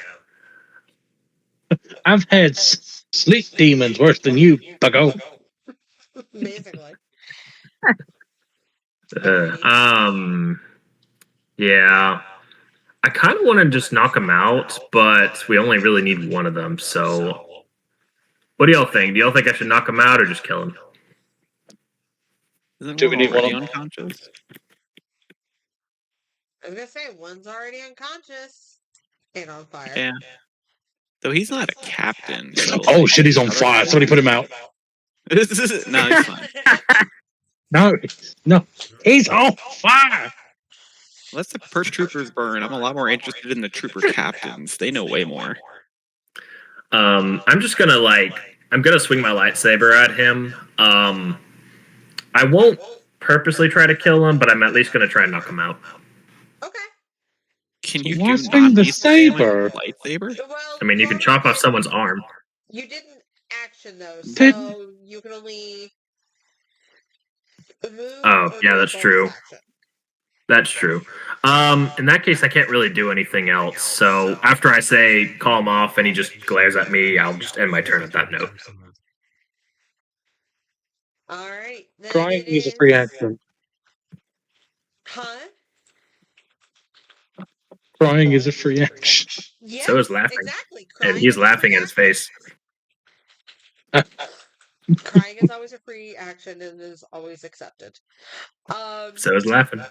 I've had sleep demons worse than you, buggo. Basically. Yeah. I kind of want to just knock him out, but we only really need one of them. So, what do y'all think? Do y'all think I should knock him out or just kill him? Isn't Do one we need one already of- unconscious? I was gonna say, one's already unconscious and on fire. Yeah. Though he's not a captain. So Oh like, shit, he's on fire. Somebody put him out. no, he's fine. No, he's on fire. Let the perch troopers burn. I'm a lot more interested in the trooper captains. They know way more. I'm just gonna I'm gonna swing my lightsaber at him. I won't purposely try to kill him, but I'm at least gonna try and knock him out. Okay. Can you Why do swing the Nazi slam with saber? your lightsaber? Well, I mean, you can chop off someone's arm. You didn't action though, Did- so you can only move. Oh, or yeah, do a that's bonus true. action. That's true. In that case, I can't really do anything else. So after I say call him off and he just glares at me, I'll just end my turn at that note. All right. Then Crying it is a free action. Huh? Crying is a free action. Yes, So is laughing. exactly. And he's is a laughing free at his face. Crying is always a free action and is always accepted. So is laughing.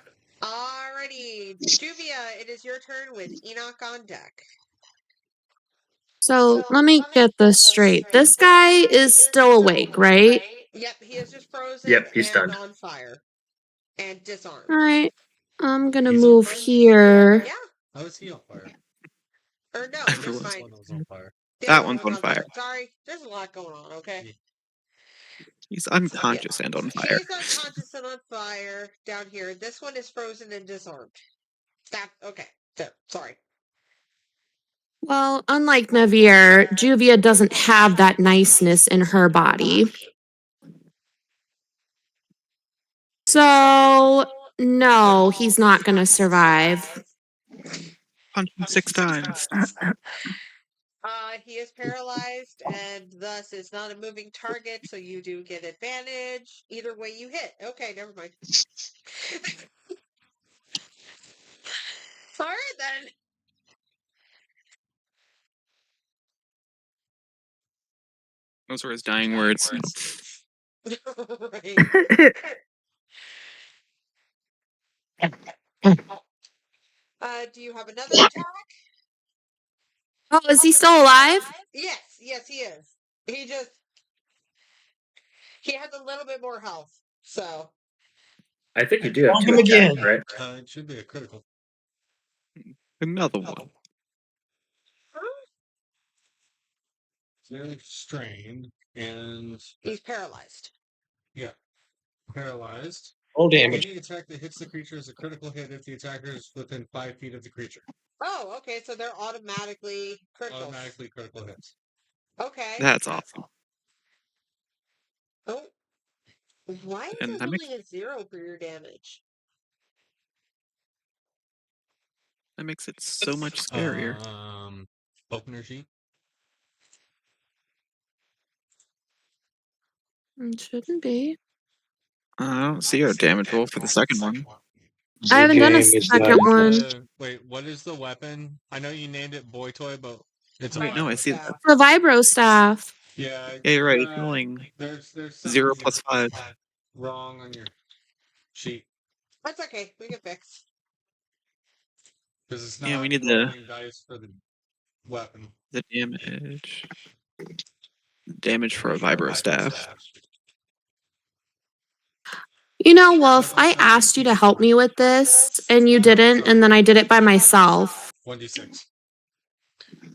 Alrighty, Juvia, it is your turn with Enoch on deck. So let me get this straight. This guy is still awake, right? Yep, he is just frozen Yep, he's and stunned. on fire and disarmed. All right. I'm going to He's move unfrozen? here. Yeah. How is he on fire? Or no, Everyone's never This mind. one was on fire. The That other one one's was on fire. Sorry, there's a lot going on, okay? He's unconscious and on fire. He's unconscious and on fire down here. This one is frozen and disarmed. Okay. So, sorry. Well, unlike Navir, Juvia doesn't have that niceness in her body. So, no, he's not going to survive. Punch him 6 times. He is paralyzed and thus is not a moving target, so you do get advantage. Either way you hit. Okay, never mind. Alright then. Those were his dying words. Right. Do you have another attack? Oh, is he still alive? Yes, he is. He has a little bit more health, so. I think you do have On 2 him attacks, again. right? It should be a critical. Another one. Very strained and He's paralyzed. paralyzed. Roll damage. Any attack that hits the creature is a critical hit if the attacker is within 5 feet of the creature. Oh, okay, so they're automatically critical. Automatically critical hits. Okay. That's awesome. Oh. Why is And it that makes only a 0 for your damage? it so much scarier. Opener sheet. It shouldn't be. I don't see a damage roll for the second one. I haven't done a game is second not- one. Wait, what is the weapon? I know you named it Boy Toy, but it's Wait, a no, I weapon. see that. The vibro staff. Yeah, Yeah, you're right. It's rolling there's 0 something plus 5. wrong on your sheet That's okay. We can fix. because it's not Yeah, we need rolling dice for the weapon. the damage. Damage for a vibro staff. You know, Wolf, I asked you to help me with this, and you didn't, and then I did it by myself. 1d6.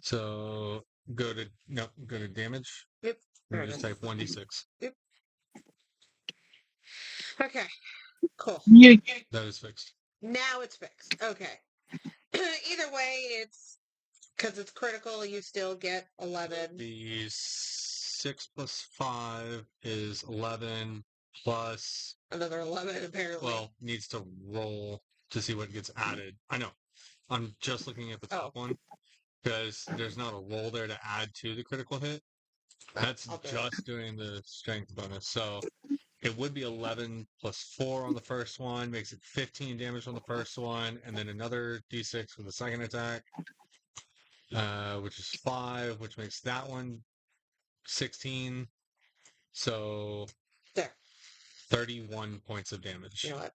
So go to damage. Yep. And just type 1d6. Okay. Cool. Yeah. That is fixed. Now it's fixed. Okay. Either way, it's because it's critical. You still get 11. The 6 plus 5 is 11 plus. Another 11, apparently. Well, needs to roll to see what gets added. I know. I'm just looking at the top one because there's not a roll there to add to the critical hit. That's just doing the strength bonus. So it would be 11 plus 4 on the first one, makes it 15 damage on the first one, and then another d6 for the second attack, which is 5, which makes that one 16. So There. 31 points of damage. You know what?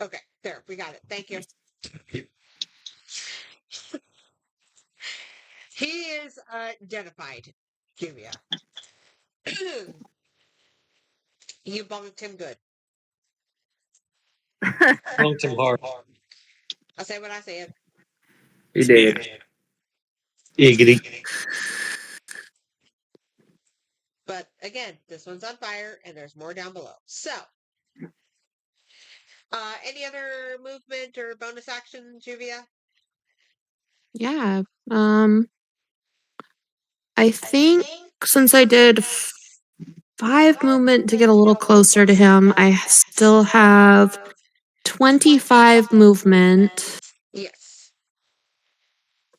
Okay, there. We got it. Thank you. He is identified, Juvia. You bumped him good. Bumped him hard. I say what I said. You did. Giggity. But again, this one's on fire, and there's more down below. So, any other movement or bonus action, Juvia? Yeah. I think since I did 5 movement to get a little closer to him, I still have 25 movement. Yes.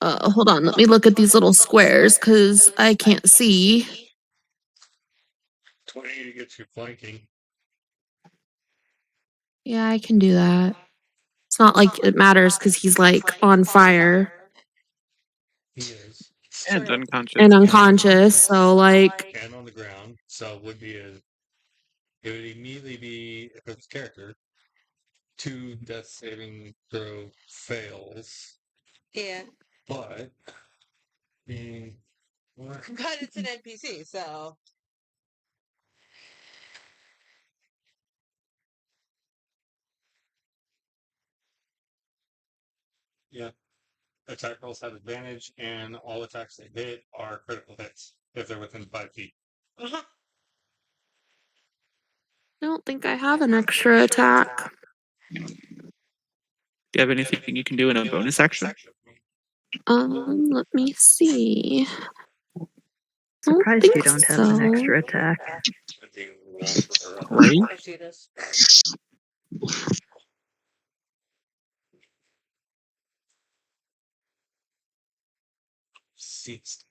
Hold on, let me look at these little squares because I can't see. 20 to get you flanking. Yeah, I can do that. It's not like it matters because he's like on fire He is. And unconscious. and unconscious, so like. And on the ground. So it would immediately be, if it's character, 2 death saving throw fails. Yeah. But being But it's an NPC, so. yeah. Attack rolls have advantage, and all attacks they hit are critical hits if they're within 5 feet. Uh-huh. I don't think I have an extra attack. Do you have anything you can do in a bonus action? Let me see. Surprised you don't have an extra attack. Right? I see this. Seats.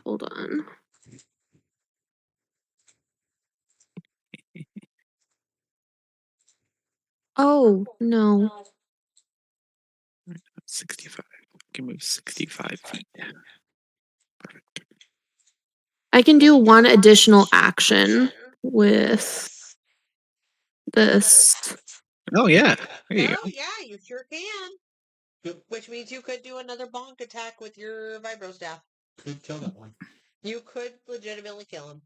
Hold on. Oh, no. 65. Can move 65 feet. Perfect. I can do one additional action with this. Oh yeah. There you Oh, yeah, you sure can. Which means you could do another bonk attack with your vibro staff. Could kill that one. You could legitimately kill him.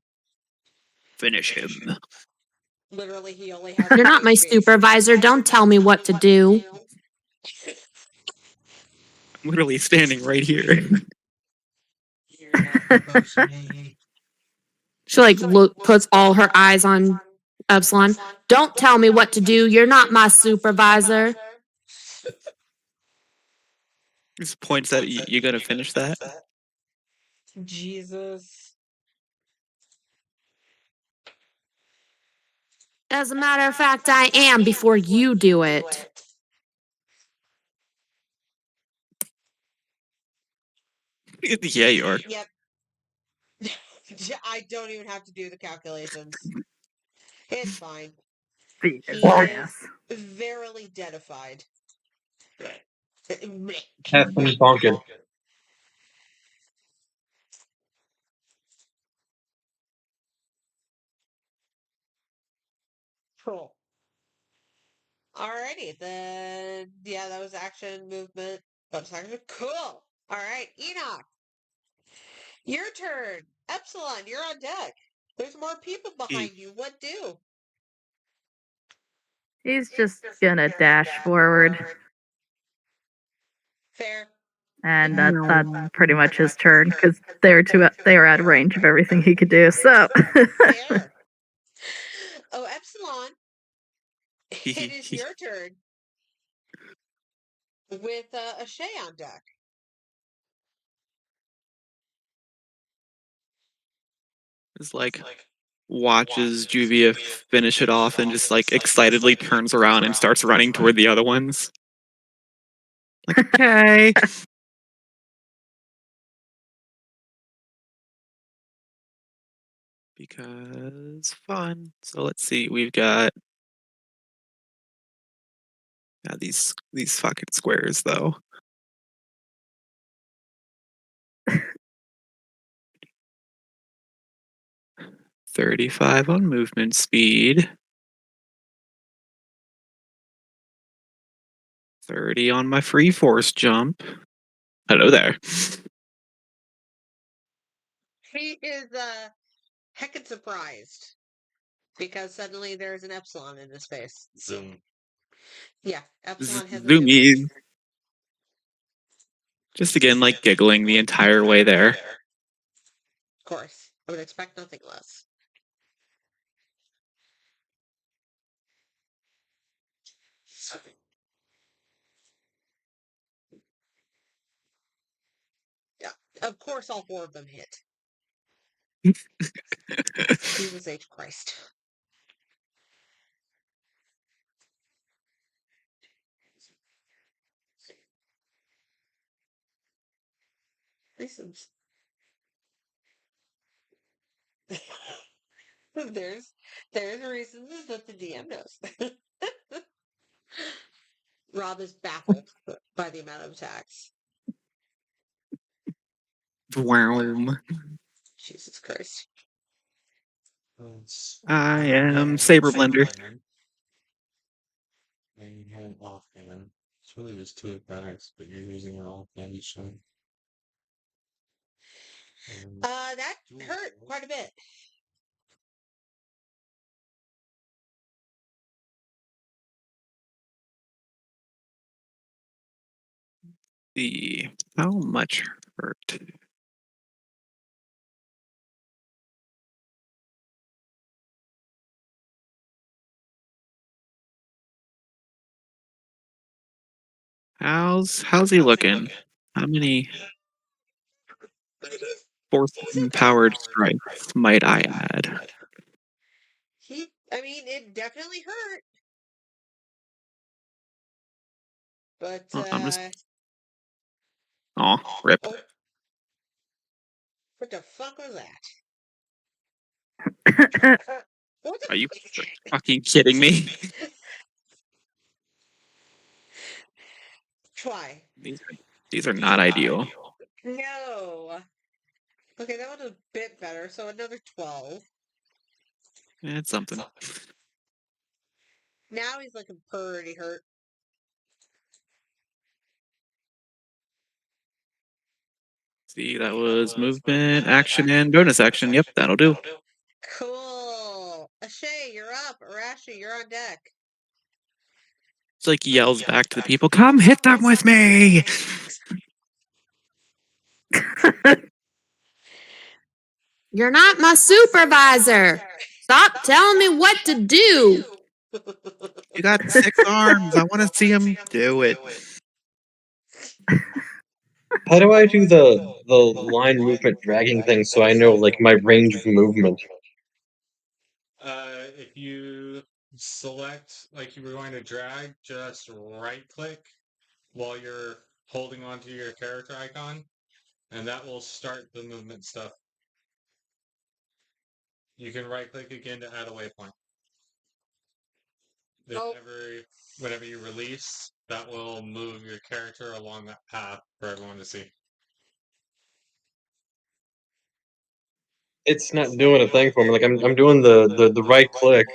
Finish him. Literally, he only has. You're not 1 my HP. supervisor. Don't tell me what to do. I'm literally standing right here. You're not supposed to be. She puts all her eyes on Epsilon. Don't tell me what to do. You're not my supervisor. Just points at you gonna finish that? Jesus. As a matter of fact, I am before you do it. Yeah, you are. Yep. I don't even have to do the calculations. It's fine. Beat He his is ass. verily deadified. Have fun bonking. Cool. Alrighty, then. Yeah, that was action, movement. Bonus action. Cool. Alright, Enoch. Your turn. Epsilon, you're on deck. There's more people behind you. What do? He's just gonna dash forward, Fair. and that's pretty much his turn because they were out of range of everything he could do. So Fair. Oh, Epsilon. It is your turn. With a Shay on deck. It's like watches Juvia finish it off and just like excitedly turns around and starts running toward the other ones. Like, okay. Because fun. So let's see. We've got these fucking squares though. $35 on movement speed. 30 on my free force jump. Hello there. He is heckin' surprised because suddenly there's an Epsilon in his face. Zoom. Yeah, Epsilon has a zoom Zoomies. in. Just again, like giggling the entire way there. Of course, I would expect nothing less. Yeah, of course, all 4 of them hit. Jesus H. Christ. Reasons. there's reasons that the DM knows. Rob is baffled by the amount of attacks. Wow. Jesus Christ. I am Saber Blender. And you had offhand. It's really just 2 attacks, but you're using your offhand each time. That hurt quite a bit. See how much hurt. How's he looking? How many? Force-powered strikes, might I add. It definitely hurt. But, Oh, I'm just. Aw, rip. oh, what the fuck was that? What the Are you fucking kidding me? Try. These are not ideal. No. Okay, that was a bit better. So another 12. It's something. Now he's looking pretty hurt. See, that was movement, action, and bonus action. Yep, that'll do. Cool. Ashay, you're up. Arashi, you're on deck. It's like yells back to the people, "Come hit them with me!" You're not my supervisor. Stop telling me what to do. You got 6 arms. I want to see him do it. How do I do the line movement dragging thing so I know like my range of movement? If you select like you were going to drag, just right click while you're holding onto your character icon, and that will start the movement stuff. You can right click again to add a waypoint. Whenever you release, that will move your character along that path for everyone to see. It's not doing a thing for me. Like I'm doing the right click.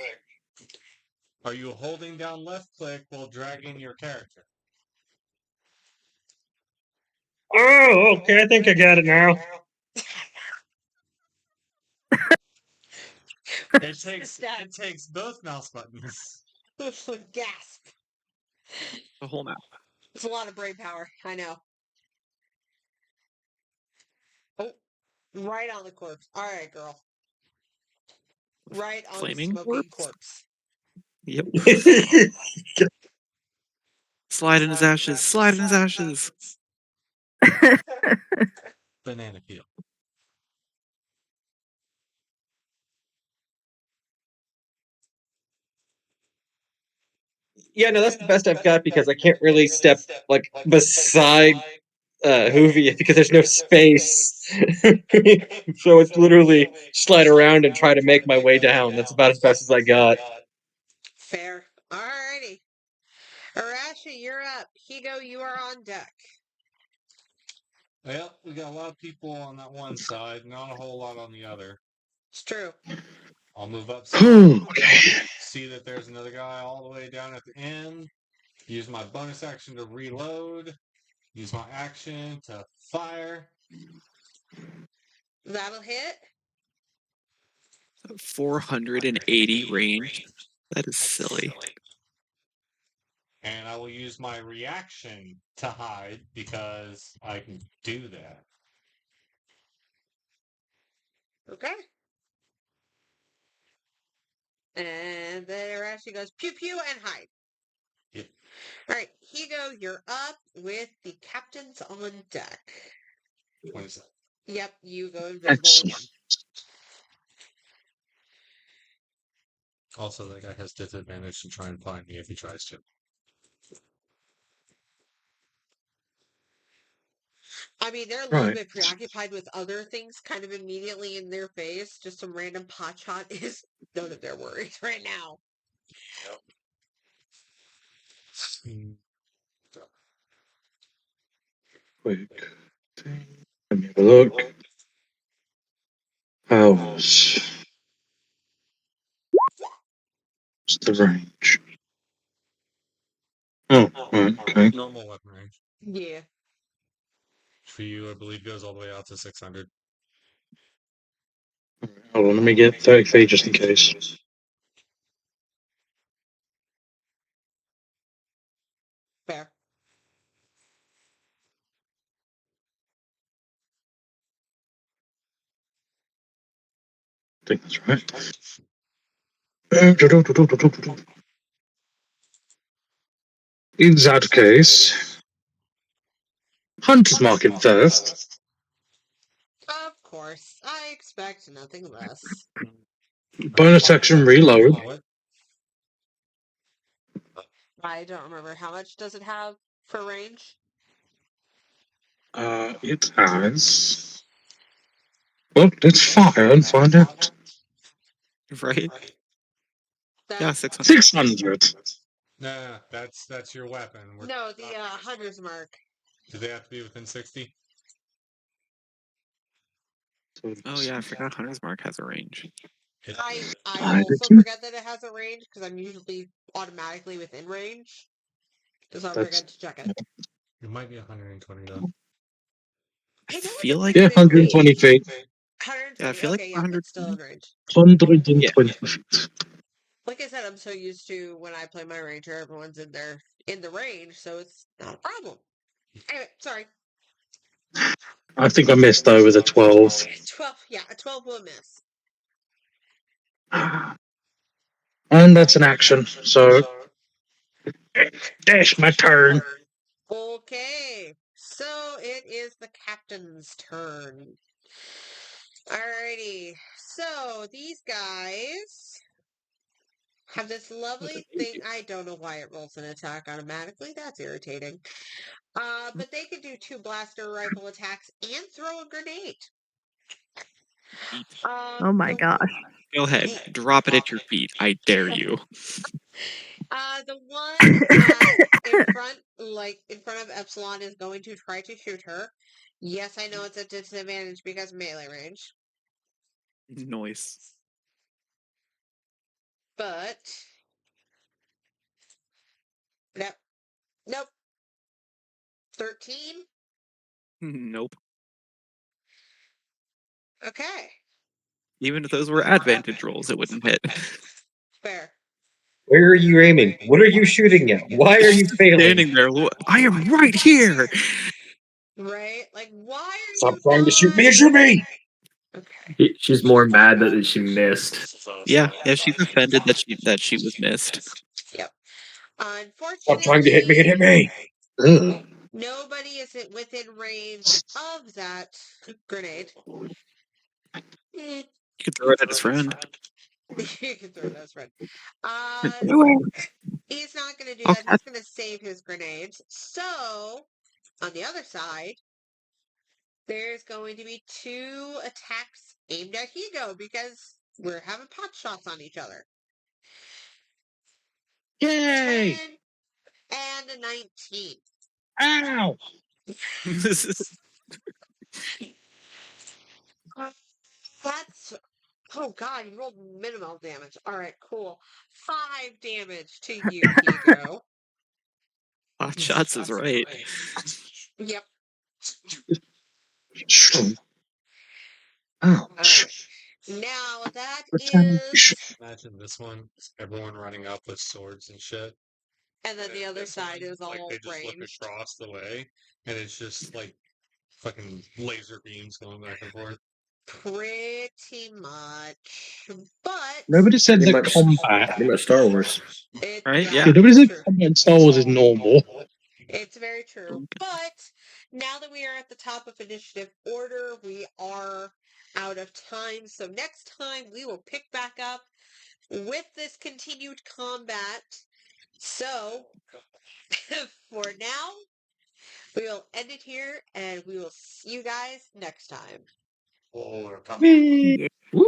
Are you holding down left click while dragging your character? Oh, okay. I think I got it now. It takes both mouse buttons. Gasp. The whole map. It's a lot of brain power. I know. Oh, right on the corpse. All right, girl. Right on Flaming the smoking corpse? corpse. Yep. Slide in his ashes. Slide in his ashes. Banana peel. Yeah, no, that's the best I've got because I can't really step like beside Hoovy because there's no space. So it's literally slide around and try to make my way down. That's about as best as I got. Fair. Alrighty. Arashi, you're up. Higo, you are on deck. Well, we got a lot of people on that one side, not a whole lot on the other. It's true. I'll move up some. Okay. See that there's another guy all the way down at the end. Use my bonus action to reload. Use my action to fire. That'll hit. 480 range. That is silly. And I will use my reaction to hide because I can do that. Okay. And then Arashi goes pew pew and hide. Yep. Alright, Higo, you're up with the captains on deck. What is that? Yep, you go invisible again. Excellent. Also, that guy has disadvantage to try and find me if he tries to. They're a little Right. bit preoccupied with other things kind of immediately in their face. Just some random pot shot is none of their worries right now. Quick thing. Let me have a look. What's the range? Oh, right, okay. Normal weapon range. Yeah. For you, I believe, goes all the way out to 600. Hold on, let me get 30 feet just in case. Fair. I think that's right. In that case, Hunter's mark him first. Of course. I expect nothing less. Bonus action reload. What? I don't remember. How much does it have for range? It has. Well, let's fire and find out. Right? Yeah, That's 600. 600. Nah, that's your weapon. no, the hunter's mark. Do they have to be within 60? Oh yeah, I forgot Hunter's Mark has a range. I I did also too. forget that it has a range because I'm usually automatically within range. Because I forget to check it. It might be 120 though. I I know feel it's like Yeah, within 120 range. feet. 120. Yeah, I feel like Okay, yeah, 100. it's still in range. 120 feet. Like I said, I'm so used to when I play my ranger, everyone's in the range, so it's not a problem. Anyway, sorry. I think I missed over the 12. 12, yeah, a 12 will miss. And that's an action, so. Dash my turn. Okay, so it is the captain's turn. Alrighty, so these guys have this lovely thing. I don't know why it rolls an attack automatically. That's irritating. But they can do 2 blaster rifle attacks and throw a grenade. Oh my gosh. Go ahead, drop it at your feet. I dare you. The one in front, in front of Epsilon, is going to try to shoot her. Yes, I know it's a disadvantage because melee range, Noise. but nope, nope. 13. Nope. Okay, Even if those were advantage rolls, it wouldn't hit. fair. Where are you aiming? What are you shooting at? Why are you failing? Standing there, I am right here. Right? Like, why are Stop you trying to shoot me not? and shoot me! Okay. She's more mad that she missed. Yeah, she's offended that she was missed. Yep. Stop trying to hit me and hit Unfortunately, me! Ugh. nobody is within range of that grenade. You could throw it at his friend. You can throw it as friend. Do it. He's not going to do I'll that. catch He's going to save his grenades. So, on the other side, there's going to be 2 attacks aimed at Hugo because we're having pot shots on each other. Yay! 10 and a 19. Ow! That's oh god, you rolled minimal damage. Alright, cool. 5 damage to you, Hugo. Hot shots is right. Yep. Ouch. Alright. Now that Retaliation. is Imagine this one, everyone running up with swords and shit. and then the other This side one, is all they just look ranged. across the way, and it's just like fucking laser beams going back and forth. Pretty much. But Nobody said Pretty the much, combat. pretty much Star Wars. Right? Yeah, Yeah. nobody said true. combat in Star Wars is normal. It's very true. But now that we are at the top of initiative order, we are out of time. So next time we will pick back up with this continued combat. So for now, we will end it here and we will see you guys next time. Whee! Yeah. Woo!